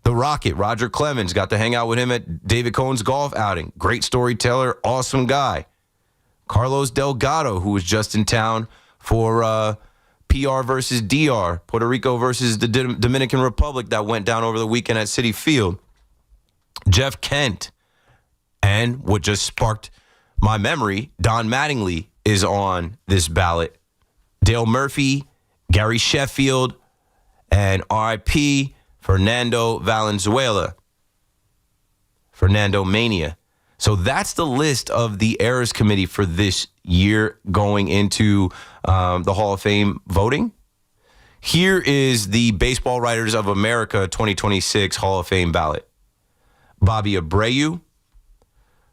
The Rocket, Roger Clemens, got to hang out with him at David Cohen's golf outing. Great storyteller, awesome guy. Carlos Delgado, who was just in town for PR versus DR, Puerto Rico versus the Dominican Republic that went down over the weekend at Citi Field. Jeff Kent. And what just sparked my memory, Don Mattingly is on this ballot. Dale Murphy, Gary Sheffield, and RIP Fernando Valenzuela. Fernando Mania. So that's the list of the Errors Committee for this year going into the Hall of Fame voting. Here is the Baseball Writers of America 2026 Hall of Fame ballot. Bobby Abreu,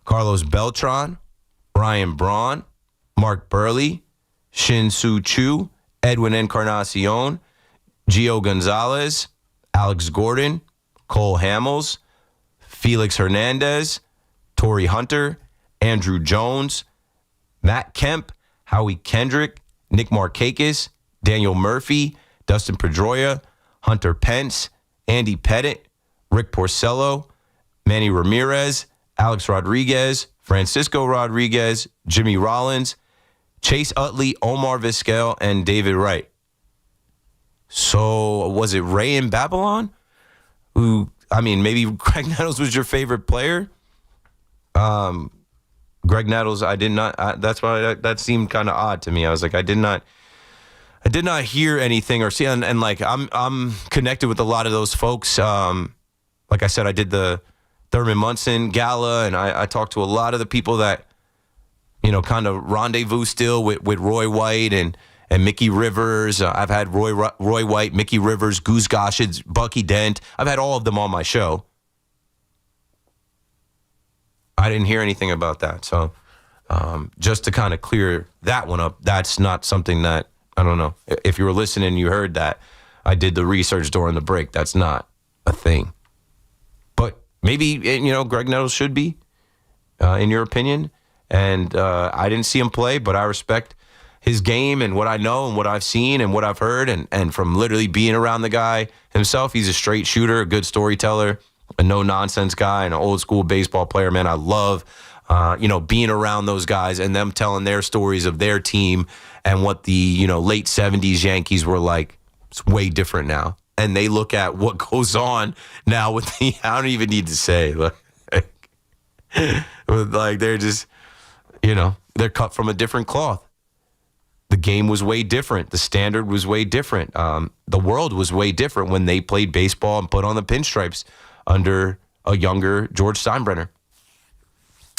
Carlos Beltran, Ryan Braun, Mark Burley, Shin-Soo Choo, Edwin Encarnacion, Gio Gonzalez, Alex Gordon, Cole Hamels, Felix Hernandez, Torrey Hunter, Andrew Jones, Matt Kemp, Howie Kendrick, Nick Markakis, Daniel Murphy, Dustin Pedroia, Hunter Pence, Andy Pettit, Rick Porcello, Manny Ramirez, Alex Rodriguez, Francisco Rodriguez, Jimmy Rollins, Chase Utley, Omar Vizquel, and David Wright. So was it Ray in Babylon? Maybe Greg Nettles was your favorite player. Greg Nettles, I did not. That's why that seemed kind of odd to me. I was like, I did not hear anything or see. And like, I'm connected with a lot of those folks. Like I said, I did the Thurman Munson Gala, and I talked to a lot of the people that, kind of rendezvous still with Roy White and Mickey Rivers. I've had Roy White, Mickey Rivers, Goose Gossage, Bucky Dent. I've had all of them on my show. I didn't hear anything about that. So just to kind of clear that one up, that's not something that, I don't know. If you were listening, you heard that. I did the research during the break. That's not a thing. But maybe, Greg Nettles should be, in your opinion. And I didn't see him play, but I respect his game and what I know and what I've seen and what I've heard and from literally being around the guy himself, he's a straight shooter, a good storyteller, a no-nonsense guy, and an old-school baseball player, man. I love, being around those guys and them telling their stories of their team and what the, late 70s Yankees were like. It's way different now. And they look at what goes on now with I don't even need to say, like they're just, they're cut from a different cloth. The game was way different. The standard was way different. The world was way different when they played baseball and put on the pinstripes under a younger George Steinbrenner.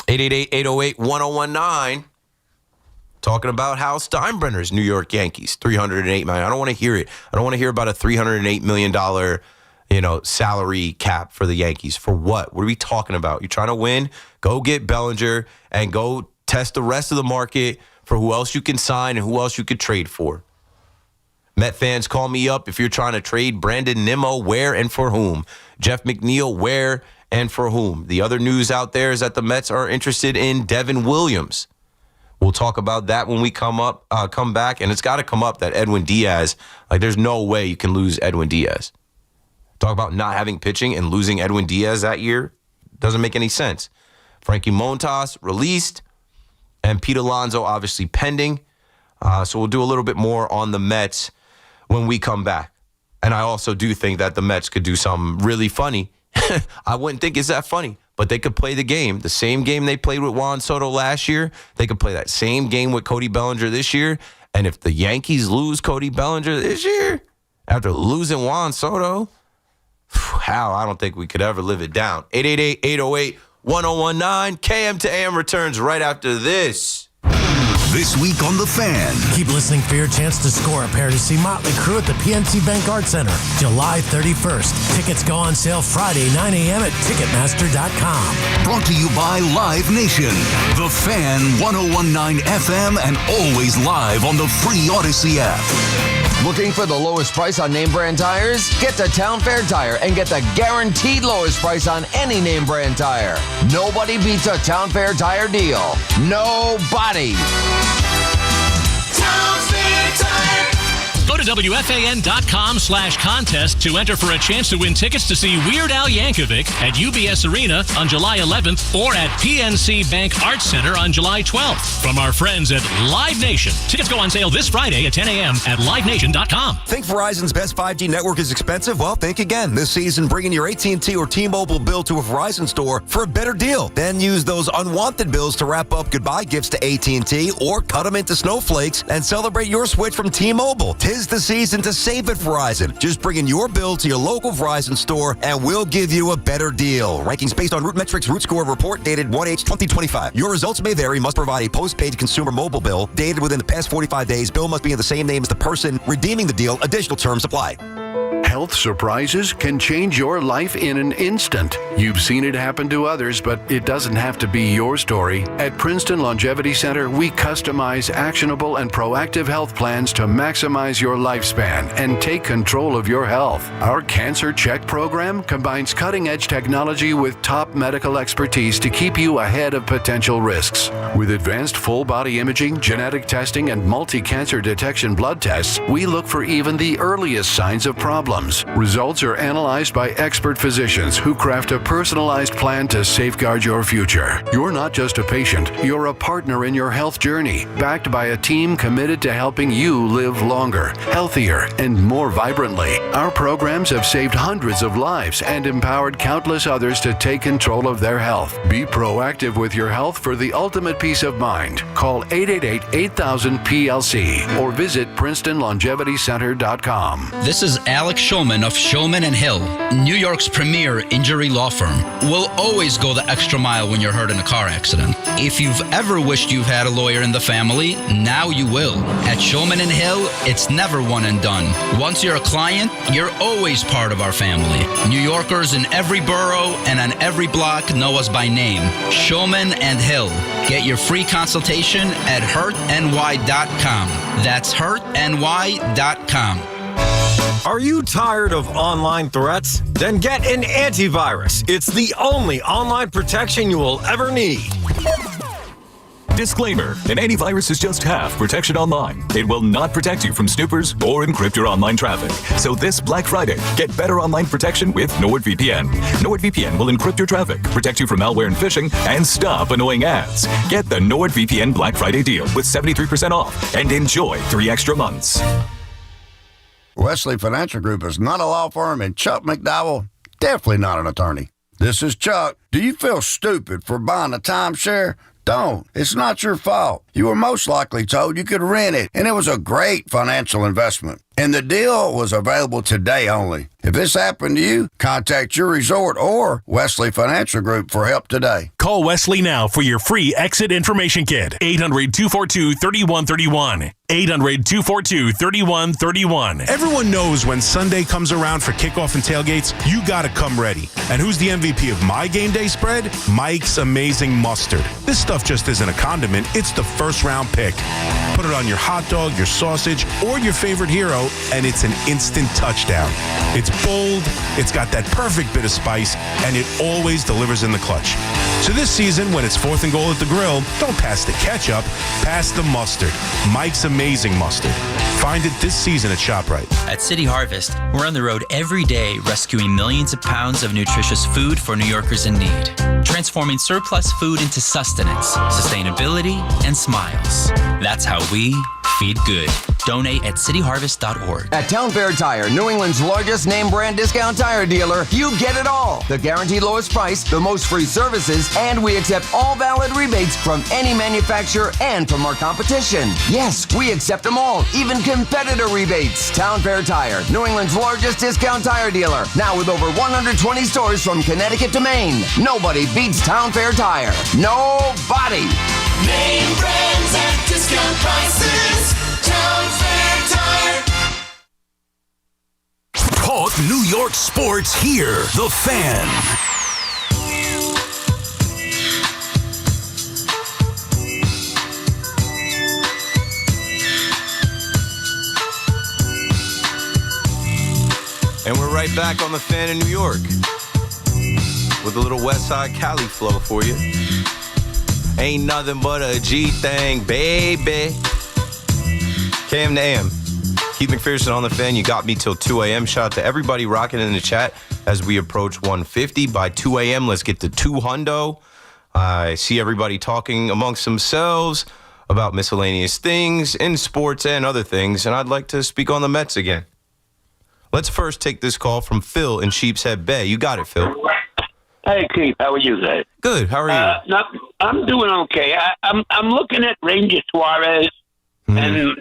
888-808-1019. Talking about Hal Steinbrenner's New York Yankees, $308 million. I don't want to hear it. I don't want to hear about a $308 million, salary cap for the Yankees. For what? What are we talking about? You're trying to win? Go get Bellinger and go test the rest of the market for who else you can sign and who else you could trade for. Met fans, call me up if you're trying to trade Brandon Nimmo, where and for whom. Jeff McNeil, where and for whom. The other news out there is that the Mets are interested in Devin Williams. We'll talk about that when we come back, and it's got to come up that Edwin Diaz, there's no way you can lose Edwin Diaz. Talk about not having pitching and losing Edwin Diaz that year. Doesn't make any sense. Frankie Montas released, and Pete Alonso obviously pending. So we'll do a little bit more on the Mets when we come back. And I also do think that the Mets could do something really funny. I wouldn't think it's that funny, but they could play the game. The same game they played with Juan Soto last year, they could play that same game with Cody Bellinger this year. And if the Yankees lose Cody Bellinger this year, after losing Juan Soto, I don't think we could ever live it down. 888-808-1019. KM to AM returns right after this. This week on The Fan. Keep listening for your chance to score a pair to see Motley Crue at the PNC Bank Art Center, July 31st. Tickets go on sale Friday, 9 a.m. at Ticketmaster.com. Brought to you by Live Nation. The Fan, 101.9 FM, and always live on the free Odyssey app. Looking for the lowest price on name brand tires? Get to Town Fair Tire and get the guaranteed lowest price on any name brand tire. Nobody beats a Town Fair Tire deal. Nobody. Town Fair Tire. Go to WFAN.com/contest to enter for a chance to win tickets to see Weird Al Yankovic at UBS Arena on July 11th or at PNC Bank Arts Center on July 12th. From our friends at Live Nation. Tickets go on sale this Friday at 10 a.m. at LiveNation.com. Think Verizon's best 5G network is expensive? Well, think again. This season, bring in your AT&T or T-Mobile bill to a Verizon store for a better deal. Then use those unwanted bills to wrap up goodbye gifts to AT&T or cut them into snowflakes and celebrate your switch from T-Mobile. Tis the season to save at Verizon. Just bring in your bill to your local Verizon store and we'll give you a better deal. Rankings based on Root Metrics Root Score report dated 1/8/2025. Your results may vary. Must provide a postpaid consumer mobile bill dated within the past 45 days. Bill must be in the same name as the person redeeming the deal. Additional terms apply. Health surprises can change your life in an instant. You've seen it happen to others, but it doesn't have to be your story. At Princeton Longevity Center, we customize actionable and proactive health plans to maximize your lifespan and take control of your health. Our Cancer Check program combines cutting-edge technology with top medical expertise to keep you ahead of potential risks. With advanced full-body imaging, genetic testing, and multi-cancer detection blood tests, we look for even the earliest signs of problems. Results are analyzed by expert physicians who craft a personalized plan to safeguard your future. You're not just a patient, you're a partner in your health journey, backed by a team committed to helping you live longer, healthier, and more vibrantly. Our programs have saved hundreds of lives and empowered countless others to take control of their health. Be proactive with your health for the ultimate peace of mind. Call 888-8000-PLC or visit PrincetonLongevityCenter.com. This is Alex Shulman of Shulman & Hill, New York's premier injury law firm. We'll always go the extra mile when you're hurt in a car accident. If you've ever wished you've had a lawyer in the family, now you will. At Shulman & Hill, it's never one and done. Once you're a client, you're always part of our family. New Yorkers in every borough and on every block know us by name. Shulman & Hill. Get your free consultation at hurtny.com. That's hurtny.com. Are you tired of online threats? Then get an antivirus. It's the only online protection you will ever need. Disclaimer, an antivirus is just half protection online. It will not protect you from snoopers or encrypt your online traffic. So this Black Friday, get better online protection with NordVPN. NordVPN will encrypt your traffic, protect you from malware and phishing, and stop annoying ads. Get the NordVPN Black Friday deal with 73% off and enjoy 3 extra months. Wesley Financial Group is not a law firm, and Chuck McDowell, definitely not an attorney. This is Chuck. Do you feel stupid for buying a timeshare? Don't. It's not your fault. You were most likely told you could rent it, and it was a great financial investment. And the deal was available today only. If this happened to you, contact your resort or Wesley Financial Group for help today. Call Wesley now for your free exit information kit. 800-242-3131. 800-242-3131. Everyone knows when Sunday comes around for kickoff and tailgates, you gotta come ready. And who's the MVP of my game day spread? Mike's Amazing Mustard. This stuff just isn't a condiment, it's the first round pick. Put it on your hot dog, your sausage, or your favorite hero, and it's an instant touchdown. It's bold, it's got that perfect bit of spice, and it always delivers in the clutch. So this season, when it's 4th and goal at the grill, don't pass the ketchup, pass the mustard. Mike's Amazing Mustard. Find it this season at ShopRite. At City Harvest, we're on the road every day rescuing millions of pounds of nutritious food for New Yorkers in need. Transforming surplus food into sustenance, sustainability, and smiles. That's how we feed good. Donate at cityharvest.org. At Town Fair Tire, New England's largest name brand discount tire dealer, you get it all. The guaranteed lowest price, the most free services, and we accept all valid rebates from any manufacturer and from our competition. Yes, we accept them all, even competitor rebates. Town Fair Tire, New England's largest discount tire dealer, now with over 120 stores from Connecticut to Maine. Nobody beats Town Fair Tire. Nobody. Name brands at discount prices. Town Fair Tire. Talk New York sports here. The Fan. And we're right back on the Fan in New York with a little West Side Cali flow for you. Ain't nothing but a G thing, baby. KM to AM. Keith McPherson on the Fan. You got me till 2 a.m. Shout out to everybody rocking in the chat as we approach 150. By 2 a.m., let's get to 200. I see everybody talking amongst themselves about miscellaneous things in sports and other things, and I'd like to speak on the Mets again. Let's first take this call from Phil in Sheepshead Bay. You got it, Phil. Hey, Keith. How are you guys? Good. How are you? No, I'm doing okay. I'm looking at Ranger Suarez and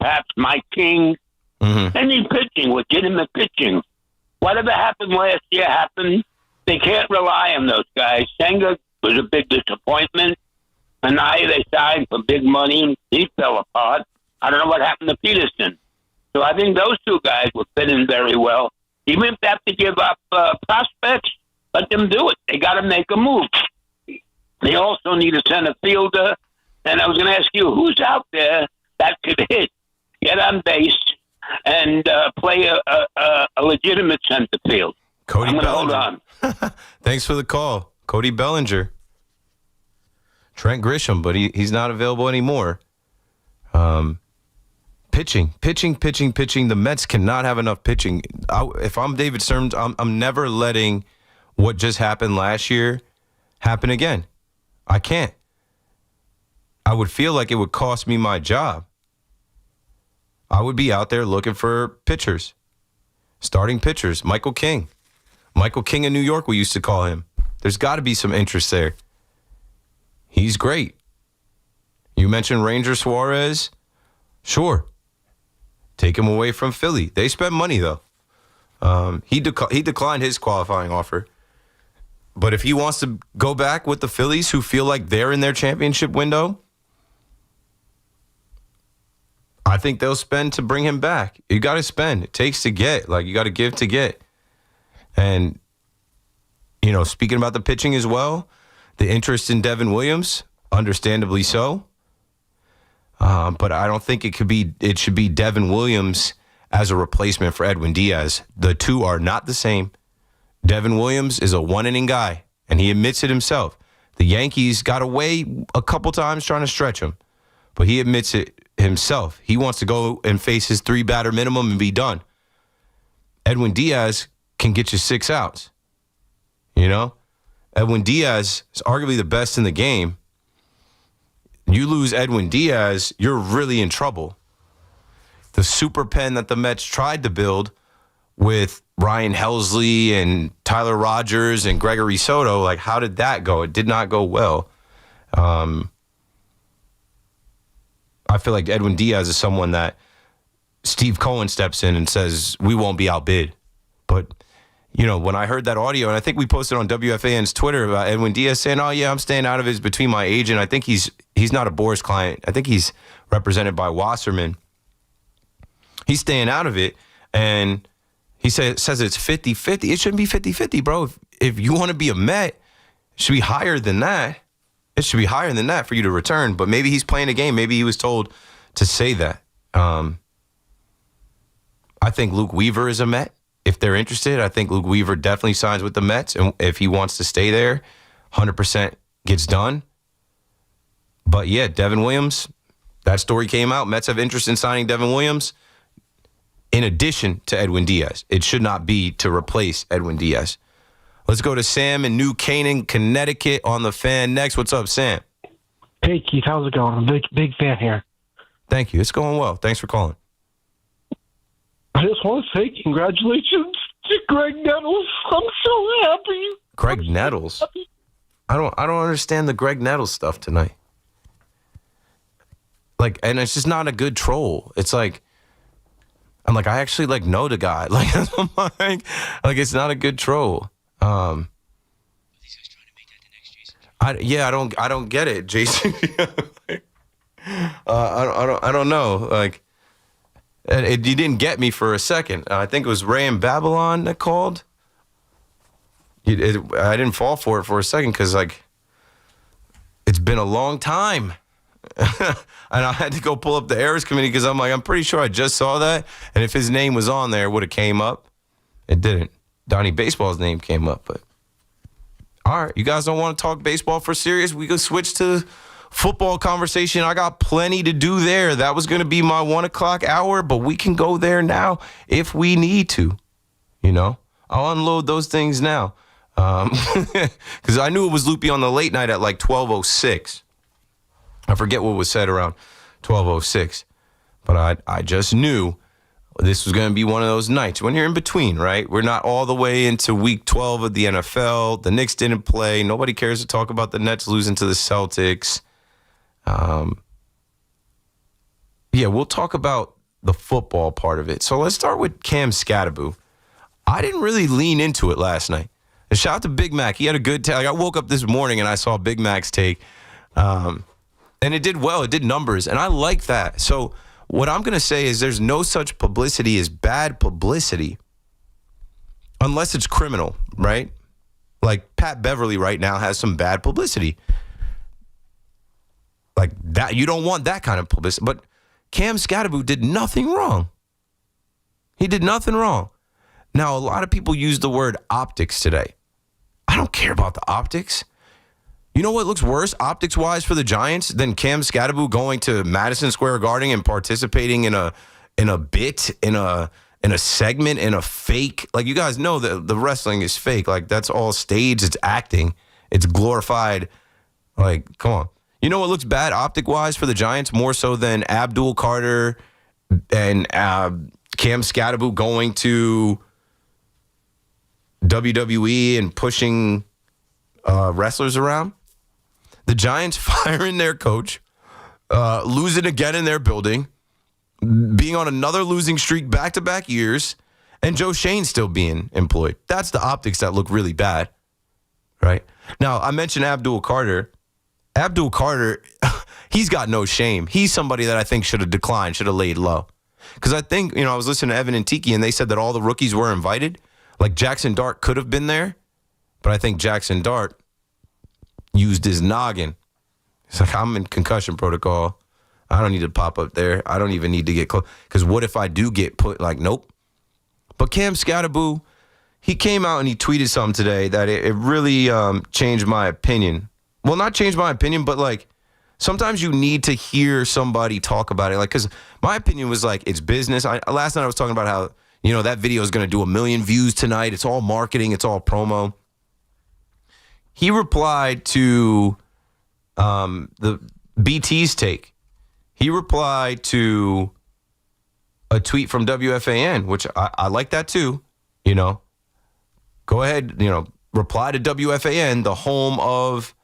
perhaps Mike King. Any pitching, legitimate pitching. Whatever happened last year happened. They can't rely on those guys. Senga was a big disappointment. And now they signed for big money. He fell apart. I don't know what happened to Peterson. So I think those two guys will fit in very well. Even if they have to give up prospects, let them do it. They got to make a move. They also need a center fielder. And I was going to ask you, who's out there that could hit, get on base, and play a legitimate center field? Cody I'm Bellinger. Hold on. Thanks for the call. Cody Bellinger. Trent Grisham, but he's not available anymore. Pitching. The Mets cannot have enough pitching. If I'm David Stearns, I'm never letting what just happened last year happen again. I can't. I would feel like it would cost me my job. I would be out there looking for pitchers, starting pitchers. Michael King in New York, we used to call him. There's got to be some interest there. He's great. You mentioned Ranger Suarez. Sure. Take him away from Philly. They spent money, though. He declined his qualifying offer. But if he wants to go back with the Phillies, who feel like they're in their championship window, I think they'll spend to bring him back. You got to spend. It takes to get. You got to give to get. And, speaking about the pitching as well, the interest in Devin Williams, understandably so. But I don't think it should be Devin Williams as a replacement for Edwin Diaz. The two are not the same. Devin Williams is a one-inning guy, and he admits it himself. The Yankees got away a couple times trying to stretch him, but he admits it himself. He wants to go and face his 3-batter minimum and be done. Edwin Diaz can get you 6 outs. You know? Edwin Diaz is arguably the best in the game. You lose Edwin Diaz, you're really in trouble. The super pen that the Mets tried to build with Ryan Helsley and Tyler Rogers and Gregory Soto, like, how did that go? It did not go well. I feel like Edwin Diaz is someone that Steve Cohen steps in and says, we won't be outbid. But, you know, when I heard that audio, and I think we posted on WFAN's Twitter about Edwin Diaz saying, oh, yeah, I'm staying out of it. It's between my agent. I think he's not a Boras client. I think he's represented by Wasserman. He's staying out of it, and he says it's 50-50. It shouldn't be 50-50, bro. If you want to be a Met, it should be higher than that. It should be higher than that for you to return. But maybe he's playing a game. Maybe he was told to say that. I think Luke Weaver is a Met. If they're interested, I think Luke Weaver definitely signs with the Mets. And if he wants to stay there, 100% gets done. But, yeah, Devin Williams, that story came out. Mets have interest in signing Devin Williams in addition to Edwin Diaz. It should not be to replace Edwin Diaz. Let's go to Sam in New Canaan, Connecticut on the Fan next. What's up, Sam? Hey, Keith. How's it going? I'm a big fan here. Thank you. It's going well. Thanks for calling. I just want to say congratulations to Greg Nettles. I'm so happy. Greg Nettles? I don't understand the Greg Nettles stuff tonight. Like, and it's just not a good troll. It's like, I'm like, I actually like know the guy. Like, like it's not a good troll. I don't get it, Jason. I don't know. Like, you didn't get me for a second. I think it was Ray in Babylon that called. I didn't fall for it for a second because, like, it's been a long time. And I had to go pull up the errors committee because I'm like, I'm pretty sure I just saw that. And if his name was on there, it would have came up. It didn't. Donnie Baseball's name came up. But all right, you guys don't want to talk baseball for serious? We could switch to football conversation. I got plenty to do there. That was going to be my 1 o'clock hour, but we can go there now if we need to. You know, I'll unload those things now. Because I knew it was loopy on the late night at like 12:06. I forget what was said around 12:06, but I just knew this was going to be one of those nights when you're in between, right? We're not all the way into week 12 of the NFL. The Knicks didn't play. Nobody cares to talk about the Nets losing to the Celtics. Yeah, we'll talk about the football part of it. So let's start with Cam Scatterbo. I didn't really lean into it last night. And shout out to Big Mac. He had a good take. I woke up this morning and I saw Big Mac's take. And it did well. It did numbers. And I like that. So what I'm going to say is there's no such publicity as bad publicity unless it's criminal, right? Like Pat Beverly right now has some bad publicity. Like that, you don't want that kind of publicity. But Cam Scatterbo did nothing wrong. He did nothing wrong. Now, a lot of people use the word optics today. I don't care about the optics. You know what looks worse optics-wise for the Giants than Cam Scatterbo going to Madison Square Garden and participating in a bit, in a segment, in a fake. Like, you guys know that the wrestling is fake. Like, that's all staged. It's acting. It's glorified. Like, come on. You know what looks bad optic-wise for the Giants more so than Abdul Carter and Cam Scatterbo going to WWE and pushing wrestlers around? The Giants firing their coach, losing again in their building, being on another losing streak back-to-back years, and Joe Shane still being employed. That's the optics that look really bad, right? Now, I mentioned Abdul Carter. Abdul Carter, he's got no shame. He's somebody that I think should have declined, should have laid low. Because I think, I was listening to Evan and Tiki, and they said that all the rookies were invited. Like Jackson Dart could have been there, but I think Jackson Dart used his noggin. It's like, I'm in concussion protocol. I don't need to pop up there. I don't even need to get close. Because what if I do get put, like, nope. But Cam Scatterbo, he came out and he tweeted something today that it really changed my opinion. well, not change my opinion, but like sometimes you need to hear somebody talk about it. Like, because my opinion was like, it's business. Last night I was talking about how, that video is going to do 1 million views tonight. It's all marketing. It's all promo. He replied to the BT's take. He replied to a tweet from WFAN, which I like that too. Go ahead, reply to WFAN, the home of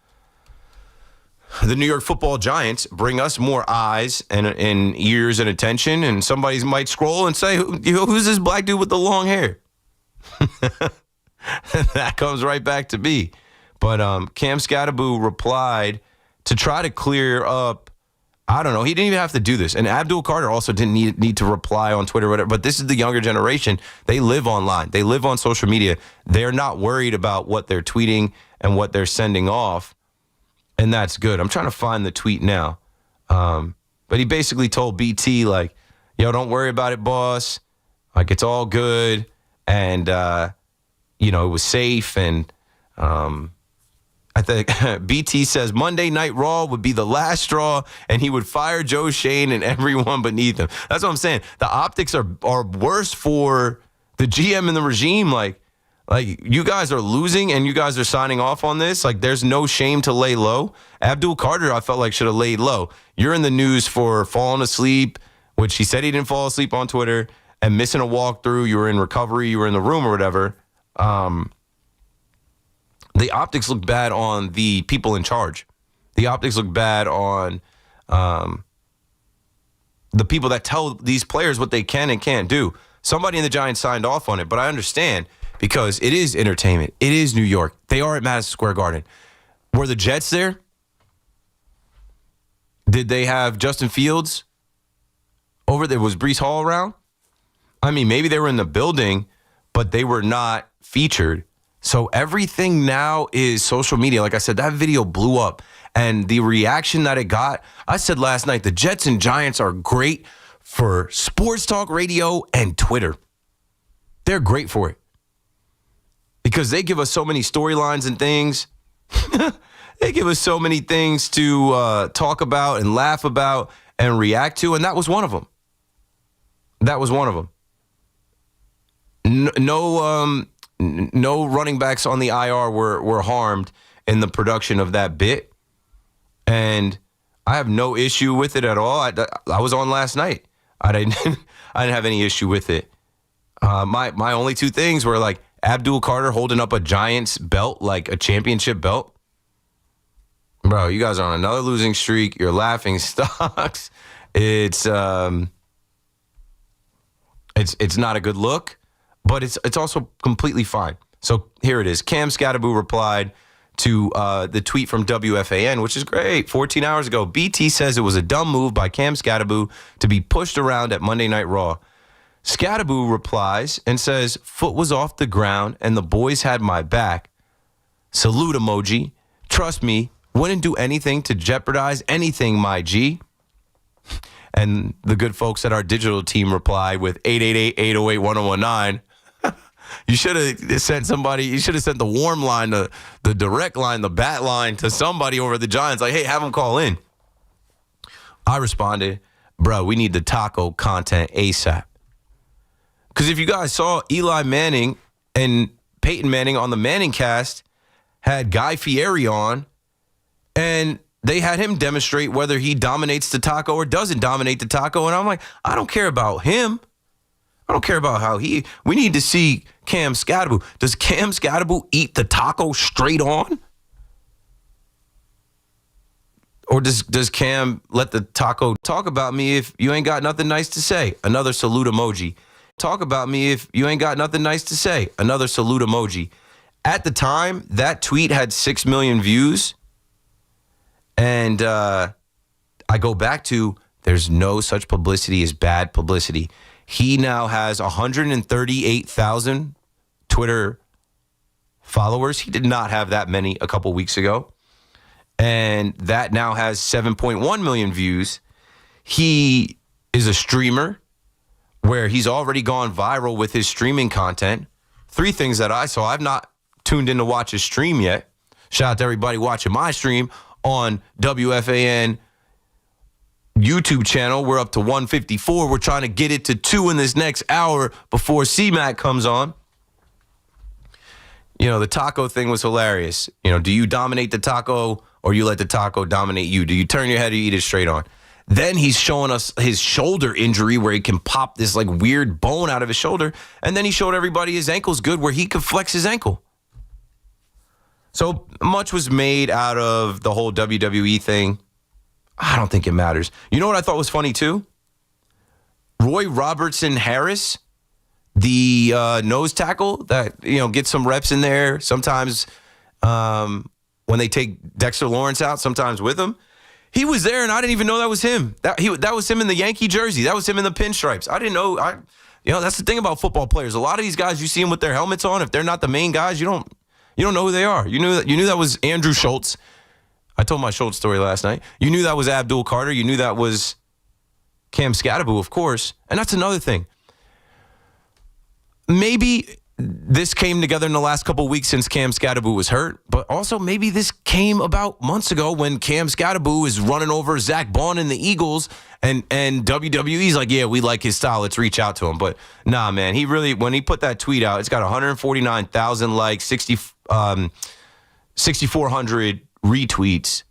the New York Football Giants. Bring us more eyes and ears and attention. And somebody might scroll and say, who's this black dude with the long hair? That comes right back to me. But Cam Scattaboo replied to try to clear up. I don't know. He didn't even have to do this. And Abdul Carter also didn't need to reply on Twitter or whatever. But this is the younger generation. They live online. They live on social media. They're not worried about what they're tweeting and what they're sending off. And that's good. I'm trying to find the tweet now. But he basically told BT, like, yo, don't worry about it, boss. Like, it's all good. And, it was safe. And I think BT says Monday Night Raw would be the last straw, and he would fire Joe Shane and everyone beneath him. That's what I'm saying. The optics are worse for the GM and the regime. Like you guys are losing, and you guys are signing off on this. Like, there's no shame to lay low. Abdul Carter, I felt like, should have laid low. You're in the news for falling asleep, which he said he didn't fall asleep on Twitter, and missing a walkthrough. You were in recovery. You were in the room or whatever. The optics look bad on the people in charge. The optics look bad on the people that tell these players what they can and can't do. Somebody in the Giants signed off on it, but I understand because it is entertainment. It is New York. They are at Madison Square Garden. Were the Jets there? Did they have Justin Fields over there? Was Breece Hall around? I mean, maybe they were in the building, but they were not featured. So everything now is social media. Like I said, that video blew up. And the reaction that it got, I said last night, the Jets and Giants are great for sports talk radio and Twitter. They're great for it. Because they give us so many storylines and things. They give us so many things to talk about and laugh about and react to. And that was one of them. That was one of them. No running backs on the IR were harmed in the production of that bit. And I have no issue with it at all. I was on last night. I didn't have any issue with it. My only two things were like Abdul Carter holding up a Giants belt, like a championship belt. Bro, you guys are on another losing streak. You're laughing stocks. It's not a good look. But it's also completely fine. So here it is. Cam Scattaboo replied to the tweet from WFAN, which is great. 14 hours ago, BT says it was a dumb move by Cam Scattaboo to be pushed around at Monday Night Raw. Scattaboo replies and says, foot was off the ground and the boys had my back. Salute emoji. Trust me, wouldn't do anything to jeopardize anything, my G. And the good folks at our digital team replied with 888-808-1019. You should have sent somebody, you should have sent the warm line, the direct line, the bat line to somebody over at the Giants. Like, hey, have them call in. I responded, bro, we need the taco content ASAP. Because if you guys saw, Eli Manning and Peyton Manning on the Manning cast had Guy Fieri on, and they had him demonstrate whether he dominates the taco or doesn't dominate the taco. And I'm like, I don't care about him. I don't care about how we need to see Cam Scattaboo. Does Cam Scattaboo eat the taco straight on? Or does Cam let the taco talk about me if you ain't got nothing nice to say? Another salute emoji. Talk about me if you ain't got nothing nice to say. Another salute emoji. At the time, that tweet had 6 million views. And I go back to, there's no such publicity as bad publicity. He now has 138,000 Twitter followers. He did not have that many a couple weeks ago. And that now has 7.1 million views. He is a streamer where he's already gone viral with his streaming content. 3 things that I saw. I've not tuned in to watch his stream yet. Shout out to everybody watching my stream on WFAN YouTube channel. We're up to 154. We're trying to get it to 2 in this next hour before C-Mac comes on. You know, the taco thing was hilarious. You know, do you dominate the taco or you let the taco dominate you? Do you turn your head or you eat it straight on? Then he's showing us his shoulder injury where he can pop this like weird bone out of his shoulder. And then he showed everybody his ankle's good where he could flex his ankle. So much was made out of the whole WWE thing. I don't think it matters. You know what I thought was funny too? Roy Robertson Harris, the nose tackle that, you know, gets some reps in there. Sometimes when they take Dexter Lawrence out, sometimes with him. He was there, and I didn't even know that was him. That was him in the Yankee jersey. That was him in the pinstripes. I didn't know. You know, that's the thing about football players. A lot of these guys, you see them with their helmets on. If they're not the main guys, you don't know who they are. You knew that was Andrew Schultz. I told my Schultz story last night. You knew that was Abdul Carter. You knew that was Cam Scatterbo, of course. And that's another thing. Maybe this came together in the last couple of weeks since Cam Scatterbo was hurt, but also maybe this came about months ago when Cam Scatterbo is running over Zach Bond in the Eagles, and WWE's like, yeah, we like his style. Let's reach out to him. But nah, man, he really, when he put that tweet out, it's got 149,000 likes, 6,400 retweets,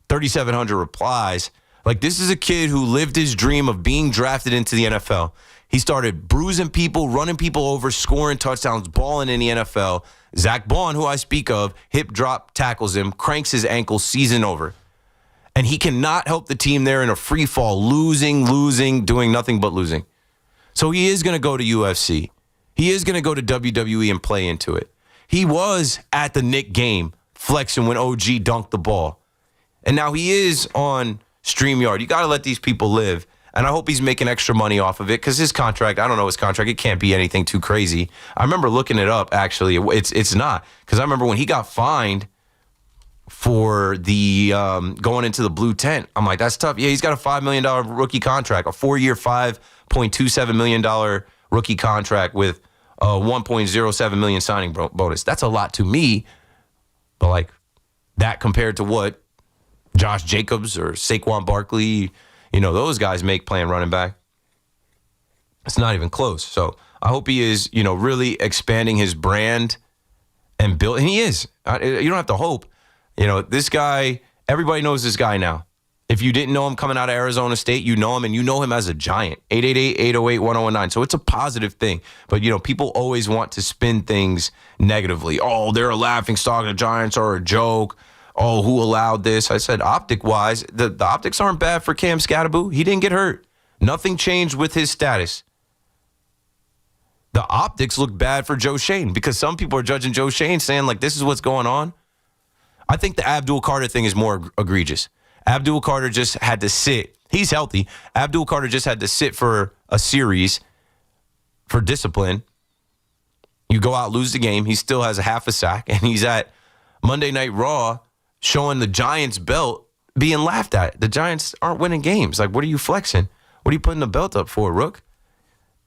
3,700 replies. Like, this is a kid who lived his dream of being drafted into the NFL. He started bruising people, running people over, scoring touchdowns, balling in the NFL. Zach Bond, who I speak of, hip drop tackles him, cranks his ankle, season over. And he cannot help the team there in a free fall, losing, doing nothing but losing. So he is going to go to UFC. He is going to go to WWE and play into it. He was at the Knicks game flexing when OG dunked the ball. And now he is on StreamYard. You got to let these people live. And I hope he's making extra money off of it because his contract, I don't know his contract. It can't be anything too crazy. I remember looking it up, actually. It's not. Because I remember when he got fined for the going into the blue tent, I'm like, that's tough. Yeah, he's got a $5 million rookie contract, a 4-year, $5.27 million rookie contract with a $1.07 million signing bonus. That's a lot to me. But like that compared to what Josh Jacobs or Saquon Barkley, you know, those guys make playing running back. It's not even close. So I hope he is, you know, really expanding his brand and build. And he is. You don't have to hope. You know, this guy, everybody knows this guy now. If you didn't know him coming out of Arizona State, you know him, and you know him as a giant. 888-808-1019. So it's a positive thing. But, you know, people always want to spin things negatively. Oh, they're a laughing stock. The Giants are a joke. Oh, who allowed this? I said, optic-wise, the optics aren't bad for Cam Scatterbo. He didn't get hurt. Nothing changed with his status. The optics look bad for Joe Shane because some people are judging Joe Shane saying, like, this is what's going on. I think the Abdul Carter thing is more egregious. Abdul Carter just had to sit. He's healthy. Abdul Carter just had to sit for a series for discipline. You go out, lose the game. He still has a half a sack, and he's at Monday Night Raw showing the Giants belt being laughed at. The Giants aren't winning games. Like, what are you flexing? What are you putting the belt up for, Rook?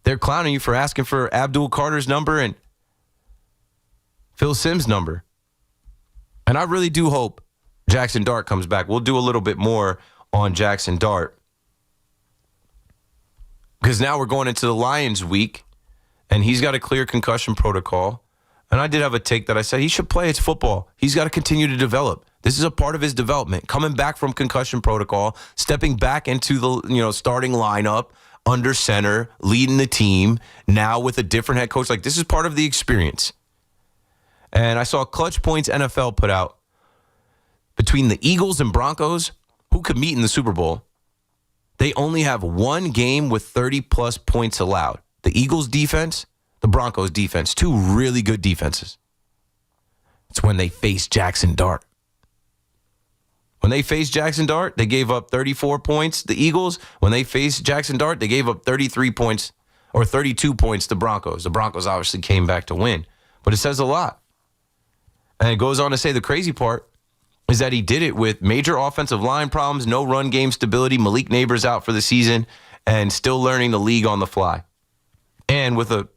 They're clowning you for asking for Abdul Carter's number and Phil Simms' number. And I really do hope Jackson Dart comes back. We'll do a little bit more on Jackson Dart. Because now we're going into the Lions week, and he's got a clear concussion protocol. And I did have a take that I said he should play. It's football. He's got to continue to develop. This is a part of his development. Coming back from concussion protocol, stepping back into the starting lineup, under center, leading the team, now with a different head coach. Like, this is part of the experience. And I saw Clutch Points NFL put out between the Eagles and Broncos, who could meet in the Super Bowl. They only have one game with 30-plus points allowed. The Eagles defense, the Broncos defense, two really good defenses. It's when they face Jackson Dart. When they faced Jackson Dart, they gave up 34 points, the Eagles. When they faced Jackson Dart, they gave up 33 points or 32 points to Broncos. The Broncos obviously came back to win. But it says a lot. And it goes on to say the crazy part is that he did it with major offensive line problems, no run game stability, Malik Neighbors out for the season, and still learning the league on the fly. And with a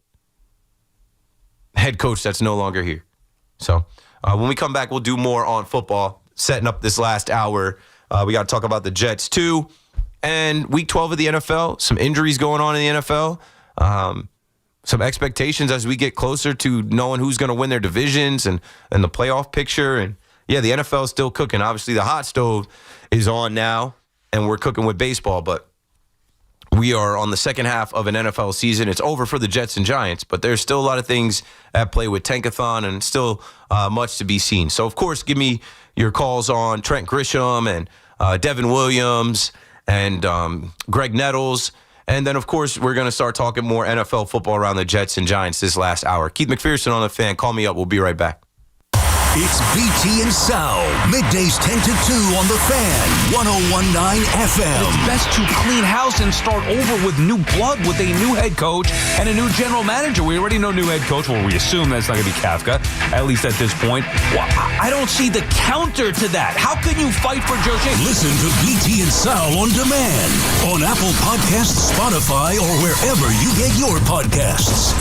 head coach that's no longer here. So When we come back, we'll do more on football, setting up this last hour. We got to talk about the Jets, too. And week 12 of the NFL, some injuries going on in the NFL. Some expectations as we get closer to knowing who's going to win their divisions and the playoff picture. And, yeah, the NFL is still cooking. Obviously, the hot stove is on now, and we're cooking with baseball. But we are on the second half of an NFL season. It's over for the Jets and Giants, but there's still a lot of things at play with Tankathon and still much to be seen. So, of course, give me your calls on Trent Grisham and Devin Williams and Greg Nettles. And then, of course, we're going to start talking more NFL football around the Jets and Giants this last hour. Keith McPherson on the Fan. Call me up. We'll be right back. It's BT and Sal, middays 10 to 2 on the Fan, 101.9 FM. It's best to clean house and start over with new blood with a new head coach and a new general manager. We already know new head coach. Well, we assume that's not going to be Kafka, at least at this point. Well, I don't see the counter to that. How can you fight for Joe Shea? Listen to BT and Sal on demand on Apple Podcasts, Spotify, or wherever you get your podcasts.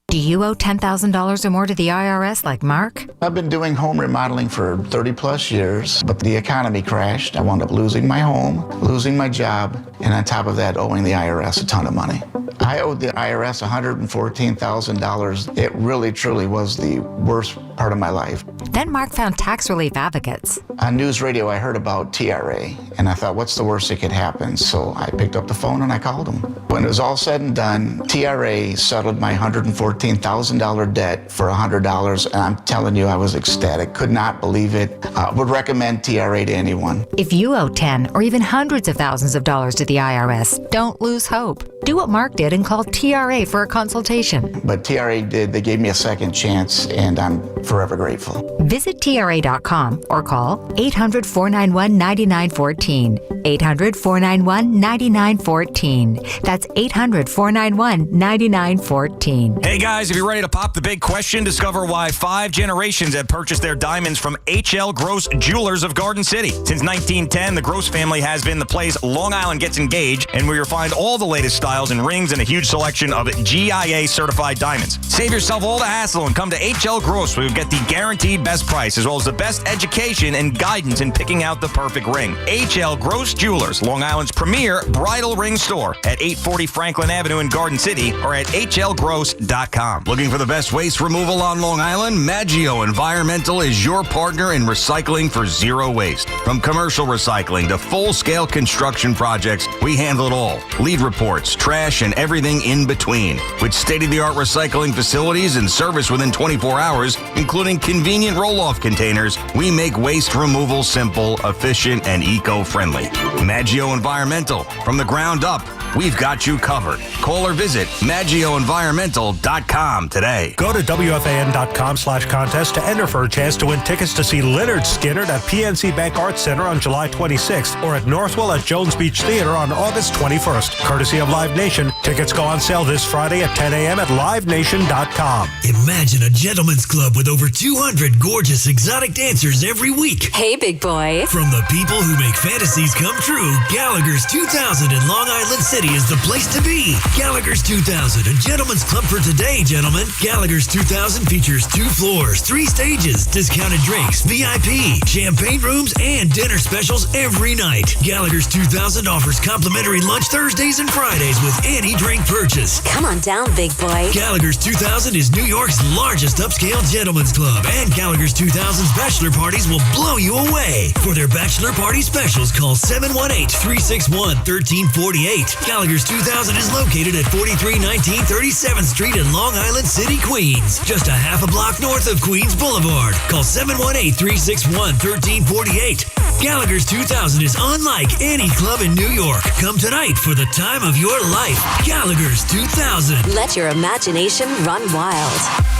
Do you owe $10,000 or more to the IRS like Mark? I've been doing home remodeling for 30 plus years, but the economy crashed. I wound up losing my home, losing my job, and on top of that, owing the IRS a ton of money. I owed the IRS $114,000. It really, truly was the worst part of my life. Then Mark found tax relief advocates. On news radio, I heard about TRA, and I thought, what's the worst that could happen? So I picked up the phone and I called them. When it was all said and done, TRA settled my $114,000 debt for $100, and I'm telling you, I was ecstatic. Could not believe it. Would recommend TRA to anyone. If you owe 10 or even hundreds of thousands of dollars to the IRS, don't lose hope. Do what Mark did and call TRA for a consultation. But TRA did. They gave me a second chance, and I'm forever grateful. Visit TRA.com or call 800-491-9914. 800-491-9914. That's 800-491-9914. Hey guys, if you're ready to pop the big question, discover why 5 generations have purchased their diamonds from H.L. Gross Jewelers of Garden City. Since 1910, the Gross family has been the place Long Island gets engaged, and where you'll find all the latest styles and rings and a huge selection of GIA certified diamonds. Save yourself all the hassle and come to H.L. Gross, where you'll get the guaranteed best price as well as the best education and guidance in picking out the perfect ring. H.L. Gross Jewelers, Long Island's premier bridal ring store at 840 Franklin Avenue in Garden City or at hlgross.com. Looking for the best waste removal on Long Island? Maggio Environmental is your partner in recycling for zero waste. From commercial recycling to full-scale construction projects, we handle it all. Lead reports, trash, and everything in between. With state-of-the-art recycling facilities and service within 24 hours, including convenient roll-off containers, we make waste removal simple, efficient, and eco-friendly. Maggio Environmental. From the ground up, we've got you covered. Call or visit MaggioEnvironmental.com today. Go to WFAN.com/contest to enter for a chance to win tickets to see Leonard Skinner at PNC Bank Arts Center on July 26th or at Northwell at Jones Beach Theater on August 21st. Courtesy of Live Nation. Tickets go on sale this Friday at 10 a.m. at LiveNation.com. Imagine a gentleman's club with over 200 gorgeous exotic dancers every week. Hey, big boy. From the people who make fantasies come true, Gallagher's 2000 in Long Island City is the place to be. Gallagher's 2000, a gentleman's club for today, gentlemen. Gallagher's 2000 features 2 floors, 3 stages, discounted drinks, VIP, champagne rooms, and dinner specials every night. Gallagher's 2000 offers complimentary lunch Thursdays and Fridays with any drink purchase. Come on down, big boy. Gallagher's 2000 is New York's largest upscale gentleman's club, and Gallagher's 2000's bachelor parties will blow you away. For their bachelor party specials, call 718-361-1348. Gallagher's 2000 is located at 4319 37th Street in Long Island City, Queens, just a half a block north of Queens Boulevard. Call 718-361-1348. Gallagher's 2000 is unlike any club in New York. Come tonight for the time of your life. Gallagher's 2000. Let your imagination run wild.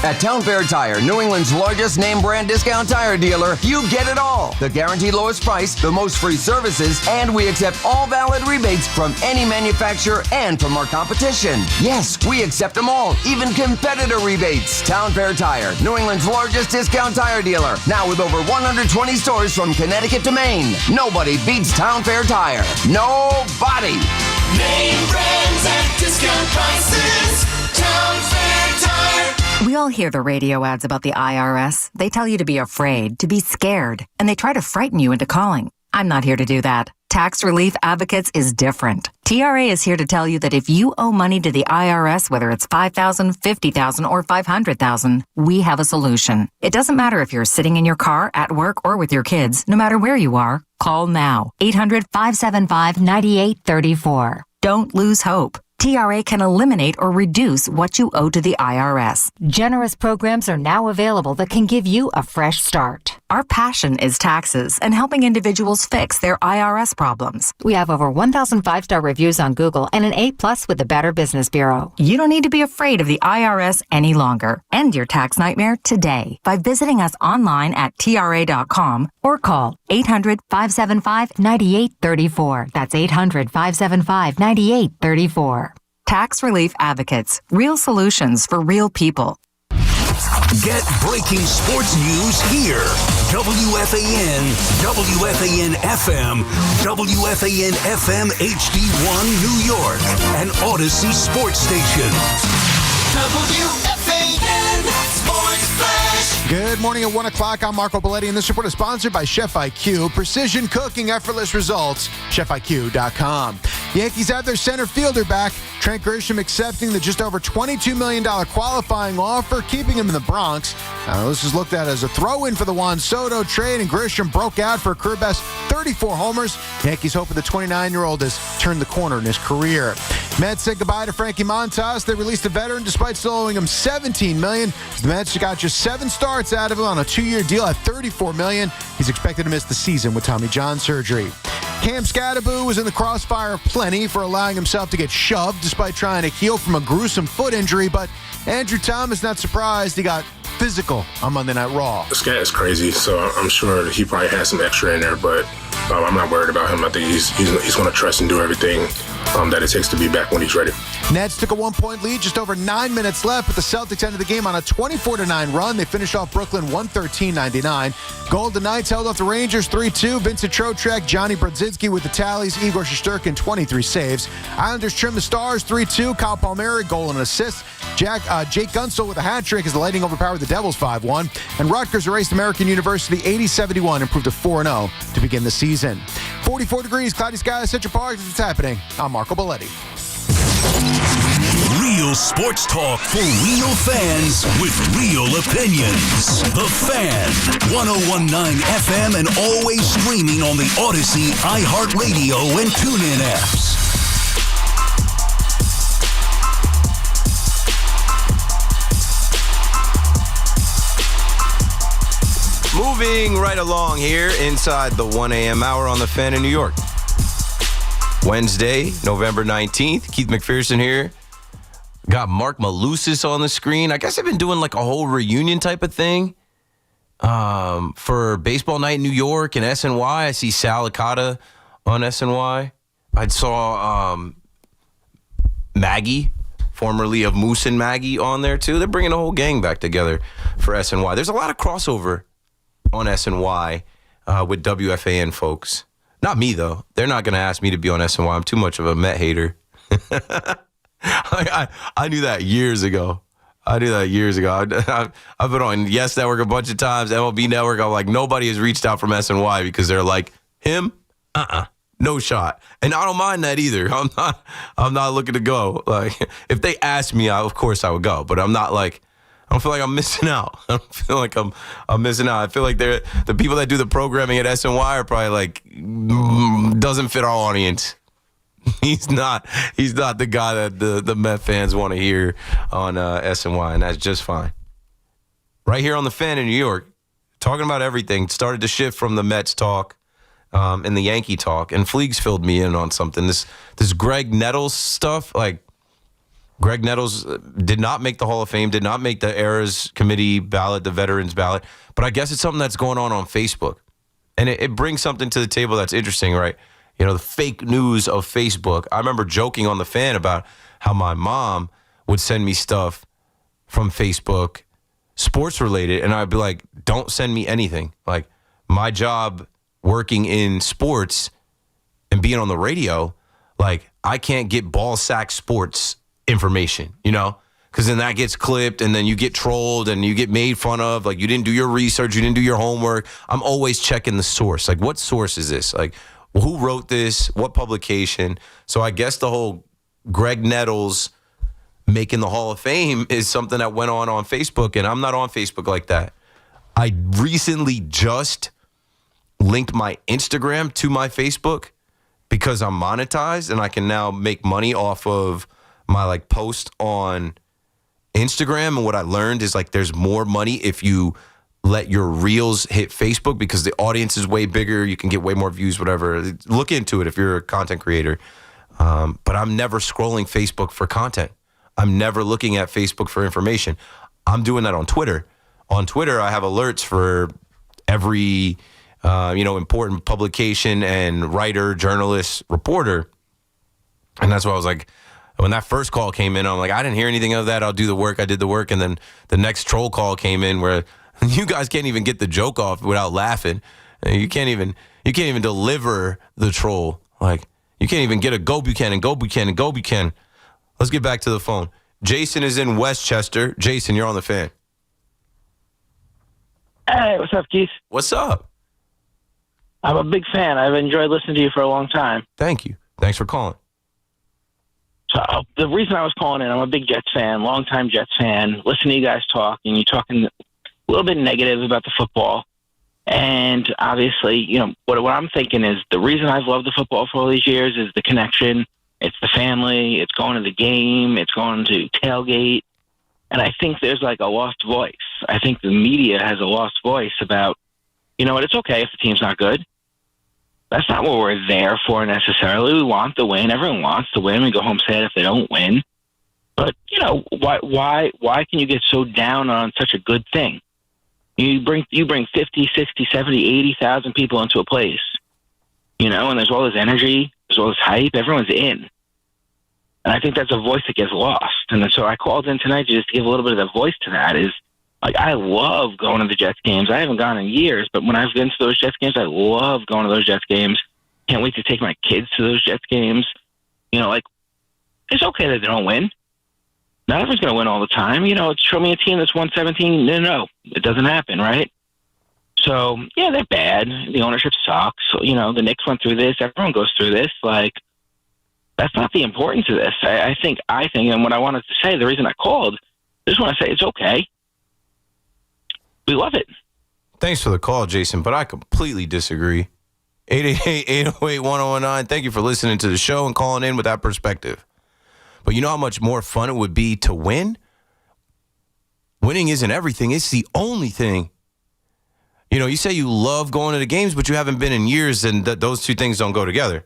At Town Fair Tire, New England's largest name brand discount tire dealer, you get it all. The guaranteed lowest price, the most free services, and we accept all valid rebates from any manufacturer and from our competition. Yes, we accept them all, even competitor rebates. Town Fair Tire, New England's largest discount tire dealer, now with over 120 stores from Connecticut to Maine. Nobody beats Town Fair Tire. Nobody. Name brands at discount prices. Town Fair Tire. We We all hear the radio ads about the IRS. They tell you to be afraid, to be scared, and they try to frighten you into calling. I'm not here to do that. Tax Relief Advocates is different. TRA is here to tell you that if you owe money to the IRS, whether it's $5,000, $50,000, or $500,000, we have a solution. It doesn't matter if you're sitting in your car, at work, or with your kids. No matter where you are, call now. 800-575-9834. Don't lose hope. TRA can eliminate or reduce what you owe to the IRS. Generous programs are now available that can give you a fresh start. Our passion is taxes and helping individuals fix their IRS problems. We have over 1,000 5-star reviews on Google and an A+ with the Better Business Bureau. You don't need to be afraid of the IRS any longer. End your tax nightmare today by visiting us online at TRA.com or call 800-575-9834. That's 800-575-9834. Tax Relief Advocates. Real solutions for real people. Get breaking sports news here. WFAN, WFAN FM, WFAN FM HD1 New York, and Odyssey Sports Station. WFAN Sports Flash. Good morning at 1 o'clock. I'm Marco Belletti, and this report is sponsored by Chef IQ. Precision cooking, effortless results. ChefIQ.com. Yankees have their center fielder back. Trent Grisham accepting the just over $22 million qualifying offer, keeping him in the Bronx. Now, this is looked at as a throw-in for the Juan Soto trade, and Grisham broke out for a career best 34 homers. Yankees hoping the 29-year-old has turned the corner in his career. Mets said goodbye to Frankie Montas. They released the veteran despite still owing him $17 million. The Mets got just 7 starts out of him on a 2-year deal at $34 million. He's expected to miss the season with Tommy John surgery. Cam Scattaboo was in the crossfire plenty for allowing himself to get shoved despite trying to heal from a gruesome foot injury, but Andrew Thomas not surprised. He got physical on Monday Night Raw. Scat is crazy, so I'm sure he probably has some extra in there, but I'm not worried about him. I think he's going to trust and do everything that it takes to be back when he's ready. Nets took a 1-point lead, just over 9 minutes left, but the Celtics ended the game on a 24-9 run. They finished off Brooklyn 113-99. Golden Knights held off the Rangers 3-2. Vincent Trocheck, Johnny Brodzinski with the tallies, Igor Shesterkin 23 saves. Islanders trimmed the Stars 3-2. Kyle Palmieri, goal and assist. Jake Gunsel with a hat trick as the Lightning overpowered the Devils 5-1. And Rutgers erased American University 80-71, improved to 4-0 to begin the season. 44 degrees, cloudy skies, Central Park. It's Happening. I'm Marco Belletti. Real sports talk for real fans with real opinions. The Fan, 101.9 FM, and always streaming on the Odyssey, iHeartRadio, and TuneIn apps. Moving right along here inside the 1 a.m. hour on the Fan in New York. Wednesday, November 19th. Keith McPherson here. Got Mark Malusis on the screen. I guess I've been doing like a whole reunion type of thing for Baseball Night in New York and SNY. I see Sal Licata on SNY. I saw Maggie, formerly of Moose and Maggie, on there too. They're bringing the whole gang back together for SNY. There's a lot of crossover on SNY with WFAN folks. Not me, though. They're not going to ask me to be on SNY. I'm too much of a Met hater. I knew that years ago. I've been on Yes Network a bunch of times, MLB Network. I'm like, nobody has reached out from SNY because they're like, him? No shot. And I don't mind that either. I'm not looking to go. Like, if they ask me, of course I would go. But I'm not like, I don't feel like I'm missing out. I don't feel like I'm missing out. I feel like the people that do the programming at SNY are probably like, doesn't fit our audience. He's not the guy that the Met fans want to hear on SNY, and that's just fine. Right here on the Fan in New York, talking about everything. Started to shift from the Mets talk and the Yankee talk, and Fleegs filled me in on something. This Greg Nettles stuff, like, Greg Nettles did not make the Hall of Fame, did not make the Eras Committee ballot, the Veterans ballot, but I guess it's something that's going on Facebook. And it brings something to the table that's interesting, right? You know, the fake news of Facebook. I remember joking on the Fan about how my mom would send me stuff from Facebook, sports related, and I'd be like, don't send me anything. Like, my job working in sports and being on the radio, like, I can't get ball sack sports information, you know? because then that gets clipped and then you get trolled and you get made fun of. Like, you didn't do your research, you didn't do your homework. I'm always checking the source. Like, what source is this? Like, who wrote this? What publication? So I guess the whole Greg Nettles making the Hall of Fame is something that went on Facebook, and I'm not on Facebook like that. I recently just linked my Instagram to my Facebook because I'm monetized and I can now make money off of my like post on Instagram. And what I learned is like there's more money if you let your reels hit Facebook because the audience is way bigger. You can get way more views, whatever. Look into it if you're a content creator. But I'm never scrolling Facebook for content. I'm never looking at Facebook for information. I'm doing that on Twitter. On Twitter, I have alerts for every important publication and writer, journalist, reporter. And that's why I was like, when that first call came in, I'm like, I didn't hear anything of that. I'll do the work. I did the work. And then the next troll call came in where you guys can't even get the joke off without laughing. You can't even deliver the troll. Like, you can't even get a go Buchanan, go Buchanan, go Buchanan. Let's get back to the phone. Jason is in Westchester. Jason, you're on the fan. Hey, what's up, Keith? What's up? I'm a big fan. I've enjoyed listening to you for a long time. Thank you. Thanks for calling. So the reason I was calling in, I'm a big Jets fan, longtime Jets fan. Listen to you guys talk, and you're talking a little bit negative about the football. And obviously, what I'm thinking is the reason I've loved the football for all these years is the connection. It's the family. It's going to the game. It's going to tailgate. And I think there's like a lost voice. I think the media has a lost voice about, it's okay if the team's not good. That's not what we're there for necessarily. We want the win. Everyone wants to win. We go home sad if they don't win. But, why can you get so down on such a good thing? You bring 50, 60, 70, 80,000 people into a place, and there's all this energy, there's all this hype, everyone's in. And I think that's a voice that gets lost. And so I called in tonight just to give a little bit of the voice to that is, like, I love going to the Jets games. I haven't gone in years, but when I've been to those Jets games, I love going to those Jets games. Can't wait to take my kids to those Jets games. It's okay that they don't win. Not everyone's going to win all the time. Show me a team that's won 17. No, it doesn't happen, right? So, yeah, they're bad. The ownership sucks. The Knicks went through this. Everyone goes through this. Like, that's not the importance of this. I think, and what I wanted to say, the reason I called, I just want to say it's okay. We love it. Thanks for the call, Jason, but I completely disagree. 888-808-1019. Thank you for listening to the show and calling in with that perspective. But you know how much more fun it would be to win? Winning isn't everything. It's the only thing. You say you love going to the games, but you haven't been in years, and those two things don't go together.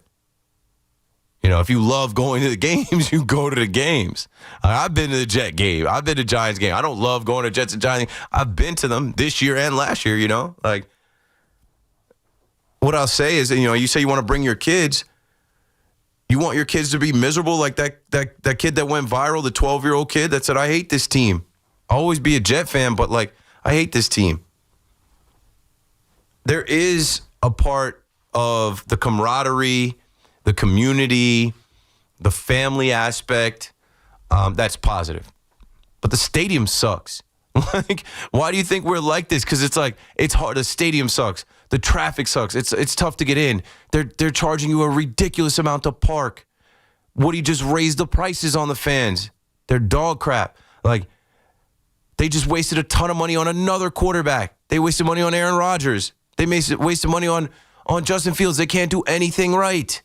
If you love going to the games, you go to the games. I've been to the Jet game. I've been to Giants game. I don't love going to Jets and Giants. I've been to them this year and last year, Like, what I'll say is, you say you want to bring your kids. You want your kids to be miserable like that kid that went viral, the 12-year-old kid that said, I hate this team. I'll always be a Jet fan, but, like, I hate this team. There is a part of the camaraderie, the community, the family aspect, that's positive. But the stadium sucks. Like, why do you think we're like this? Because it's like, it's hard. The stadium sucks. The traffic sucks. It's tough to get in. They're charging you a ridiculous amount to park. Woody just raised the prices on the fans. They're dog crap. Like, they just wasted a ton of money on another quarterback. They wasted money on Aaron Rodgers. They wasted money on Justin Fields. They can't do anything right.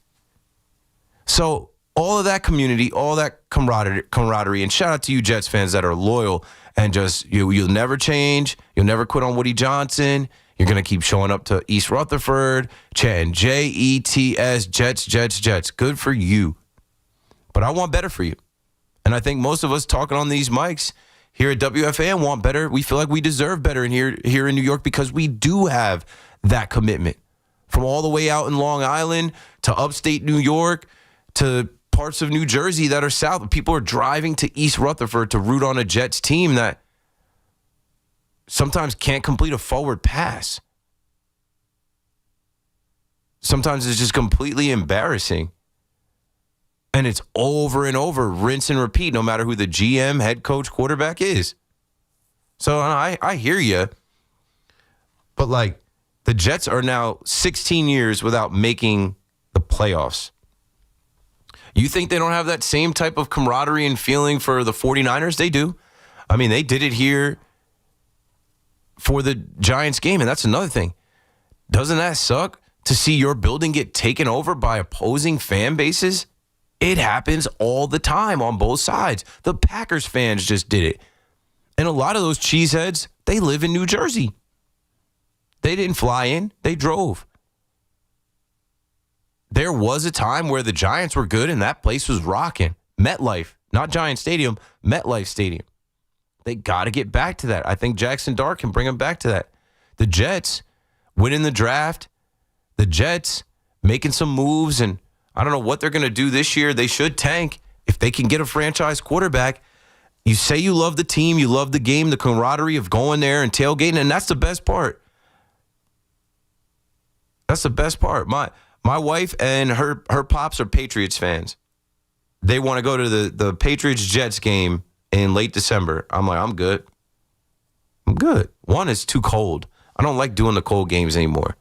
So all of that community, all that camaraderie, and shout out to you Jets fans that are loyal and just you'll never change. You'll never quit on Woody Johnson. You're going to keep showing up to East Rutherford, chanting Jets, Jets, Jets, Jets. Good for you. But I want better for you. And I think most of us talking on these mics here at WFAN want better. We feel like we deserve better here in New York because we do have that commitment. From all the way out in Long Island to upstate New York to parts of New Jersey that are south. People are driving to East Rutherford to root on a Jets team that sometimes can't complete a forward pass. Sometimes it's just completely embarrassing. And it's over and over, rinse and repeat, no matter who the GM, head coach, quarterback is. So I hear you. But, like, the Jets are now 16 years without making the playoffs. You think they don't have that same type of camaraderie and feeling for the 49ers? They do. I mean, they did it here for the Giants game, and that's another thing. Doesn't that suck to see your building get taken over by opposing fan bases? It happens all the time on both sides. The Packers fans just did it. And a lot of those cheeseheads, they live in New Jersey. They didn't fly in. They drove. There was a time where the Giants were good and that place was rocking. MetLife, not Giant Stadium, MetLife Stadium. They got to get back to that. I think Jackson Dart can bring them back to that. The Jets winning the draft. The Jets making some moves, and I don't know what they're going to do this year. They should tank if they can get a franchise quarterback. You say you love the team, you love the game, the camaraderie of going there and tailgating, and that's the best part. That's the best part. My wife and her pops are Patriots fans. They want to go to the Patriots-Jets game in late December. I'm like, I'm good. I'm good. One, it's too cold. I don't like doing the cold games anymore.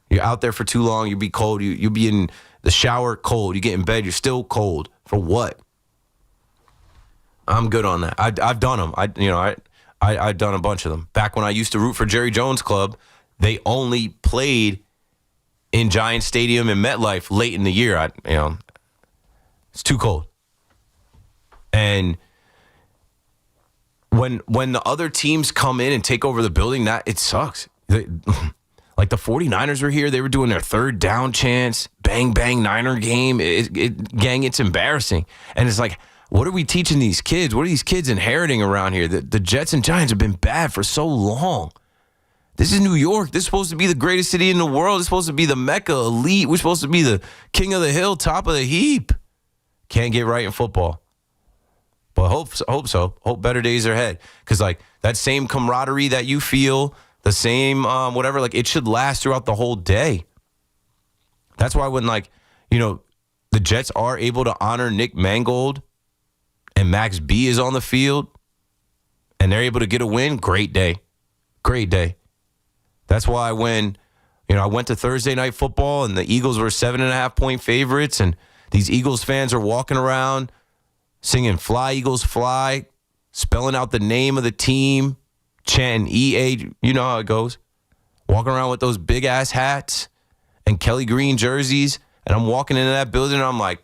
You're out there for too long. You be cold. You be in the shower cold. You get in bed. You're still cold. For what? I'm good on that. I've done them. I've done a bunch of them. Back when I used to root for Jerry Jones Club, they only played in Giant Stadium and MetLife late in the year. It's too cold. And when the other teams come in and take over the building, it sucks. Like the 49ers were here. They were doing their third down chants. Bang, bang, Niner game. Gang, it's embarrassing. And it's like, what are we teaching these kids? What are these kids inheriting around here? The Jets and Giants have been bad for so long. This is New York. This is supposed to be the greatest city in the world. It's supposed to be the Mecca, elite. We're supposed to be the king of the hill, top of the heap. Can't get right in football. But hope so. Hope better days are ahead. Because, like, that same camaraderie that you feel, the same whatever, like, it should last throughout the whole day. That's why when, like, the Jets are able to honor Nick Mangold and Max B is on the field and they're able to get a win, great day. Great day. That's why when, I went to Thursday Night Football and the Eagles were 7.5-point favorites, and these Eagles fans are walking around singing Fly, Eagles, Fly, spelling out the name of the team, chanting EA, you know how it goes. Walking around with those big-ass hats and Kelly Green jerseys, and I'm walking into that building, and I'm like,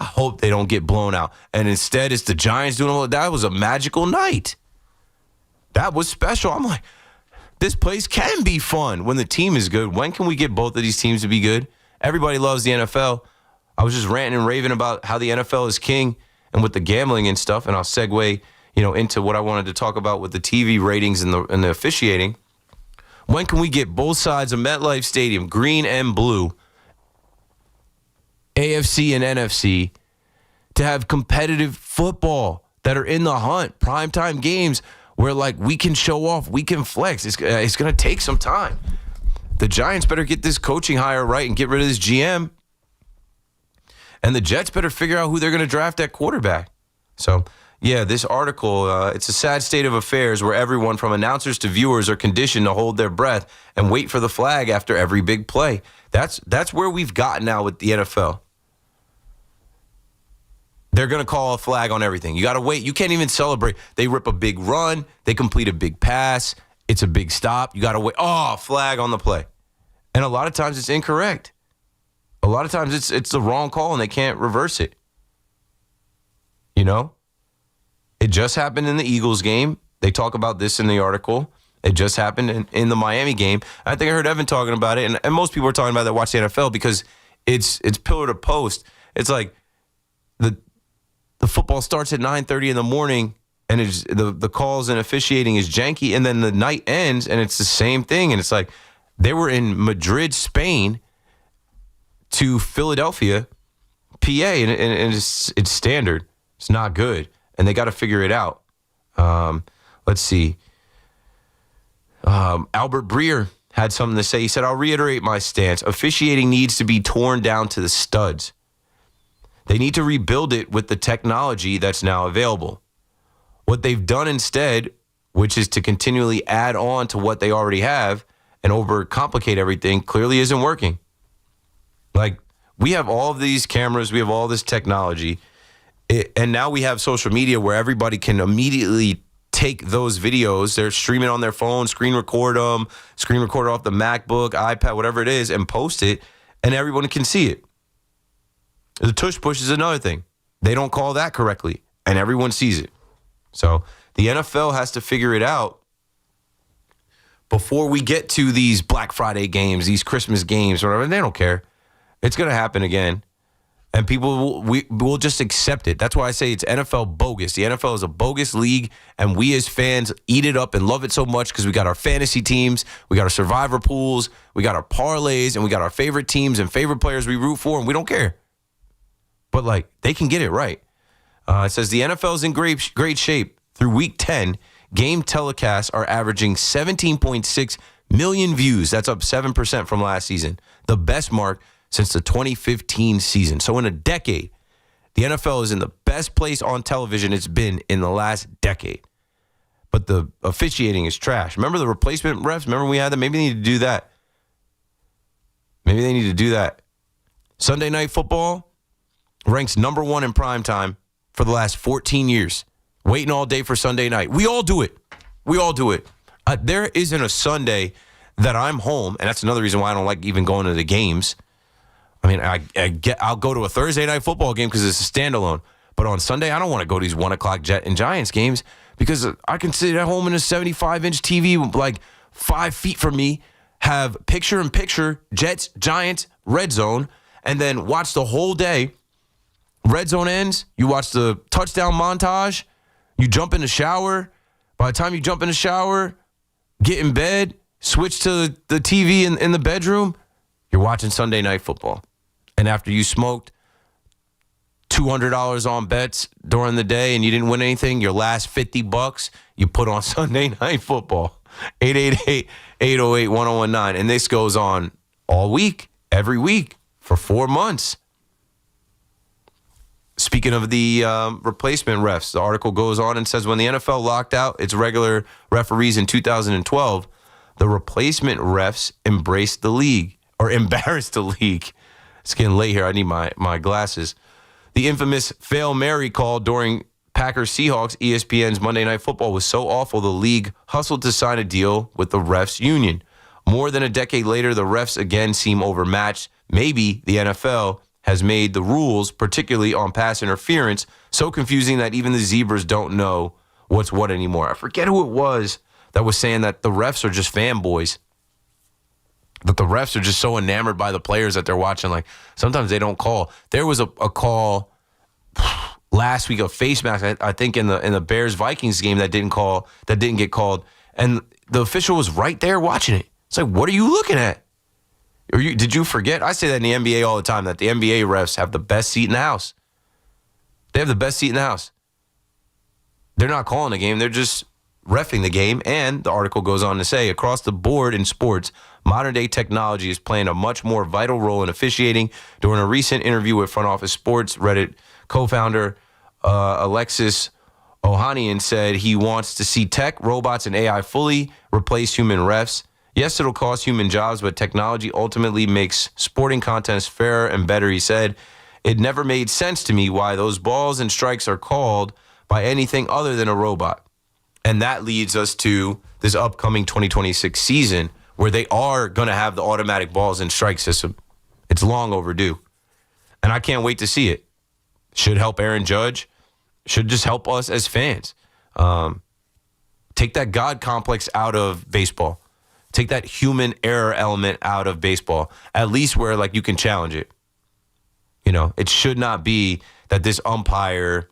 I hope they don't get blown out. And instead, it's the Giants doing all that. Was a magical night. That was special. I'm like, this place can be fun when the team is good. When can we get both of these teams to be good? Everybody loves the NFL. I was just ranting and raving about how the NFL is king and with the gambling and stuff, and I'll segue, into what I wanted to talk about with the TV ratings and the officiating. When can we get both sides of MetLife Stadium, green and blue, AFC and NFC, to have competitive football that are in the hunt, primetime games where, like, we can show off, we can flex. It's going to take some time. The Giants better get this coaching hire right and get rid of this GM. And the Jets better figure out who they're going to draft at quarterback. So, yeah, this article, it's a sad state of affairs where everyone from announcers to viewers are conditioned to hold their breath and wait for the flag after every big play. That's where we've gotten now with the NFL. They're going to call a flag on everything. You got to wait. You can't even celebrate. They rip a big run. They complete a big pass. It's a big stop. You got to wait. Oh, flag on the play. And a lot of times it's incorrect. A lot of times it's the wrong call and they can't reverse it. It just happened in the Eagles game. They talk about this in the article. It just happened in the Miami game. I think I heard Evan talking about it, and most people are talking about that watch the NFL because it's pillar to post. It's like the football starts at 9:30 in the morning, and it's the calls and officiating is janky, and then the night ends, and it's the same thing. And it's like they were in Madrid, Spain, to Philadelphia, PA, and it's standard. It's not good, and they got to figure it out. Let's see. Albert Breer had something to say. He said, I'll reiterate my stance. Officiating needs to be torn down to the studs. They need to rebuild it with the technology that's now available. What they've done instead, which is to continually add on to what they already have and overcomplicate everything, clearly isn't working. Like, we have all of these cameras, we have all this technology, and now we have social media where everybody can immediately take those videos, they're streaming on their phone, screen record off the MacBook, iPad, whatever it is, and post it, and everyone can see it. The tush push is another thing. They don't call that correctly, and everyone sees it. So the NFL has to figure it out before we get to these Black Friday games, these Christmas games, or whatever. They don't care. It's going to happen again. And people will just accept it. That's why I say it's NFL bogus. The NFL is a bogus league, and we as fans eat it up and love it so much because we got our fantasy teams, we got our survivor pools, we got our parlays, and we got our favorite teams and favorite players we root for, and we don't care. But, like, they can get it right. It says the NFL is in great shape. Through Week 10, game telecasts are averaging 17.6 million views. That's up 7% from last season. The best mark since the 2015 season. So in a decade, the NFL is in the best place on television it's been in the last decade. But the officiating is trash. Remember the replacement refs? Remember we had them? Maybe they need to do that. Maybe they need to do that. Sunday Night Football ranks number 1 in primetime for the last 14 years. Waiting all day for Sunday night. We all do it. We all do it. There isn't a Sunday that I'm home, and that's another reason why I don't like even going to the games. I mean, I'll go to a Thursday night football game because it's a standalone. But on Sunday, I don't want to go to these 1 o'clock Jet and Giants games because I can sit at home in a 75-inch TV like 5 feet from me, have picture-in-picture Jets, Giants, Red Zone, and then watch the whole day. Red Zone ends, you watch the touchdown montage, you jump in the shower. By the time you jump in the shower, get in bed, switch to the TV in the bedroom, you're watching Sunday Night Football. And after you smoked $200 on bets during the day and you didn't win anything, your last $50 you put on Sunday Night Football. 888-808-1019. And this goes on all week, every week, for 4 months. Speaking of the replacement refs, the article goes on and says when the NFL locked out its regular referees in 2012, the replacement refs embraced the league, or embarrassed the league. It's getting late here. I need my glasses. The infamous Fail Mary call during Packers-Seahawks ESPN's Monday Night Football was so awful the league hustled to sign a deal with the refs union. More than a decade later, the refs again seem overmatched. Maybe the NFL has made the rules, particularly on pass interference, so confusing that even the zebras don't know what's what anymore. I forget who it was that was saying that the refs are just fanboys, that the refs are just so enamored by the players that they're watching. Like, sometimes they don't call. There was a call last week, a face mask, I think in the Bears-Vikings game that didn't get called, and the official was right there watching it. It's like, what are you looking at? Did you forget? I say that in the NBA all the time, that the NBA refs have the best seat in the house. They have the best seat in the house. They're not calling the game. They're just reffing the game. And the article goes on to say, across the board in sports, modern-day technology is playing a much more vital role in officiating. During a recent interview with Front Office Sports, Reddit co-founder Alexis Ohanian said he wants to see tech, robots, and AI fully replace human refs. Yes, it'll cost human jobs, but technology ultimately makes sporting contests fairer and better, he said. It never made sense to me why those balls and strikes are called by anything other than a robot. And that leads us to this upcoming 2026 season where they are going to have the automatic balls and strike system. It's long overdue. And I can't wait to see it. Should help Aaron Judge. Should just help us as fans. Take that God complex out of baseball. Take that human error element out of baseball, at least where like you can challenge it. You know, it should not be that this umpire,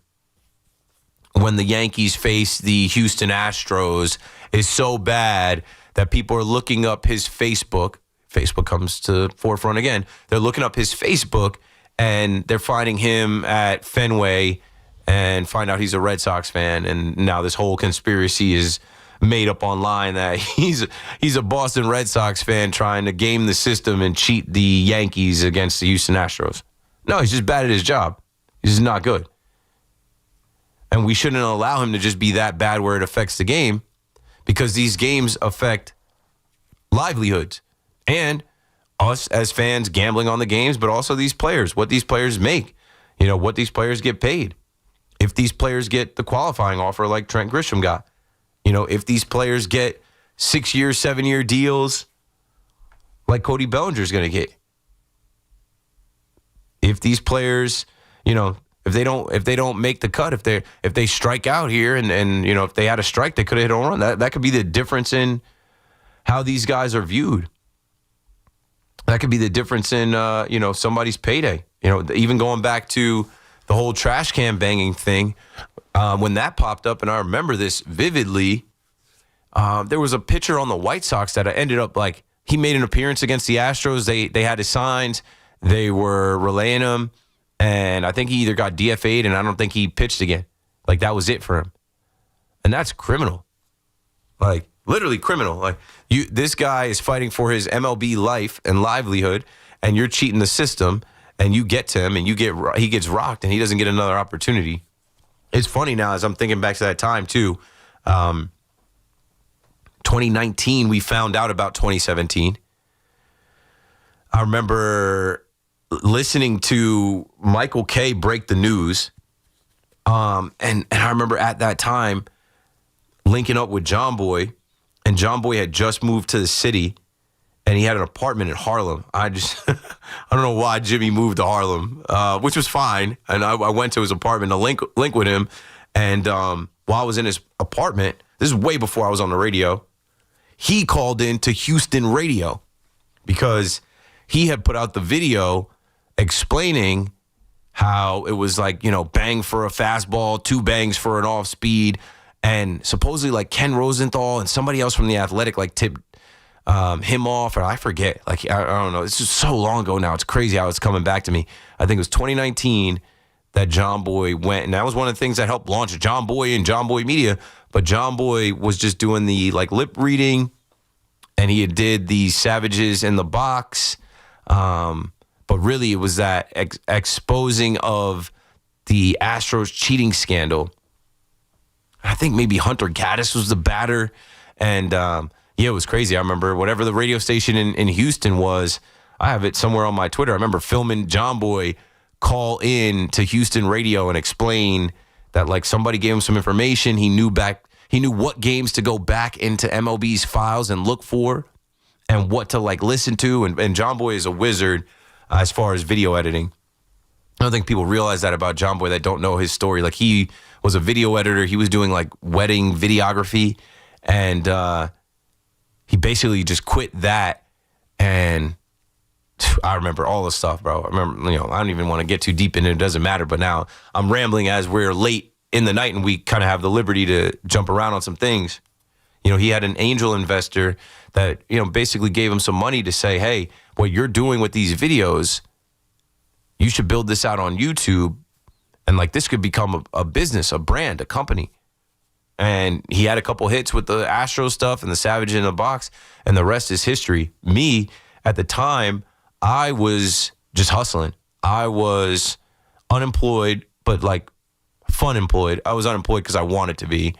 when the Yankees face the Houston Astros, is so bad that people are looking up his Facebook. Facebook comes to forefront again. They're looking up his Facebook and they're finding him at Fenway and find out he's a Red Sox fan. And now this whole conspiracy is made up online that he's a Boston Red Sox fan trying to game the system and cheat the Yankees against the Houston Astros. No, he's just bad at his job. He's not good. And we shouldn't allow him to just be that bad where it affects the game, because these games affect livelihoods and us as fans gambling on the games, but also these players, what these players make, what these players get paid. If these players get the qualifying offer like Trent Grisham got, if these players get 6-year, 7-year deals like Cody Bellinger's going to get. If these players, if they don't make the cut, if they strike out here and if they had a strike, they could have hit a home run. That could be the difference in how these guys are viewed. That could be the difference in somebody's payday. Even going back to the whole trash can banging thing, when that popped up, and I remember this vividly. There was a pitcher on the White Sox that ended up he made an appearance against the Astros. They had his signs. They were relaying him. And I think he either got DFA'd, and I don't think he pitched again. That was it for him. And that's criminal. Literally criminal. This guy is fighting for his MLB life and livelihood, and you're cheating the system, and you get to him, and he gets rocked, and he doesn't get another opportunity. It's funny now as I'm thinking back to that time, too. 2019, we found out about 2017. I remember listening to Michael Kay break the news. And I remember at that time linking up with John Boy, and John Boy had just moved to the city, and he had an apartment in Harlem. I don't know why Jimmy moved to Harlem, which was fine. And I went to his apartment to link with him. And while I was in his apartment, this is way before I was on the radio, he called in to Houston radio because he had put out the video explaining how it was bang for a fastball, 2 bangs for an off speed. And supposedly Ken Rosenthal and somebody else from The Athletic tipped him off, or I forget. I don't know. It's just so long ago now. It's crazy how it's coming back to me. I think it was 2019 that John Boy went, and that was one of the things that helped launch John Boy and John Boy Media. But John Boy was just doing the lip reading, and he did the Savages in the Box. But really it was that exposing of the Astros cheating scandal. I think maybe Hunter Gaddis was the batter. And it was crazy. I remember whatever the radio station in Houston was, I have it somewhere on my Twitter. I remember filming John Boy call in to Houston radio and explain that somebody gave him some information. He knew what games to go back into MLB's files and look for and what to listen to. And John Boy is a wizard as far as video editing. I don't think people realize that about John Boy that don't know his story. He was a video editor. He was doing wedding videography, and he basically just quit that. And I remember all the stuff, bro. I remember, I don't even want to get too deep in it. It doesn't matter. But now I'm rambling as we're late in the night, and we kind of have the liberty to jump around on some things. He had an angel investor that, basically gave him some money to say, hey, what you're doing with these videos, you should build this out on YouTube. And this could become a business, a brand, a company. And he had a couple hits with the Astro stuff and the Savage in the Box, and the rest is history. Me, at the time, I was just hustling. I was unemployed, but fun employed. I was unemployed because I wanted to be.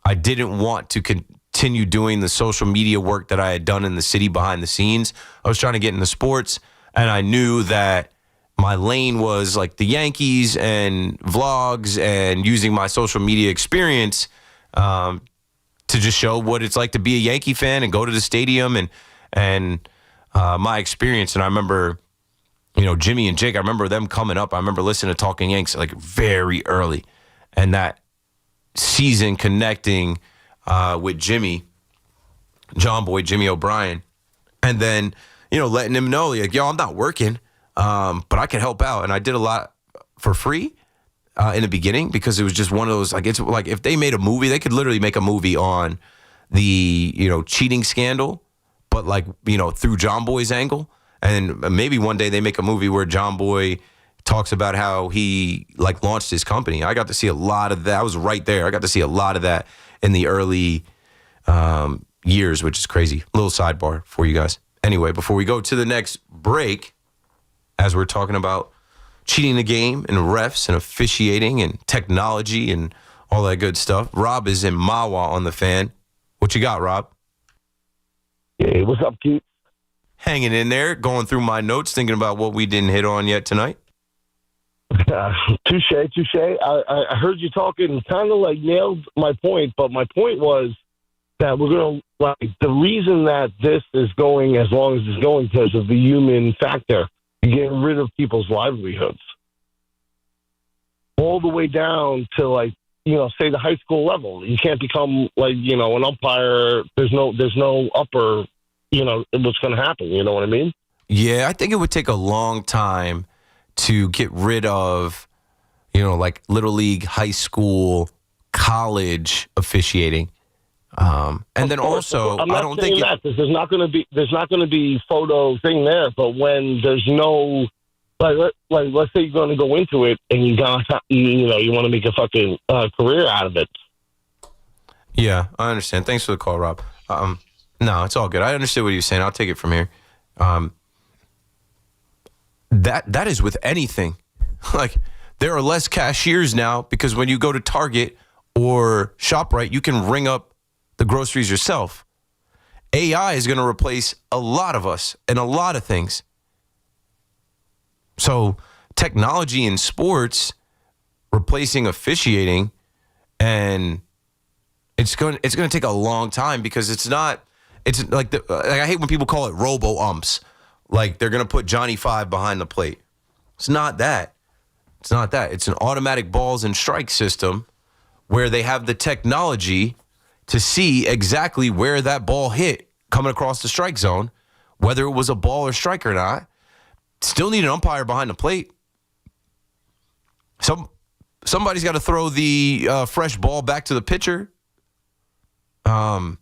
I didn't want to continue doing the social media work that I had done in the city behind the scenes. I was trying to get into sports, and I knew that my lane was the Yankees and vlogs and using my social media experience to just show what it's like to be a Yankee fan and go to the stadium and my experience. And I remember, Jimmy and Jake, I remember them coming up. I remember listening to Talking Yanks very early, and that season connecting with Jimmy, John Boy, Jimmy O'Brien, and then, letting him know, yo, I'm not working, but I can help out. And I did a lot for free in the beginning because it was just one of those, it's if they made a movie, they could literally make a movie on the, cheating scandal, but through John Boy's angle. And maybe one day they make a movie where John Boy talks about how he launched his company. I got to see a lot of that. I was right there. I got to see a lot of that in the early years, which is crazy. A little sidebar for you guys. Anyway, before we go to the next break, as we're talking about cheating the game and refs and officiating and technology and all that good stuff. Rob is in Mawa on the Fan. What you got, Rob? Hey, what's up, Keith? Hanging in there, going through my notes, thinking about what we didn't hit on yet tonight. Touche. I heard you talking, kind of like nailed my point, but my point was that we're going to, like, the reason that this is going as long as it's going because of the human factor. You're getting rid of people's livelihoods. All the way down to, like, you know, say the high school level. You can't become, like, you know, an umpire. There's no upper, you know, what's going to happen. You know what I mean? Yeah, I think it would take a long time to get rid of, you know, like Little League, high school, college officiating. And then also, I'm not I don't saying think that there's not going to be photo thing there, but when there's no, like let's say you're going to go into it and you want to make a fucking career out of it. Yeah, I understand. Thanks for the call, Rob. No, it's all good. I understood what you were saying. I'll take it from here. That is with anything. Like, there are less cashiers now because when you go to Target or ShopRite, you can ring up the groceries yourself. AI is going to replace a lot of us and a lot of things. So technology in sports replacing officiating, and it's going to take a long time because it's like I hate when people call it robo umps. Like they're going to put Johnny 5 behind the plate. It's not that. It's not that. It's an automatic balls and strike system where they have the technology to see exactly where that ball hit coming across the strike zone, whether it was a ball or strike or not. Still need an umpire behind the plate. Somebody's got to throw the fresh ball back to the pitcher. You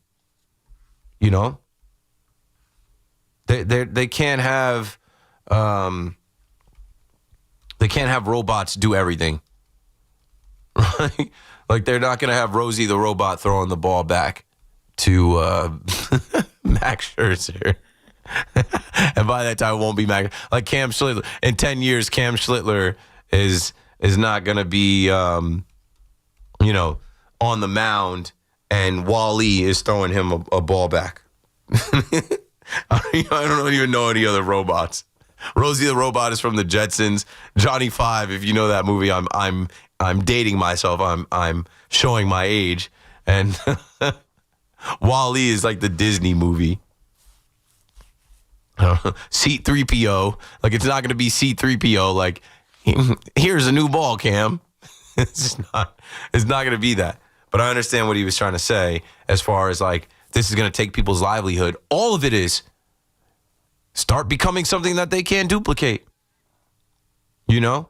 know, they can't have robots do everything. Right? Like they're not going to have Rosie the robot throwing the ball back to Max Scherzer. And by that time, it won't be Max. Like Cam Schlittler. In 10 years, Cam Schlittler is not going to be, on the mound, and Wally is throwing him a ball back. I don't even know any other robots. Rosie the robot is from the Jetsons. Johnny 5, if you know that movie, I'm dating myself. I'm showing my age. And Wall-E is like the Disney movie. C-3PO. Like, it's not going to be C-3PO. Like, here's a new ball, Cam. It's not going to be that. But I understand what he was trying to say as far as, like, this is going to take people's livelihood. All of it is start becoming something that they can't duplicate. You know?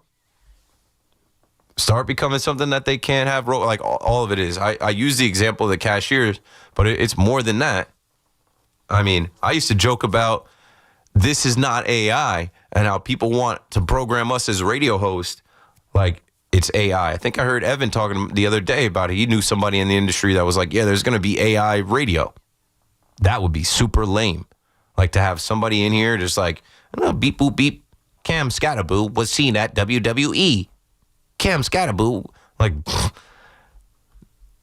Start becoming something that they can't have. Like, all of it is. I use the example of the cashiers, but it's more than that. I mean, I used to joke about this is not AI and how people want to program us as radio hosts like it's AI. I think I heard Evan talking the other day about it. He knew somebody in the industry that was like, yeah, there's going to be AI radio. That would be super lame. Like to have somebody in here just like, beep, boop, beep. Cam Scatterboo was seen at WWE. Cam Scatterboo. Like,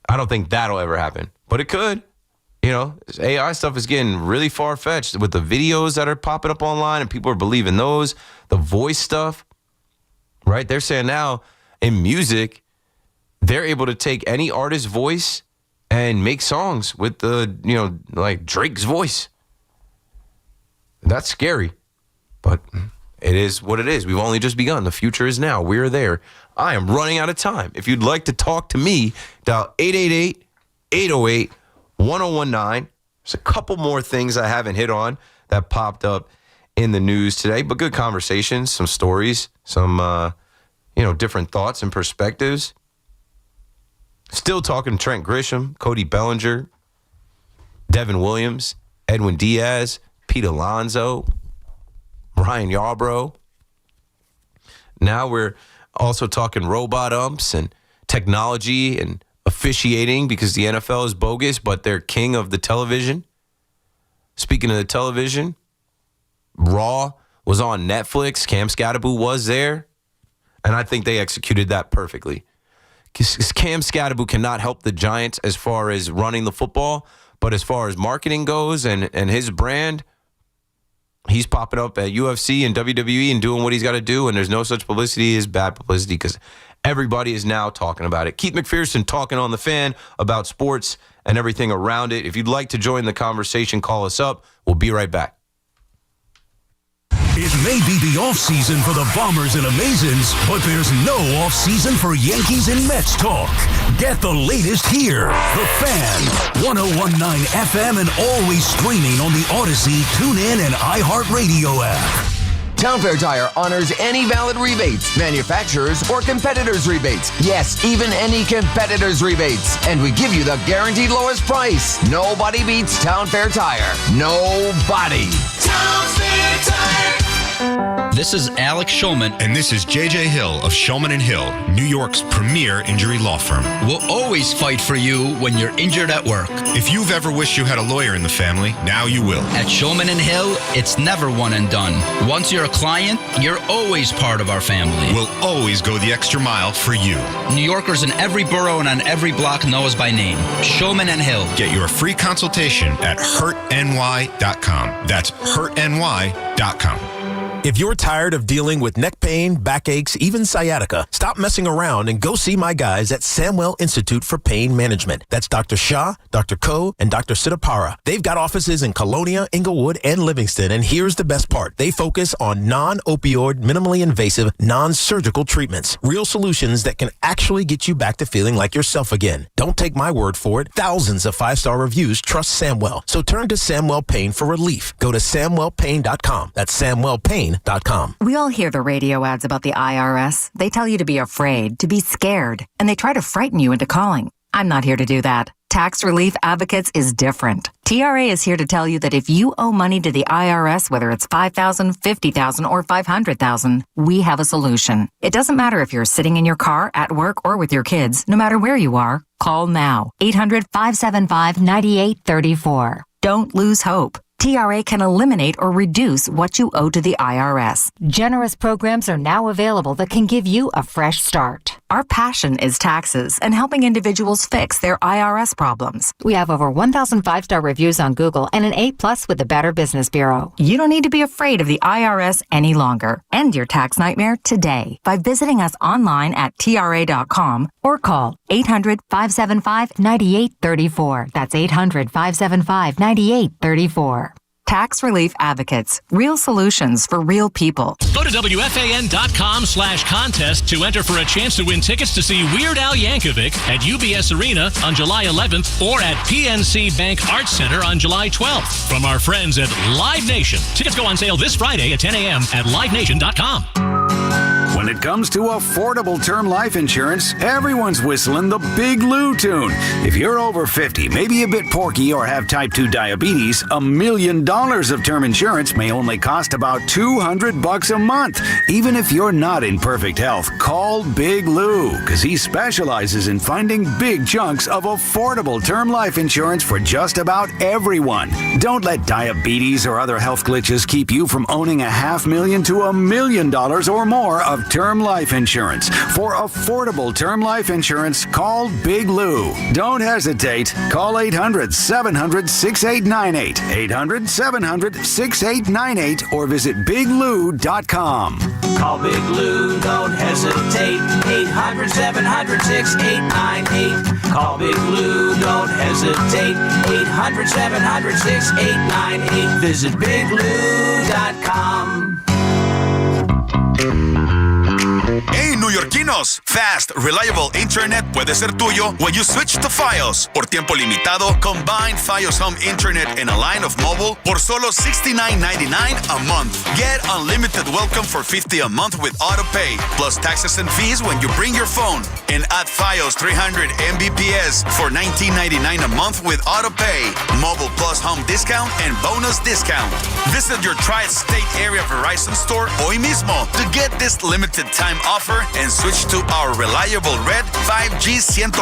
I don't think that'll ever happen, but it could. You know, this AI stuff is getting really far-fetched with the videos that are popping up online and people are believing those. The voice stuff, right? They're saying now in music, they're able to take any artist's voice and make songs with like Drake's voice. That's scary, but it is what it is. We've only just begun. The future is now. We're there. I am running out of time. If you'd like to talk to me, dial 888-808-1019. There's a couple more things I haven't hit on that popped up in the news today, but good conversations, some stories, some, different thoughts and perspectives. Still talking to Trent Grisham, Cody Bellinger, Devin Williams, Edwin Diaz, Pete Alonso, Ryan Yarbrough. Now we're also talking robot umps and technology and officiating because the NFL is bogus, but they're king of the television. Speaking of the television, Raw was on Netflix. Cam Scatterboo was there. And I think they executed that perfectly. Cam Scadaboo cannot help the Giants as far as running the football, but as far as marketing goes and his brand, he's popping up at UFC and WWE and doing what he's got to do, and there's no such publicity as bad publicity because everybody is now talking about it. Keith McPherson talking on The Fan about sports and everything around it. If you'd like to join the conversation, call us up. We'll be right back. It may be the offseason for the Bombers and Amazons, but there's no offseason for Yankees and Mets talk. Get the latest here. The Fan, 101.9 FM, and always streaming on the Odyssey, TuneIn, and iHeartRadio app. Town Fair Tire honors any valid rebates, manufacturers or competitors' rebates. Yes, even any competitors' rebates. And we give you the guaranteed lowest price. Nobody beats Town Fair Tire. Nobody. Town Fair Tire. This is Alex Shulman. And this is JJ Hill of Shulman & Hill, New York's premier injury law firm. We'll always fight for you when you're injured at work. If you've ever wished you had a lawyer in the family, now you will. At Shulman & Hill, it's never one and done. Once you're a client, you're always part of our family. We'll always go the extra mile for you. New Yorkers in every borough and on every block know us by name. Shulman & Hill. Get your free consultation at hurtny.com. That's hurtny.com. If you're tired of dealing with neck pain, backaches, even sciatica, stop messing around and go see my guys at Samwell Institute for Pain Management. That's Dr. Shah, Dr. Ko, and Dr. Siddhapara. They've got offices in Colonia, Inglewood, and Livingston, and here's the best part. They focus on non-opioid, minimally invasive, non-surgical treatments. Real solutions that can actually get you back to feeling like yourself again. Don't take my word for it. Thousands of 5-star reviews trust Samwell. So turn to Samwell Pain for relief. Go to SamwellPain.com. That's SamwellPain.com. We all hear the radio ads about the IRS. They tell you to be afraid, to be scared, and they try to frighten you into calling. I'm not here to do that. Tax Relief Advocates is different. TRA is here to tell you that if you owe money to the IRS, whether it's $5,000, $50,000, or $500,000, we have a solution. It doesn't matter if you're sitting in your car, at work, or with your kids. No matter where you are, call now. 800-575-9834. Don't lose hope. TRA can eliminate or reduce what you owe to the IRS. Generous programs are now available that can give you a fresh start. Our passion is taxes and helping individuals fix their IRS problems. We have over 1,000 5-star reviews on Google and an A+ with the Better Business Bureau. You don't need to be afraid of the IRS any longer. End your tax nightmare today by visiting us online at TRA.com or call 800-575-9834. That's 800-575-9834. Tax Relief Advocates. Real solutions for real people. Go to WFAN.com/contest to enter for a chance to win tickets to see Weird Al Yankovic at UBS Arena on July 11th or at PNC Bank Arts Center on July 12th from our friends at Live Nation. Tickets go on sale this Friday at 10 a.m. at livenation.com. When it comes to affordable term life insurance, everyone's whistling the Big Lou tune. If you're over 50, maybe a bit porky, or have type 2 diabetes, $1 million of term insurance may only cost about $200 a month. Even if you're not in perfect health, call Big Lou, because he specializes in finding big chunks of affordable term life insurance for just about everyone. Don't let diabetes or other health glitches keep you from owning $500,000 to $1 million or more of term life insurance. For affordable term life insurance, call Big Lou. Don't hesitate. Call 800-700-6898. 800-700-6898 or visit biglou.com. Call Big Lou, don't hesitate. 800-700-6898. Call Big Lou, don't hesitate. 800-700-6898. Visit biglou.com. Hey, Newyorkinos! Fast, reliable internet puede ser tuyo when you switch to Fios. Por tiempo limitado, combine Fios Home Internet and a line of mobile por solo $69.99 a month. Get unlimited welcome for $50 a month with autopay, plus taxes and fees when you bring your phone. And add Fios 300 Mbps for $19.99 a month with autopay, mobile plus home discount, and bonus discount. Visit your tri-state area Verizon store hoy mismo to get this limited time offer and switch to our reliable red 5G 100%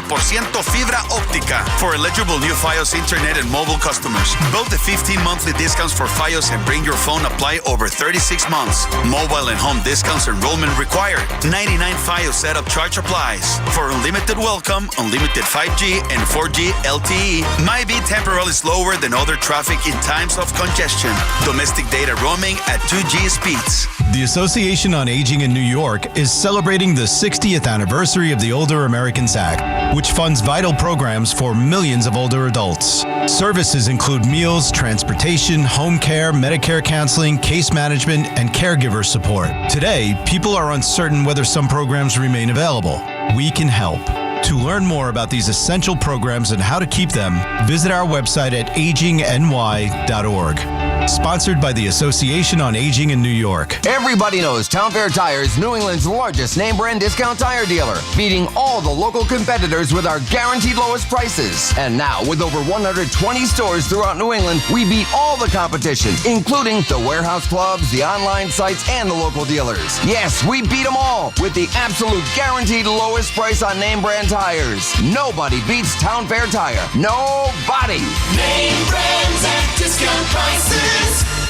fibra óptica for eligible new Fios Internet and mobile customers. Both the 15 monthly discounts for Fios and Bring Your Phone apply over 36 months. Mobile and home discounts enrollment required. 99 Fios setup charge applies. For unlimited welcome, unlimited 5G and 4G LTE might be temporarily slower than other traffic in times of congestion. Domestic data roaming at 2G speeds. The Association on Aging in New York is celebrating the 60th anniversary of the Older Americans Act, which funds vital programs for millions of older adults. Services include meals, transportation, home care, Medicare counseling, case management, and caregiver support. Today, people are uncertain whether some programs remain available. We can help. To learn more about these essential programs and how to keep them, visit our website at agingny.org. Sponsored by the Association on Aging in New York. Everybody knows Town Fair Tire is New England's largest name brand discount tire dealer, beating all the local competitors with our guaranteed lowest prices. And now, with over 120 stores throughout New England, we beat all the competition, including the warehouse clubs, the online sites, and the local dealers. Yes, we beat them all with the absolute guaranteed lowest price on name brand tires. Nobody beats Town Fair Tire. Nobody. Name brands at discount prices.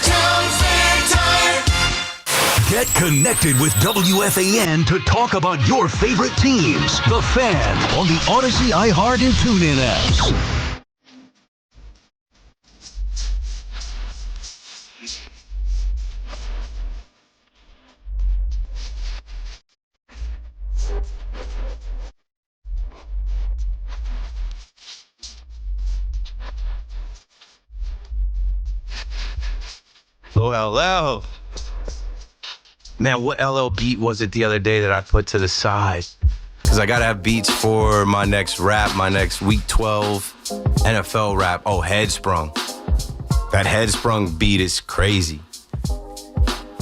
Town Fair Tire. Get connected with WFAN to talk about your favorite teams. The Fan on the Odyssey, iHeart, and TuneIn apps. LL. Man, what LL beat was it the other day that I put to the side? Because I got to have beats for my next rap, my next Week 12 NFL rap. Oh, Headsprung. That Headsprung beat is crazy.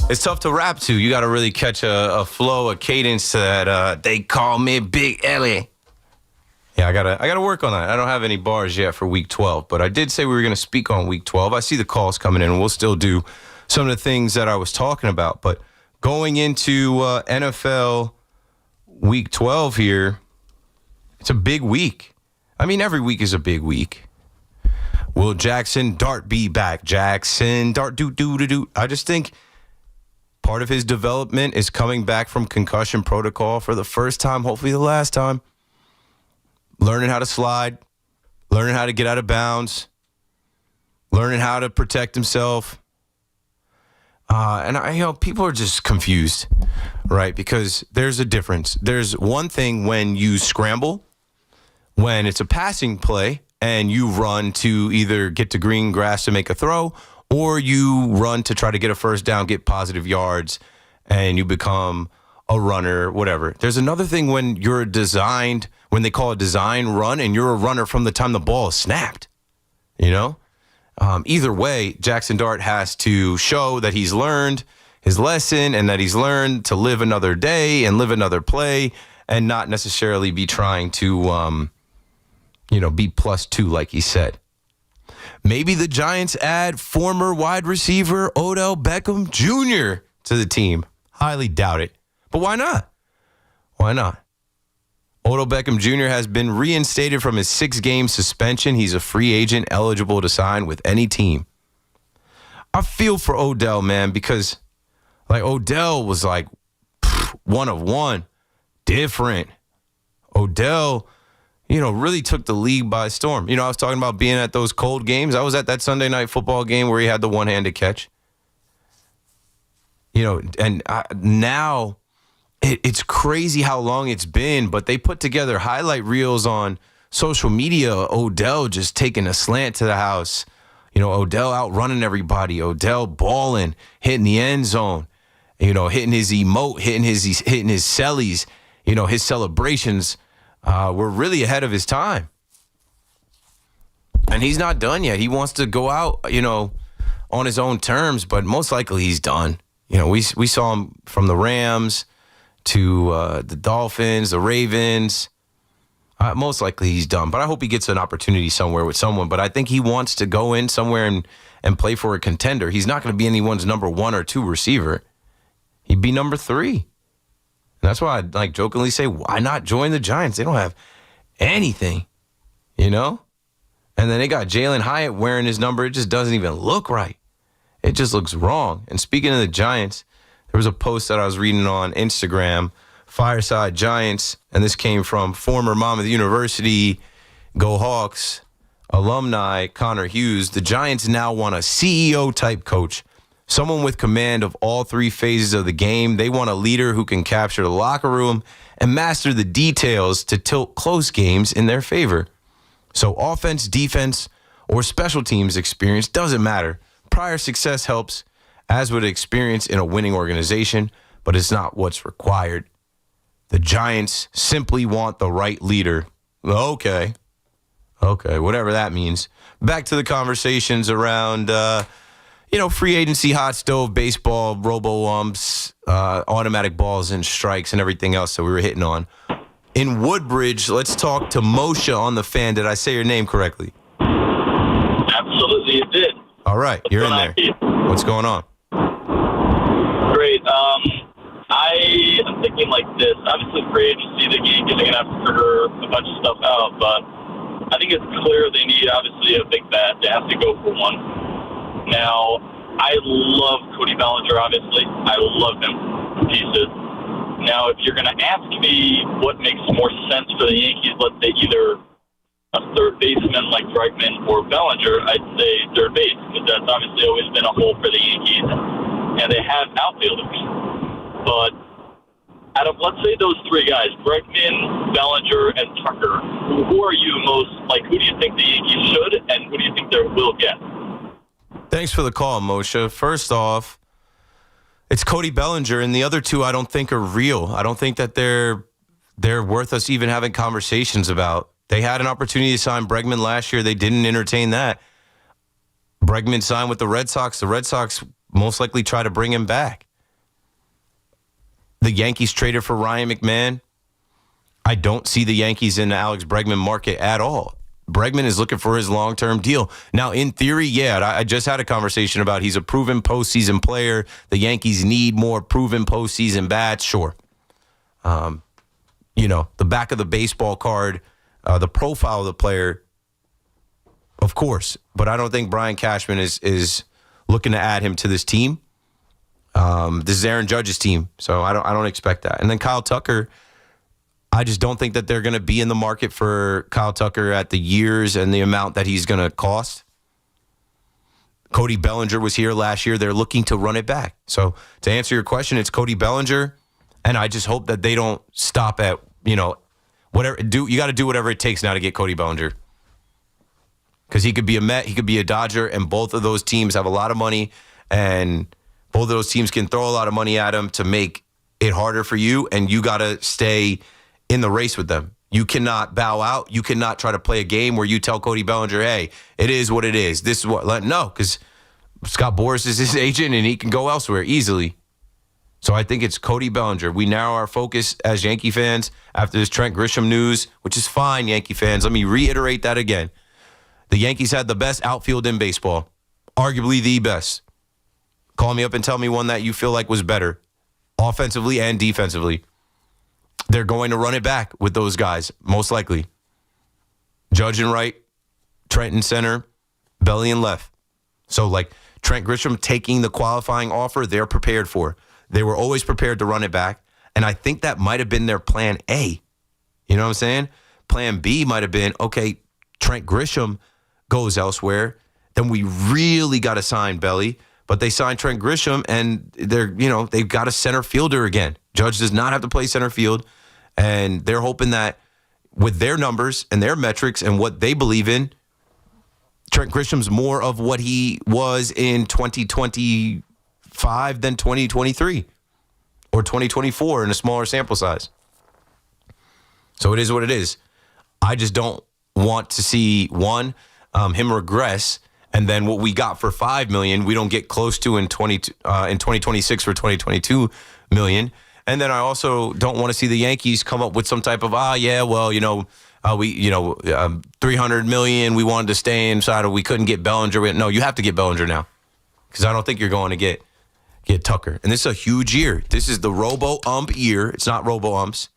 It's tough to rap to. You got to really catch a flow, a cadence to that. They call me Big Ellie. Yeah, I gotta work on that. I don't have any bars yet for Week 12, but I did say we were going to speak on Week 12. I see the calls coming in, and we'll still do some of the things that I was talking about. But going into NFL Week 12 here, it's a big week. I mean, every week is a big week. Will Jackson Dart be back? Jackson Dart, do. I just think part of his development is coming back from concussion protocol for the first time, hopefully the last time. Learning how to slide, learning how to get out of bounds, learning how to protect himself. And people are just confused, right? Because there's a difference. There's one thing when you scramble, when it's a passing play, and you run to either get to green grass to make a throw, or you run to try to get a first down, get positive yards, and you become a runner, whatever. There's another thing when you're designed, when they call a design run, and you're a runner from the time the ball is snapped, you know? Either way, Jackson Dart has to show that he's learned his lesson and that he's learned to live another day and live another play and not necessarily be trying to, be +2 like he said. Maybe the Giants add former wide receiver Odell Beckham Jr. to the team. Highly doubt it. But why not? Why not? Odell Beckham Jr. has been reinstated from his 6-game suspension. He's a free agent eligible to sign with any team. I feel for Odell, man, because Odell was one of one, different. Odell, really took the league by storm. I was talking about being at those cold games. I was at that Sunday night football game where he had the one-handed catch. Now it's crazy how long it's been, but they put together highlight reels on social media. Odell just taking a slant to the house. Odell outrunning everybody. Odell balling, hitting the end zone. Hitting his emote, hitting his cellies. His celebrations were really ahead of his time. And he's not done yet. He wants to go out, on his own terms, but most likely he's done. We saw him from the Rams to the Dolphins, the Ravens. Most likely he's done, but I hope he gets an opportunity somewhere with someone. But I think he wants to go in somewhere and play for a contender. He's not going to be anyone's number 1 or 2 receiver. He'd be number 3. That's why I jokingly say, why not join the Giants? They don't have anything, you know? And then they got Jalen Hyatt wearing his number. It just doesn't even look right. It just looks wrong. And speaking of the Giants, there was a post that I was reading on Instagram, Fireside Giants, and this came from former Monmouth University, Go Hawks, alumni Connor Hughes. The Giants now want a CEO-type coach, someone with command of all three phases of the game. They want a leader who can capture the locker room and master the details to tilt close games in their favor. So offense, defense, or special teams experience doesn't matter. Prior success helps, as would experience in a winning organization, but it's not what's required. The Giants simply want the right leader. Okay, whatever that means. Back to the conversations around, free agency, hot stove, baseball, robo-umps, automatic balls and strikes and everything else that we were hitting on. In Woodbridge, let's talk to Moshe on the Fan. Did I say your name correctly? Absolutely, you did. All right, you're in there. What's going on? Great. I am thinking like this. Obviously, free agency, the Yankees are going to have to figure a bunch of stuff out, but I think it's clear they need, obviously, a big bat. They have to go for one. Now, I love Cody Bellinger, obviously. I love him to pieces. Now, if you're going to ask me what makes more sense for the Yankees, let's say either a third baseman like Bregman or Bellinger, I'd say third base, because that's obviously always been a hole for the Yankees, and they have outfielders. But out of, let's say, those three guys, Bregman, Bellinger, and Tucker, who are you most, who do you think the Yankees should, and who do you think they will get? Thanks for the call, Moshe. First off, it's Cody Bellinger, and the other two I don't think are real. I don't think that they're worth us even having conversations about. They had an opportunity to sign Bregman last year. They didn't entertain that. Bregman signed with the Red Sox. The Red Sox most likely try to bring him back. The Yankees traded for Ryan McMahon. I don't see the Yankees in the Alex Bregman market at all. Bregman is looking for his long-term deal. Now, in theory, I just had a conversation about he's a proven postseason player. The Yankees need more proven postseason bats. Sure. The back of the baseball card, the profile of the player, of course. But I don't think Brian Cashman is looking to add him to this team. This is Aaron Judge's team, so I don't expect that. And then Kyle Tucker, I just don't think that they're going to be in the market for Kyle Tucker at the years and the amount that he's going to cost. Cody Bellinger was here last year. They're looking to run it back. So to answer your question, it's Cody Bellinger, and I just hope that they don't stop at, whatever. You got to do whatever it takes now to get Cody Bellinger. Because he could be a Met, he could be a Dodger, and both of those teams have a lot of money, and both of those teams can throw a lot of money at him to make it harder for you, and you got to stay in the race with them. You cannot bow out. You cannot try to play a game where you tell Cody Bellinger, hey, it is what it is. This is what. No, because Scott Boras is his agent, and he can go elsewhere easily. So I think it's Cody Bellinger. We narrow our focus as Yankee fans after this Trent Grisham news, which is fine, Yankee fans. Let me reiterate that again. The Yankees had the best outfield in baseball, arguably the best. Call me up and tell me one that you feel like was better, offensively and defensively. They're going to run it back with those guys, most likely. Judge and right, Trent in center, Belly in left. So, Trent Grisham taking the qualifying offer, they're prepared for. They were always prepared to run it back, and I think that might have been their plan A. You know what I'm saying? Plan B might have been, okay, Trent Grisham goes elsewhere, then we really got to sign Belly. But they signed Trent Grisham, and they've got a center fielder again. Judge does not have to play center field, and they're hoping that with their numbers and their metrics and what they believe in, Trent Grisham's more of what he was in 2025 than 2023 or 2024 in a smaller sample size. So it is what it is. I just don't want to see, him regress. And then what we got for $5 million, we don't get close to in 2026 for $22 million. And then I also don't want to see the Yankees come up with some type of $300 million. We wanted to stay inside, or we couldn't get Bellinger. No, you have to get Bellinger now, because I don't think you're going to get get Tucker. And this is a huge year. This is the robo-ump year. It's not robo-umps.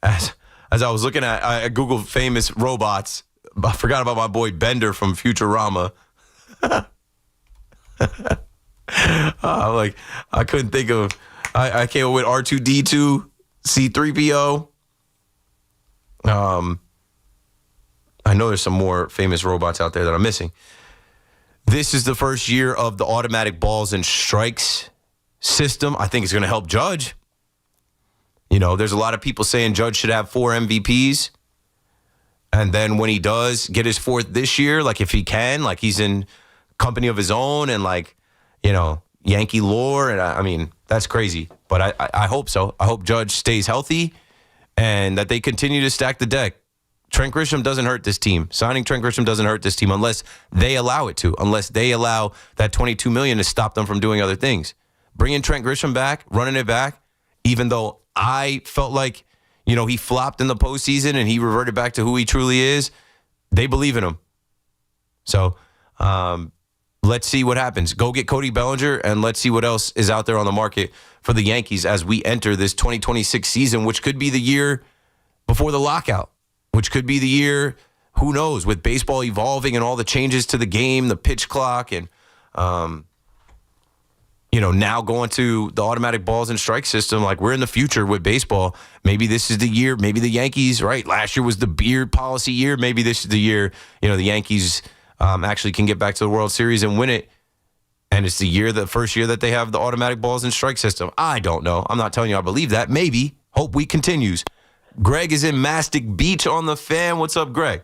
As I was looking at, I Googled famous robots. I forgot about my boy Bender from Futurama. I couldn't think of, I came with R2-D2, C-3PO. I know there's some more famous robots out there that I'm missing. This is the first year of the automatic balls and strikes system. I think it's going to help Judge. You know, there's a lot of people saying Judge should have 4 MVPs. And then when he does get his 4th this year, like if he can, like he's in company of his own and like, you know, Yankee lore. And I mean, that's crazy. But I hope so. I hope Judge stays healthy and that they continue to stack the deck. Trent Grisham doesn't hurt this team. Signing Trent Grisham doesn't hurt this team unless they allow it to, unless they allow that $22 million to stop them from doing other things. Bringing Trent Grisham back, running it back, even though I felt like, you know, he flopped in the postseason and he reverted back to who he truly is, they believe in him. So let's see what happens. Go get Cody Bellinger and let's see what else is out there on the market for the Yankees as we enter this 2026 season, which could be the year before the lockout. Which could be the year, who knows, with baseball evolving and all the changes to the game, the pitch clock, and, you know, now going to the automatic balls and strike system. Like, we're in the future with baseball. Maybe this is the year. Maybe the Yankees, right? Last year was the beard policy year. Maybe this is the year, you know, the Yankees actually can get back to the World Series and win it. And it's the first year that they have the automatic balls and strike system. I don't know. I'm not telling you I believe that. Maybe. Hope week continues. Greg is in Mastic Beach on the Fan. What's up, Greg?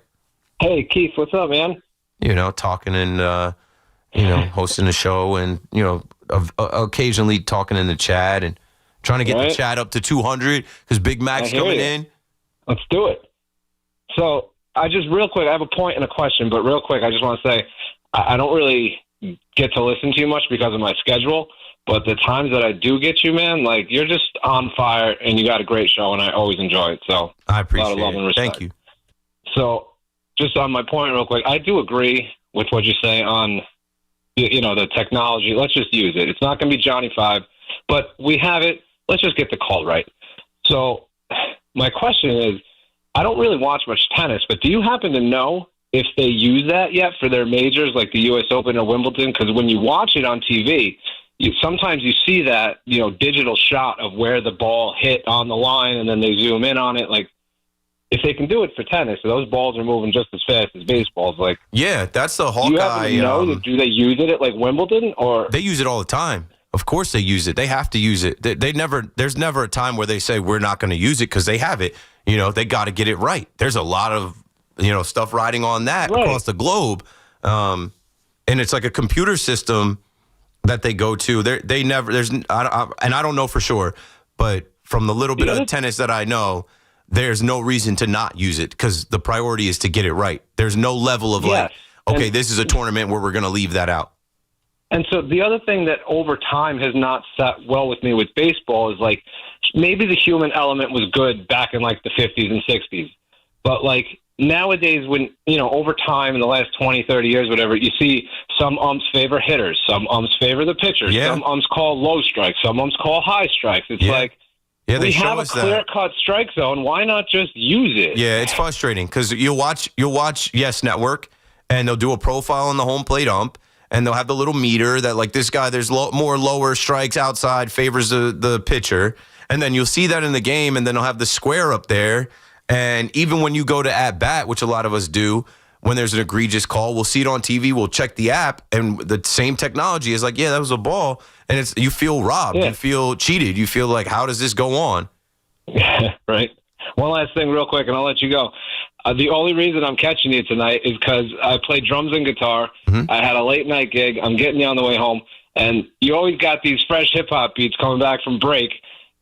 Hey, Keith. What's up, man? You know, talking and, you know, hosting a show and, you know, occasionally talking in the chat and trying to get the chat up to 200 because Big Mac's coming in. Let's do it. So I just real quick, I have a point and a question, but real quick, I just want to say I don't really get to listen to you much because of my schedule. But the times that I do get you, man, like you're just on fire and you got a great show and I always enjoy it. So I appreciate a lot of love and respect. Thank you. So just on my point real quick, I do agree with what you say on, you know, the technology. Let's just use it. It's not going to be Johnny 5, but we have it. Let's just get the call right. So my question is, I don't really watch much tennis, but do you happen to know if they use that yet for their majors like the U.S. Open or Wimbledon? Because when you watch it on TV, sometimes you see that, you know, digital shot of where the ball hit on the line and then they zoom in on it. Like, if they can do it for tennis, those balls are moving just as fast as baseballs. Like, yeah, that's the Hawkeye. Do you happen to know, do they use it at like Wimbledon or? They use it all the time. Of course they use it. They have to use it. There's never a time where they say we're not going to use it because they have it. You know, they got to get it right. There's a lot of, you know, stuff riding on that across the globe. And it's like a computer system that they go to. They never, and I don't know for sure, but from the little bit of tennis that I know, there's no reason to not use it because the priority is to get it right. There's no level of like, okay, this is a tournament where we're going to leave that out. And so the other thing that over time has not sat well with me with baseball is like, maybe the human element was good back in like the 50s and 60s, but like, nowadays, when, you know, over time in the last 20, 30 years, whatever, you see some umps favor hitters, some umps favor the pitchers, some umps call low strikes, some umps call high strikes. It's like, we have a clear-cut strike zone. Why not just use it? Yeah, it's frustrating because you'll watch Yes Network, and they'll do a profile on the home plate ump, and they'll have the little meter that, like, this guy, there's more lower strikes outside, favors the pitcher, and then you'll see that in the game, and then they'll have the square up there. And even when you go to at-bat, which a lot of us do, when there's an egregious call, we'll see it on TV, we'll check the app, and the same technology is like, yeah, that was a ball. And you feel robbed. You feel cheated. You feel like, how does this go on? Right. One last thing real quick, and I'll let you go. The only reason I'm catching you tonight is because I play drums and guitar. Mm-hmm. I had a late-night gig. I'm getting you on the way home. And you always got these fresh hip-hop beats coming back from break.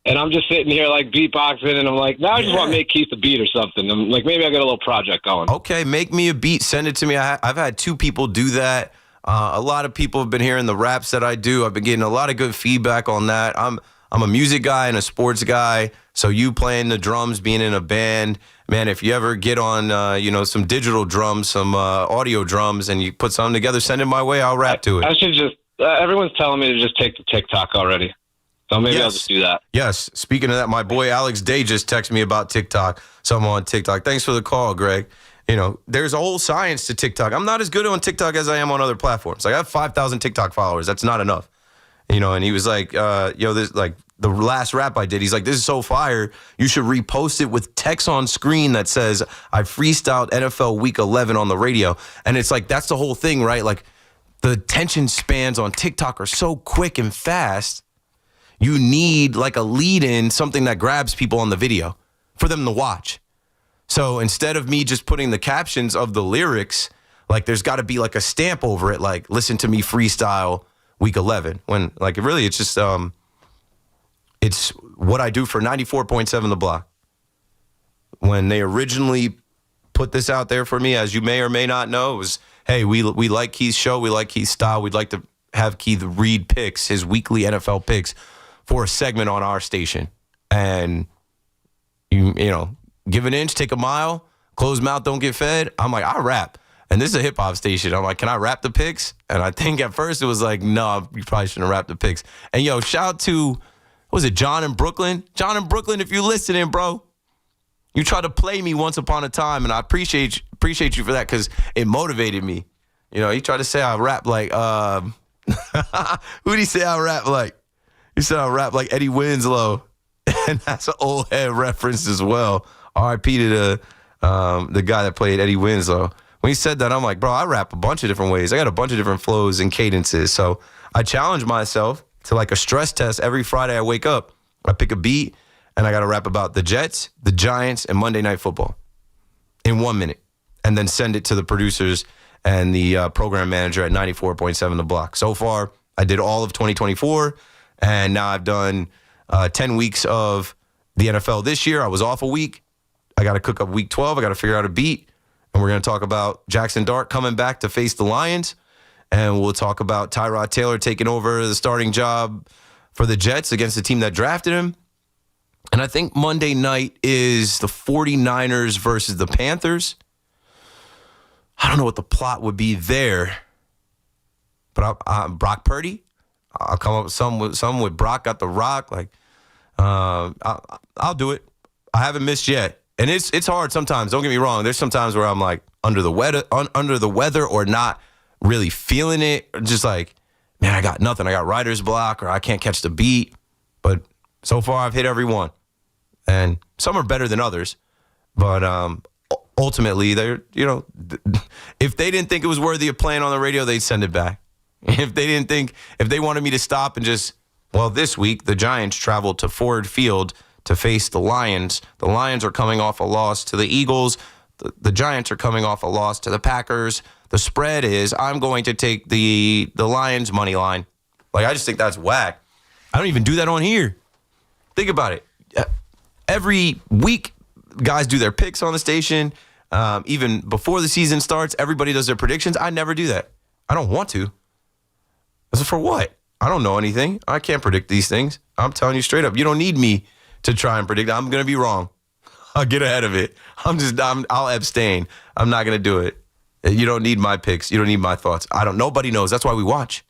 And I'm just sitting here like beatboxing, and I'm like, now I just want to make Keith a beat or something. I'm like, maybe I got a little project going. Okay, make me a beat. Send it to me. I've had 2 people do that. A lot of people have been hearing the raps that I do. I've been getting a lot of good feedback on that. I'm a music guy and a sports guy. So you playing the drums, being in a band, man, if you ever get on, some digital drums, some audio drums, and you put something together, send it my way. I'll rap to it. everyone's telling me to just take the TikTok already. So maybe I'll just do that. Yes. Speaking of that, my boy Alex Day just texted me about TikTok. So I'm on TikTok. Thanks for the call, Greg. You know, there's a whole science to TikTok. I'm not as good on TikTok as I am on other platforms. Like, I have 5,000 TikTok followers. That's not enough. You know, and he was like, this, like, the last rap I did, he's like, this is so fire. You should repost it with text on screen that says, I freestyled NFL Week 11 on the radio. And it's like, that's the whole thing, right? Like, the attention spans on TikTok are so quick and fast. You need like a lead in, something that grabs people on the video for them to watch. So instead of me just putting the captions of the lyrics, like there's got to be like a stamp over it, like listen to me freestyle Week 11. When like really it's just it's what I do for 94.7 The Block. When they originally put this out there for me, as you may or may not know, it was, hey, we like Keith's show, we like Keith's style, we'd like to have Keith read picks, his weekly NFL picks, for a segment on our station. And you know, give an inch, take a mile, closed mouth, don't get fed. I'm like, I rap. And this is a hip hop station. I'm like, can I rap the picks? And I think at first it was like, no, you probably shouldn't rap the picks. And yo, shout out to, what was it, John in Brooklyn? John in Brooklyn, if you're listening, bro. You tried to play me once upon a time, and I appreciate you for that because it motivated me. You know, he tried to say I rap like, who did he say I rap like? He said I rap like Eddie Winslow. And that's an old head reference as well. R.I.P. to the guy that played Eddie Winslow. When he said that, I'm like, bro, I rap a bunch of different ways. I got a bunch of different flows and cadences. So I challenge myself to like a stress test every Friday I wake up. I pick a beat, and I got to rap about the Jets, the Giants, and Monday Night Football in 1 minute. And then send it to the producers and the program manager at 94.7 The Block. So far, I did all of 2024, and now I've done 10 weeks of the NFL this year. I was off a week. I got to cook up week 12. I got to figure out a beat. And we're going to talk about Jackson Dart coming back to face the Lions. And we'll talk about Tyrod Taylor taking over the starting job for the Jets against the team that drafted him. And I think Monday night is the 49ers versus the Panthers. I don't know what the plot would be there. But Brock Purdy. I'll come up with some with Brock got the rock. Like, I'll do it. I haven't missed yet, and it's hard sometimes. Don't get me wrong. There's some times where I'm like under the weather, or not really feeling it. Or just like, man, I got nothing. I got writer's block, or I can't catch the beat. But so far, I've hit every one, and some are better than others. But ultimately, they're if they didn't think it was worthy of playing on the radio, they'd send it back. If they wanted me to stop and just, well, this week, the Giants traveled to Ford Field to face the Lions. The Lions are coming off a loss to the Eagles. The Giants are coming off a loss to the Packers. The spread is, I'm going to take the Lions money line. Like, I just think that's whack. I don't even do that on here. Think about it. Every week, guys do their picks on the station. Even before the season starts, everybody does their predictions. I never do that. I don't want to. For what? I don't know anything. I can't predict these things. I'm telling you straight up. You don't need me to try and predict. I'm going to be wrong. I'll get ahead of it. I'll abstain. I'm not going to do it. You don't need my picks. You don't need my thoughts. Nobody knows. That's why we watch.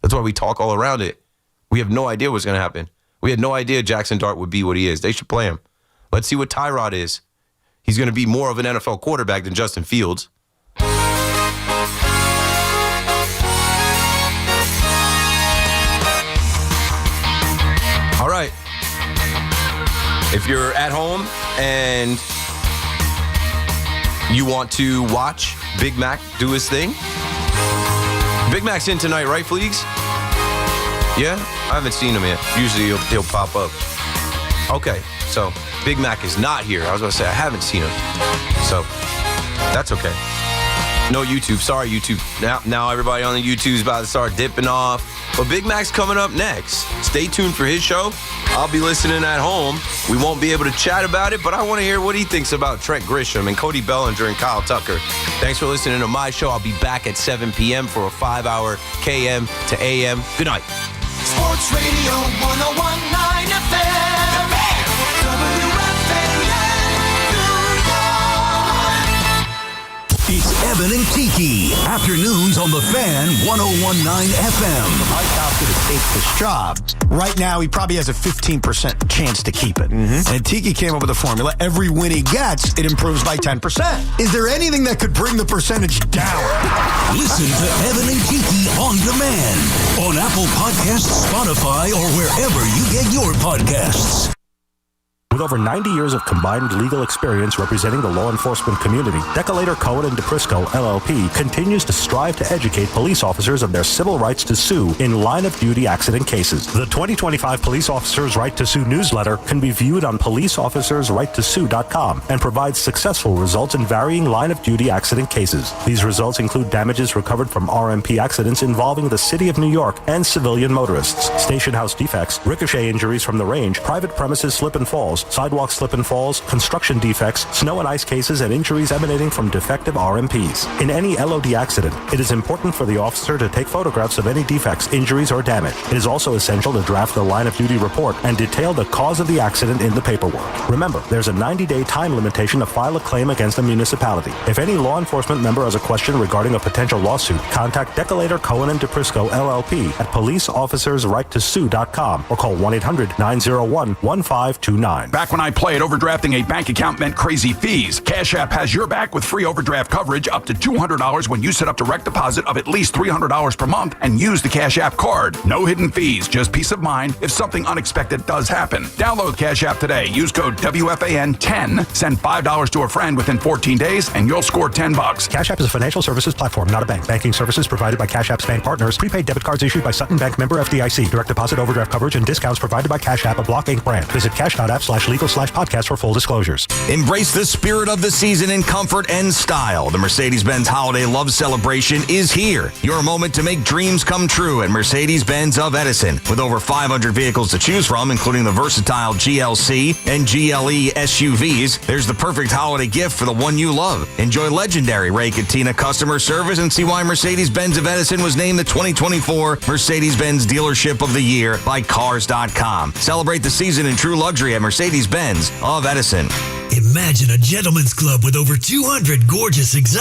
That's why we talk all around it. We have no idea what's going to happen. We had no idea Jackson Dart would be what he is. They should play him. Let's see what Tyrod is. He's going to be more of an NFL quarterback than Justin Fields. All right. If you're at home and you want to watch Big Mac do his thing, Big Mac's in tonight, right, Fleegs? Yeah? I haven't seen him yet. Usually he'll pop up. Okay, so Big Mac is not here. I was going to say I haven't seen him. So that's okay. No YouTube. Sorry, YouTube. Now everybody on the YouTube's about to start dipping off. But Big Mac's coming up next. Stay tuned for his show. I'll be listening at home. We won't be able to chat about it, but I want to hear what he thinks about Trent Grisham and Cody Bellinger and Kyle Tucker. Thanks for listening to my show. I'll be back at 7 p.m. for a 5-hour KM to AM. Good night. Sports Radio 101.9 FM. WFAN New York. It's Evan and Tiki after afternoons on the Fan 101.9 FM. Mike opted to take this job. Right now, he probably has a 15% chance to keep it. And Tiki came up with a formula. Every win he gets, it improves by 10%. Is there anything that could bring the percentage down? Listen to Evan and Tiki on demand on Apple Podcasts, Spotify, or wherever you get your podcasts. With over 90 years of combined legal experience representing the law enforcement community, Decolator Cohen & DePrisco, LLP, continues to strive to educate police officers of their civil rights to sue in line-of-duty accident cases. The 2025 Police Officers' Right to Sue newsletter can be viewed on policeofficersrighttosue.com and provides successful results in varying line-of-duty accident cases. These results include damages recovered from RMP accidents involving the City of New York and civilian motorists, station house defects, ricochet injuries from the range, private premises slip and falls, sidewalk slip and falls, construction defects, snow and ice cases, and injuries emanating from defective RMPs. In any LOD accident, it is important for the officer to take photographs of any defects, injuries, or damage. It is also essential to draft the line-of-duty report and detail the cause of the accident in the paperwork. Remember, there's a 90-day time limitation to file a claim against a municipality. If any law enforcement member has a question regarding a potential lawsuit, contact Decolator Cohen & DePrisco, LLP at policeofficersrighttosue.com or call 1-800-901-1529. Back when I played, overdrafting a bank account meant crazy fees. Cash App has your back with free overdraft coverage up to $200 when you set up direct deposit of at least $300 per month and use the Cash App card. No hidden fees, just peace of mind if something unexpected does happen. Download Cash App today. Use code WFAN10. Send $5 to a friend within 14 days and you'll score $10. Cash App is a financial services platform, not a bank. Banking services provided by Cash App's bank partners. Prepaid debit cards issued by Sutton Bank, member FDIC. Direct deposit, overdraft coverage, and discounts provided by Cash App, a Block Inc. brand. Visit cash.app/legal/podcast for full disclosures. Embrace the spirit of the season in comfort and style. The Mercedes-Benz Holiday Love Celebration is here. Your moment to make dreams come true at Mercedes-Benz of Edison. With over 500 vehicles to choose from, including the versatile GLC and GLE SUVs, there's the perfect holiday gift for the one you love. Enjoy legendary Ray Cattina customer service and see why Mercedes-Benz of Edison was named the 2024 Mercedes-Benz Dealership of the Year by Cars.com. Celebrate the season in true luxury at Mercedes-Benz of Edison. Imagine a gentleman's club with over 200 gorgeous exotic